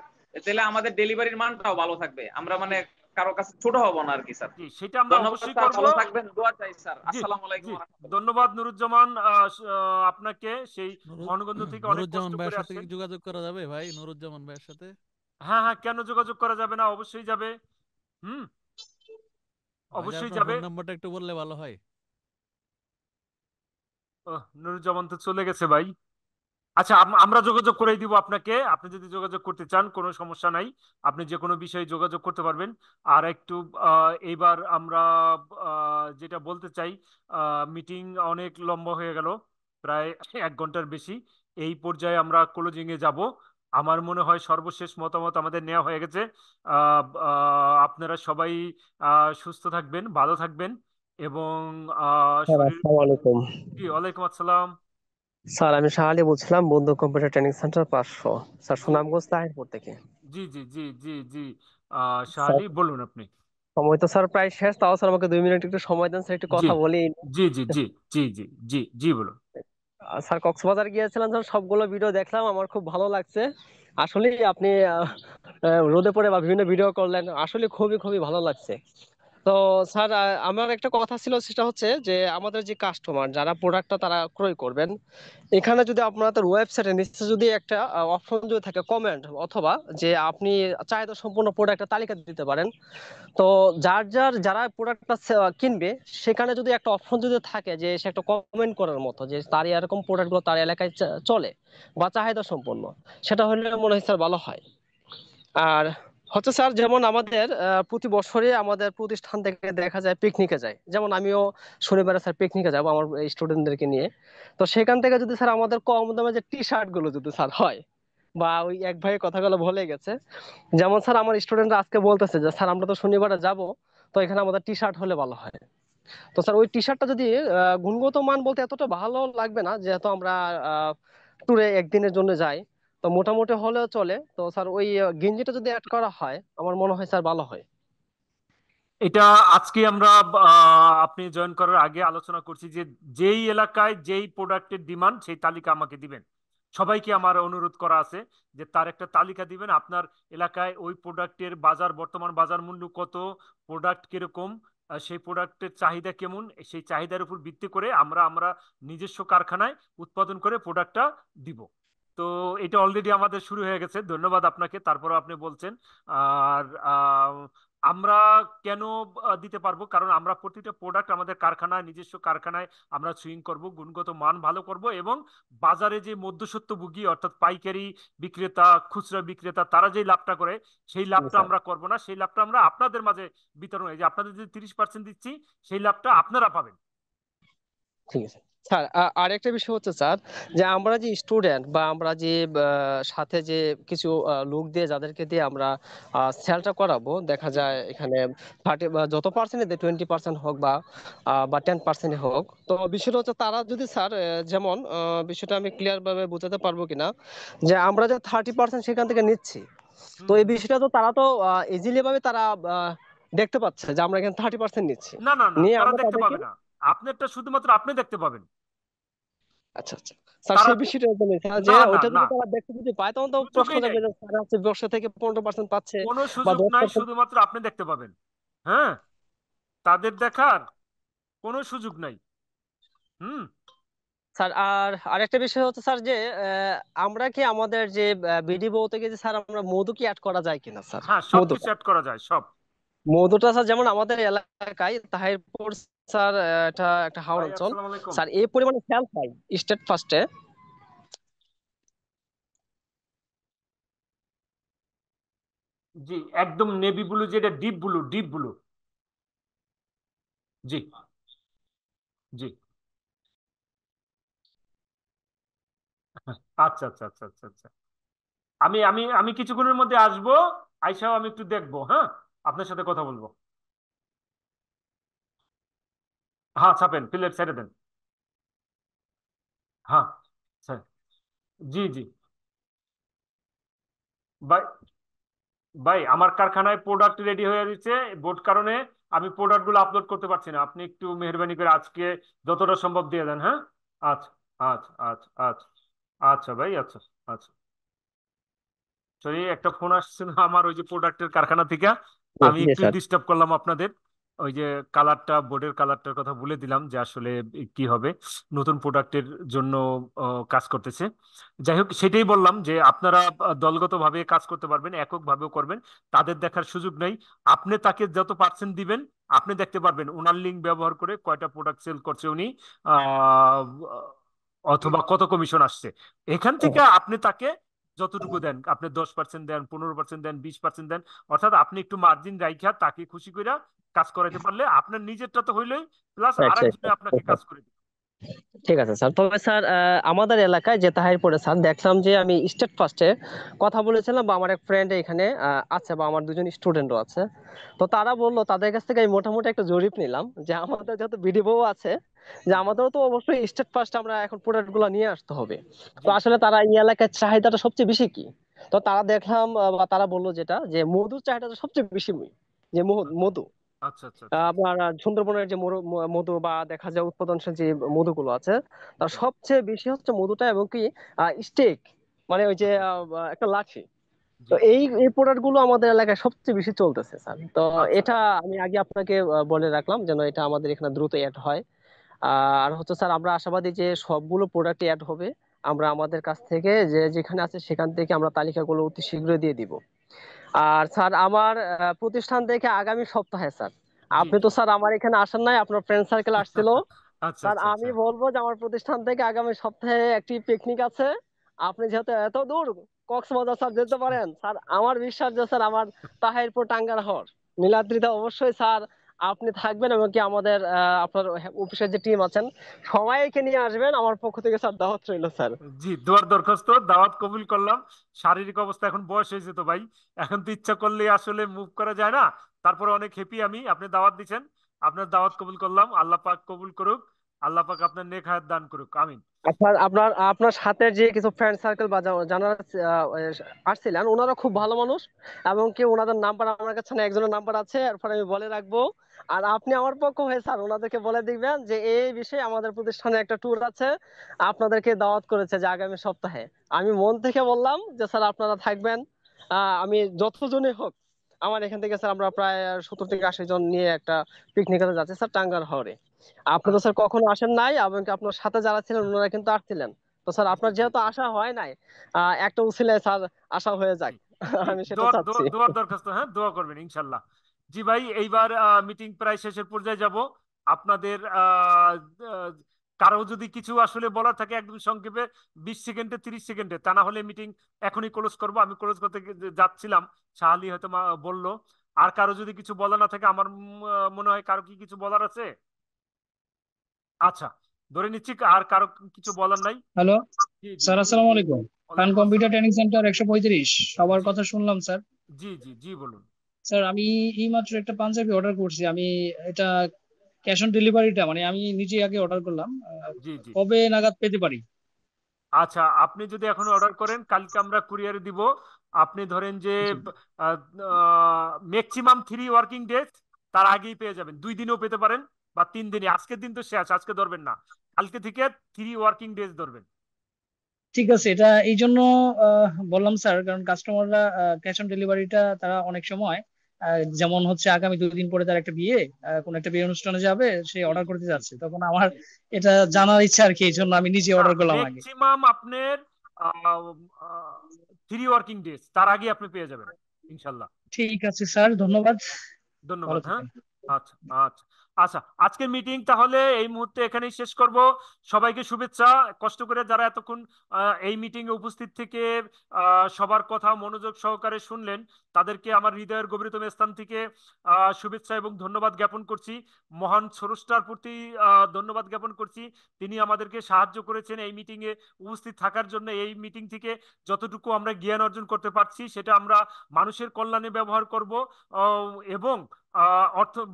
তাহলে আমাদের ডেলিভারির মানটাও ভালো থাকবে, আমরা মানে কারো কাছে ছোট হবো না আর কি স্যার। জি, সেটা আমরা ধন্যবাদ অবশ্যই স্যার, করব। ভালো থাকবেন, দোয়া চাই স্যার। জি আসসালামু আলাইকুম জি, ওয়া রাহমাতুল্লাহ। ধন্যবাদ নুরুজ্জামান, আপনাকে সেই মনোগঞ্জ থেকে অনেক কষ্ট নুরুজ্জামান করে ভাইয়ের সাথে কি আসছেন। যোগাযোগ করা যাবে ভাই, নুরুজ্জামান ভাইয়ের সাথে? হ্যাঁ হ্যাঁ, কেন যোগাযোগ করা যাবে না, অবশ্যই যাবে। হুম, ভাইজান অবশ্যই আপনার যাবে। ফোন নাম্বারটা একটু বললে ভালো হয়। নুরুজ্জামান তো চলে গেছে ভাই। আচ্ছা, আমরা যোগাযোগ করে দিব আপনাকে, আপনি যদি যোগাযোগ করতে চান কোনো সমস্যা নাই, আপনি যে কোনো বিষয়ে যোগাযোগ করতে পারবেন। আর একটু এইবার আমরা যেটা বলতে চাই, মিটিং অনেক লম্বা হয়ে গেল, প্রায় 1 ঘন্টার বেশি। এই পর্যায়ে আমরা ক্লোজিং এ যাব। আমার মনে হয় সর্বশেষ মতামত আমাদের নেওয়া হয়ে গেছে। আপনারা সবাই সুস্থ থাকবেন, ভালো থাকবেন, এবং স্যার শরীর। আসসালামু আলাইকুম। জি, ওয়ালাইকুম আসসালাম। স্যার আমি শাহ আলী বলছিলাম, বন্ধু কম্পিউটার ট্রেনিং সেন্টার 500, স্যার জি সুনামগঞ্জ তাহিরপুর থেকে। জি জি জি জি জি, স্যার শাহালি বলুন আপনি। সময় তো স্যার প্রায় শেষ, তাও স্যার আমাকে 2 মিনিট একটু সময় দেন স্যার, একটু জি কথা বলি। জি জি জি জি জি জি জি বলুন। স্যার কক্সবাজার গিয়েছিলাম স্যার, সবগুলো ভিডিও দেখলাম, আমার খুব ভালো লাগছে। আসলে আপনি রোদে পড়ে বা বিভিন্ন ভিডিও করলেন, আসলে খুবই খুবই ভালো লাগছে। তো স্যার আমার একটা কথা ছিল, সেটা হচ্ছে যে আমাদের যে কাস্টমার যারা প্রোডাক্টটা তারা ক্রয় করবেন, এখানে যদি আপনাদের ওয়েবসাইটে নিচে যদি একটা অপশন যদি থাকে কমেন্ট, অথবা যে আপনি চাহিদা সম্পূর্ণ প্রোডাক্টের তালিকা দিতে পারেন, তো যারা প্রোডাক্টটা কিনবে, সেখানে যদি একটা অপশন যদি থাকে যে সে একটা কমেন্ট করার মতো, যে তার এরকম প্রোডাক্টগুলো তার এলাকায় চলে বা চাহিদা সম্পন্ন, সেটা হলে মনে হয় স্যার ভালো হয়। আর হচ্ছে স্যার, যেমন আমাদের প্রতি বছরে আমাদের প্রতিষ্ঠান থেকে দেখা যায় পিকনিকে যায়, যেমন আমিও শনিবারে স্যার পিকনিকে যাব আমার স্টুডেন্টদেরকে নিয়ে। তো সেখান থেকে যদি স্যার আমাদের কম দামে যে টি শার্ট গুলো যদি স্যার হয়, বা ওই এক ভাই কথাগুলো বলে গেছে, যেমন স্যার আমার স্টুডেন্টরা আজকে বলতেছে যে স্যার আমরা তো শনিবারে যাব, তো এখানে আমাদের টি শার্ট হলে ভালো হয়। তো স্যার ওই টি শার্টটা যদি গুণগত মান বলতে এতটা ভালো লাগবে না, যেহেতু আমরা ট্যুরে একদিনের জন্য যাই, তো মোটামুটি হলেও চলে। তো স্যার ওই গেঞ্জিটা যদি অ্যাড করা হয়, আমার মনে হয় স্যার ভালো হয়। এটা আজকে আমরা আপনি জয়েন করার আগে আলোচনা করছি যে যেই এলাকায় যেই প্রোডাক্টের ডিমান্ড সেই তালিকা আমাকে দিবেন। সবাইকে আমার অনুরোধ করা আছে যে তার একটা তালিকা দিবেন, আপনার এলাকায় ওই প্রোডাক্টের বর্তমান বাজার মূল্য কত, প্রোডাক্ট কিরকম, সেই প্রোডাক্টের চাহিদা কেমন, সেই চাহিদার উপর ভিত্তি করে আমরা আমরা নিজস্ব কারখানায় উৎপাদন করে প্রোডাক্টটা দিব। তো এটা অলরেডি আমাদের শুরু হয়ে গেছে, ধন্যবাদ আপনাকে, তারপরে আপনি বলছেন। আর আমরা কেন দিতে পারবো, কারণ আমরা প্রতিটা প্রোডাক্ট আমাদের কারখানায়, নিজস্ব কারখানায় আমরা সুইং করব, গুণগত মান ভালো করব, এবং বাজারে যে মধ্যস্বত্বভোগী অর্থাৎ পাইকারি বিক্রেতা, খুচরা বিক্রেতা, তারা যে লাভটা করে সেই জি লাভটা স্যার, আমরা করব না। সেই লাভটা আমরা আপনাদের মাঝে বিতরণ, এই যে আপনাদের যে 30% দিচ্ছি সেই লাভটা আপনারা পাবেন। ঠিক আছে স্যার। আরেকটা বিষয় হচ্ছে স্যার, যে আমরা যে স্টুডেন্ট বা আমরা যে সাথে যে কিছু লোক দিয়ে যাদেরকে দিয়ে আমরা সেলটা করাবো, দেখা যায় এখানে 30 বা যত পার্সেন্ট দেয়, 20% হোক বা 10% হোক, তো বিষয়টা হচ্ছে তারা যদি স্যার যেমন বিষয়টা আমি ক্লিয়ার ভাবে বোঝাতে পারবো কিনা, যে আমরা যে 30% সেখান থেকে নিচ্ছি, তো এই বিষয়টা তো তারা তো ইজিলি ভাবে তারা দেখতে পাচ্ছে যে আমরা এখানে 30% নিচ্ছি, না না না, নিয়ে তারা আমরা দেখতে তাদেরকে। পাবে না। আপনারটা শুধুমাত্র আপনি দেখতে পাবেন। আচ্ছা আচ্ছা স্যার, তারা সেই বিষয়টা বলি স্যার, যে না না ওইটা না, যদি তারা দেখতে যদি পায় তখন তো প্রশ্ন সুযোগই যাবে নেই, যে স্যার হচ্ছে 10 থেকে 15% পাচ্ছে কোনো বা সুযোগ নাই, 10%। শুধুমাত্র আপনি দেখতে পাবেন। হ্যাঁ, তাদের দেখার কোনো সুযোগ নাই। হুম। স্যার আর আরেকটা বিষয় হচ্ছে স্যার, যে আমরা কি আমাদের যে বিডিবো থেকে যে স্যার আমরা মধু কি অ্যাড করা যায় কিনা স্যার? হ্যাঁ, মধুটা সবকিছু অ্যাড করা যায়, সব। মধুটা স্যার যেমন আমাদের এলাকায় তাহিরপুর স্যার, এটা একটা হাওর ভাই অঞ্চল আসসালামু আলাইকুম। স্যার, এই পরিমাণে সেল হয় স্টেট ফার্স্টে। জি, একদম নেভি ব্লু, যেটা ডিপ ব্লু, ডিপ ব্লু। জি জি। আচ্ছা আচ্ছা আচ্ছা আচ্ছা আচ্ছা। আমি আমি আমি কিছুক্ষণের মধ্যে আসবো, আইসাও আমি একটু দেখবো। হ্যাঁ, আপনার সাথে কথা বলবো। হ্যাঁ, ছাপেন, প্লেট ছেড়ে দেন। হ্যাঁ স্যার। জি জি। ভাই, ভাই আমার কারখানায় প্রোডাক্ট রেডি হয়ে যাচ্ছে, বোর্ড কারণে আমি প্রোডাক্ট গুলো আপলোড করতে পারছি না। আপনি একটু মেহরবানি করে আজকে যতটা সম্ভব দিয়ে দেন। হ্যাঁ। আচ্ছা আচ্ছা আচ্ছা আচ্ছা। আচ্ছা ভাই, আচ্ছা আচ্ছা। সরি, একটা ফোন আসছিল আমার ওই যে প্রোডাক্টের কারখানা থেকে, জি আমি জি একটু স্যার। ডিস্টার্ব করলাম আপনাদের। ওই যে কালারটা, বোর্ডের কালারটার কথা বলে দিলাম যে আসলে কি হবে, নতুন প্রোডাক্টের জন্য কাজ করতেছে। যাই হোক, সেটাই বললাম যে আপনারা দলগতভাবে কাজ করতে পারবেন, এককভাবেও করবেন, তাদের দেখার সুযোগ নেই। আপনি তাকে যত পার্সেন্ট দিবেন আপনি দেখতে পারবেন ওনার লিঙ্ক ব্যবহার করে কয়টা প্রোডাক্ট সেল করছে উনি, আহ, অথবা কত কমিশন আসছে। এখান থেকে আপনি তাকে যতটুকু দেন, আপনি 10% দেন, 15% দেন, 20% দেন, অর্থাৎ আপনি একটু মার্জিন রাইখা তাকে খুশি করে কাজ করাইতে পারলে আপনার নিজেরটা তো হইলোই, প্লাস রাইট রাইট। আরেকজনে আপনাকে কাজ করে দিবে। ঠিক আছে স্যার। তবে স্যার আমাদের এলাকায় যে তাহিরপুরে স্যার দেখলাম যে আমি স্টেট ফার্স্টে কথা বলেছিলাম, বা আমার এক ফ্রেন্ড এখানে আছে, বা আমার দুজন স্টুডেন্টও আছে, তো তারা বললো তাদের কাছ থেকে আমি মোটামুটি একটা জরিপ নিলাম, যে আমাদের যেহেতু বিডিও আছে, যে আমাদেরও তো অবশ্যই স্টেট ফার্স্ট আমরা এখন প্রোডাক্ট গুলো নিয়ে আসতে হবে। তো জি। আসলে তারা এই এলাকার চাহিদাটা সবচেয়ে বেশি কি, তো তারা দেখলাম বা তারা বললো যেটা, যে মধুর চাহিদাটা সবচেয়ে বেশি, যে মধু আচ্ছা আচ্ছা আচ্ছা আপনার সুন্দরবনের যে মধু বা দেখা যায় উৎপাদনশীল যে মধুগুলো আছে, তার আচ্ছা সবচেয়ে বেশি হচ্ছে মধুটা, এবং কি স্টেক, মানে ওই যে আচ্ছা আচ্ছা। একটা লাঠি। তো জি। এই প্রোডাক্ট গুলো আমাদের এলাকায় সবচেয়ে বেশি চলতেছে স্যার। তো আচ্ছা এটা আমি আগে আপনাকে বলে রাখলাম যেন এটা আমাদের এখানে দ্রুত অ্যাড হয়। আর হচ্ছে স্যার আমরা আশাবাদী যে সবগুলো প্রোডাক্ট অ্যাড হবে। আমরা আমাদের কাছ থেকে যে যেখানে আছে সেখান থেকে আমরা তালিকাগুলো অতি শীঘ্রই দিয়ে দিব। আর স্যার আমার প্রতিষ্ঠান থেকে আগামী সপ্তাহে স্যার, জি আপনি জি। তো স্যার আমার এখানে আসেন নাই, আপনার ফ্রেন্ড সার্কেল আসছিল, আচ্ছা স্যার আচ্ছা আমি আচ্ছা। বলবো যে আমার প্রতিষ্ঠান থেকে আগামী সপ্তাহে একটি পিকনিক আছে। আপনি যেহেতু এত দূর কক্সবাজার স্যার যেতে পারেন, স্যার আমার বিশ্বাস যে স্যার আমার তাহিরপুর টাঙ্গার হর নীলাদ্রিতে অবশ্যই স্যার আপনি থাকবেন, এবং কি আমাদের আপনার অফিসের যে টিম আছেন সবাইকে নিয়ে আসবেন, আমার পক্ষ থেকে স্যার দাওয়াত রইল স্যার। জি, দোয়ার দরখাস্ত, দাওয়াত কবুল করলাম। শারীরিক অবস্থা এখন বয়স হয়েছে তো ভাই, এখন তো ইচ্ছা করলে আসলে মুভ করা যায় না। তারপরে অনেক হ্যাপি আমি, আপনি দাওয়াত দিচ্ছেন, আপনার দাওয়াত কবুল করলাম। আল্লাহ পাক কবুল করুক, আল্লাহ পাক আপনার নেক হায়াত দান করুক, আমিন। আচ্ছা, আপনার আপনার সাথে যে কিছু ফ্রেন্ড সার্কেল বা যারা আসছিলেন ওনারা খুব ভালো মানুষ, এবং কি ওনাদের নাম্বার আমার কাছে না, একজনের নাম্বার আছে, এরপরে আমি বলে রাখবো। আর আপনি আমার পক্ষ হয়ে স্যার ওনাদেরকে বলে দিবেন যে এই বিষয়ে আমাদের প্রতিষ্ঠানে একটা ট্যুর আছে, আপনাদেরকে দাওয়াত করেছে যে আগামী সপ্তাহে। আমি মন থেকে বললাম যে স্যার আপনারা থাকবেন। আমি যতজনই হোক, আমার এখান থেকে স্যার আমরা প্রায় 70 থেকে 80 জন নিয়ে একটা পিকনিকে যাচ্ছি স্যার টাঙ্গার হাওরে। আপনি তো আচ্ছা। স্যার কখনো আসেন নাই, এবং কি আপনার সাথে যারা ছিলেন ওনারা কিন্তু আসছিলেন। তো স্যার জি আপনার জি যেহেতু জি আসা হয় নাই, একটা উছিলায় স্যার আসা হয়ে জি যাক। জি। আমি সেটা দোয়ার চাচ্ছি। দোয়ার দরখাস্ত, হ্যাঁ, দোয়া করবেন ইনশাল্লাহ। জি ভাই, এইবার মিটিং প্রায় শেষের পর্যায়ে যাব। আপনাদের কারো যদি কিছু আসলে বলার থাকে একদম সংক্ষেপে 20 সেকেন্ডে 30 সেকেন্ডে, তা না হলে মিটিং এখনই ক্লোজ করব। আমি ক্লোজ করতে যাচ্ছিলাম, শাহালি হয়তো বললো। আর কারো যদি কিছু বলা না থাকে, আমার মনে হয় কারো কি কিছু বলার আছে? আচ্ছা, ধরে নিচ্ছি আর কারো কিছু বলার নাই। হ্যালো জি জি স্যার, বলুন। আসসালামু আলাইকুম। খান ওয়ালাইকুম কম্পিউটার আসসালাম। ট্রেনিং সেন্টার 135 সবার জি কথা শুনলাম স্যার। জি জি জি বলুন। স্যার আমি এইমাত্র একটা পাঞ্জাবি অর্ডার করছি। আমি এটা ক্যাশ অন ডেলিভারিটা মানে আমি নিজে আগে অর্ডার করলাম, জি জি। কবে নাগাদ পেতে পারি? আচ্ছা, আপনি যদি এখন অর্ডার করেন, কালকে আমরা কুরিয়ারে দিব। আপনি ধরেন যে জি ম্যাক্সিমাম 3 ওয়ার্কিং ডেজ, তার আগেই পেয়ে যাবেন। 2 দিনেও পেতে পারেন বা 3 দিনে। আজকের দিন তো শেষ, আজকে ধরবেন না, কালকে থেকে 3 ওয়ার্কিং ডেজ ধরবেন। ঠিক আছে, এটা এই জন্য বললাম স্যার, কারণ কাস্টমাররা ক্যাশ অন ডেলিভারিটা তারা অনেক সময় যেমন হচ্ছে আগামী 2 দিন পরে তার একটা বিয়ে, কোন একটা বিয়ে অনুষ্ঠানে যাবে, সে জি অর্ডার জি করতে জি যাচ্ছে, তখন আমার জি। এটা জানার ইচ্ছা আর কি, এই জন্য আমি নিজে না, অর্ডার করলাম আগে। ম্যাক্সিমাম আপনার 3 ওয়ার্কিং ডেজ, তার আগে আপনি পেয়ে যাবেন ইনশাল্লাহ। ঠিক আছে স্যার, ধন্যবাদ। ভালো ধন্যবাদ। হ্যাঁ, থাকেন। আচ্ছা আচ্ছা। আচ্ছা, আজকের মিটিং তাহলে এই মুহূর্তে এখানেই শেষ করব। সবাইকে শুভেচ্ছা। কষ্ট করে যারা এতক্ষণ এই মিটিং এ উপস্থিত থেকে সবার কথা মনোযোগ সহকারে শুনলেন, তাদেরকে আমার হৃদয়ের গভীরতম স্থান থেকে শুভেচ্ছা এবং ধন্যবাদ জ্ঞাপন করছি। মহান স্রষ্টার প্রতি ধন্যবাদ জ্ঞাপন করছি। তিনি আমাদেরকে সাহায্য করেছেন এই মিটিং এ উপস্থিত থাকার জন্য। এই মিটিং থেকে যতটুকু আমরা জ্ঞান অর্জন করতে পারছি, সেটা আমরা মানুষের কল্যাণে ব্যবহার করব এবং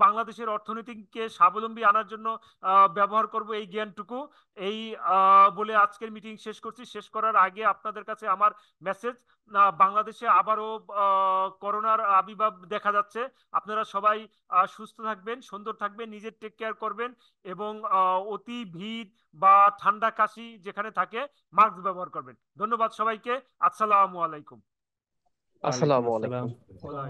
বাংলাদেশের অর্থনীতিকে স্বাবলম্বী আনার জন্য ব্যবহার করব এই জ্ঞানটুকু। এই বলে আজকের মিটিং শেষ করছি। শেষ করার আগে আপনাদের কাছে আমার মেসেজ, বাংলাদেশে আবারও করোনার আবির্ভাব দেখা যাচ্ছে। আপনারা সবাই সুস্থ থাকবেন, সুন্দর থাকবেন, নিজের টেক কেয়ার করবেন এবং অতি ভিড় বা ঠান্ডা কাশি যেখানে থাকে মাস্ক ব্যবহার করবেন। ধন্যবাদ সবাইকে। আসসালামু আলাইকুম। আসসালামু আলাইকুম। ওয়ালাইকুম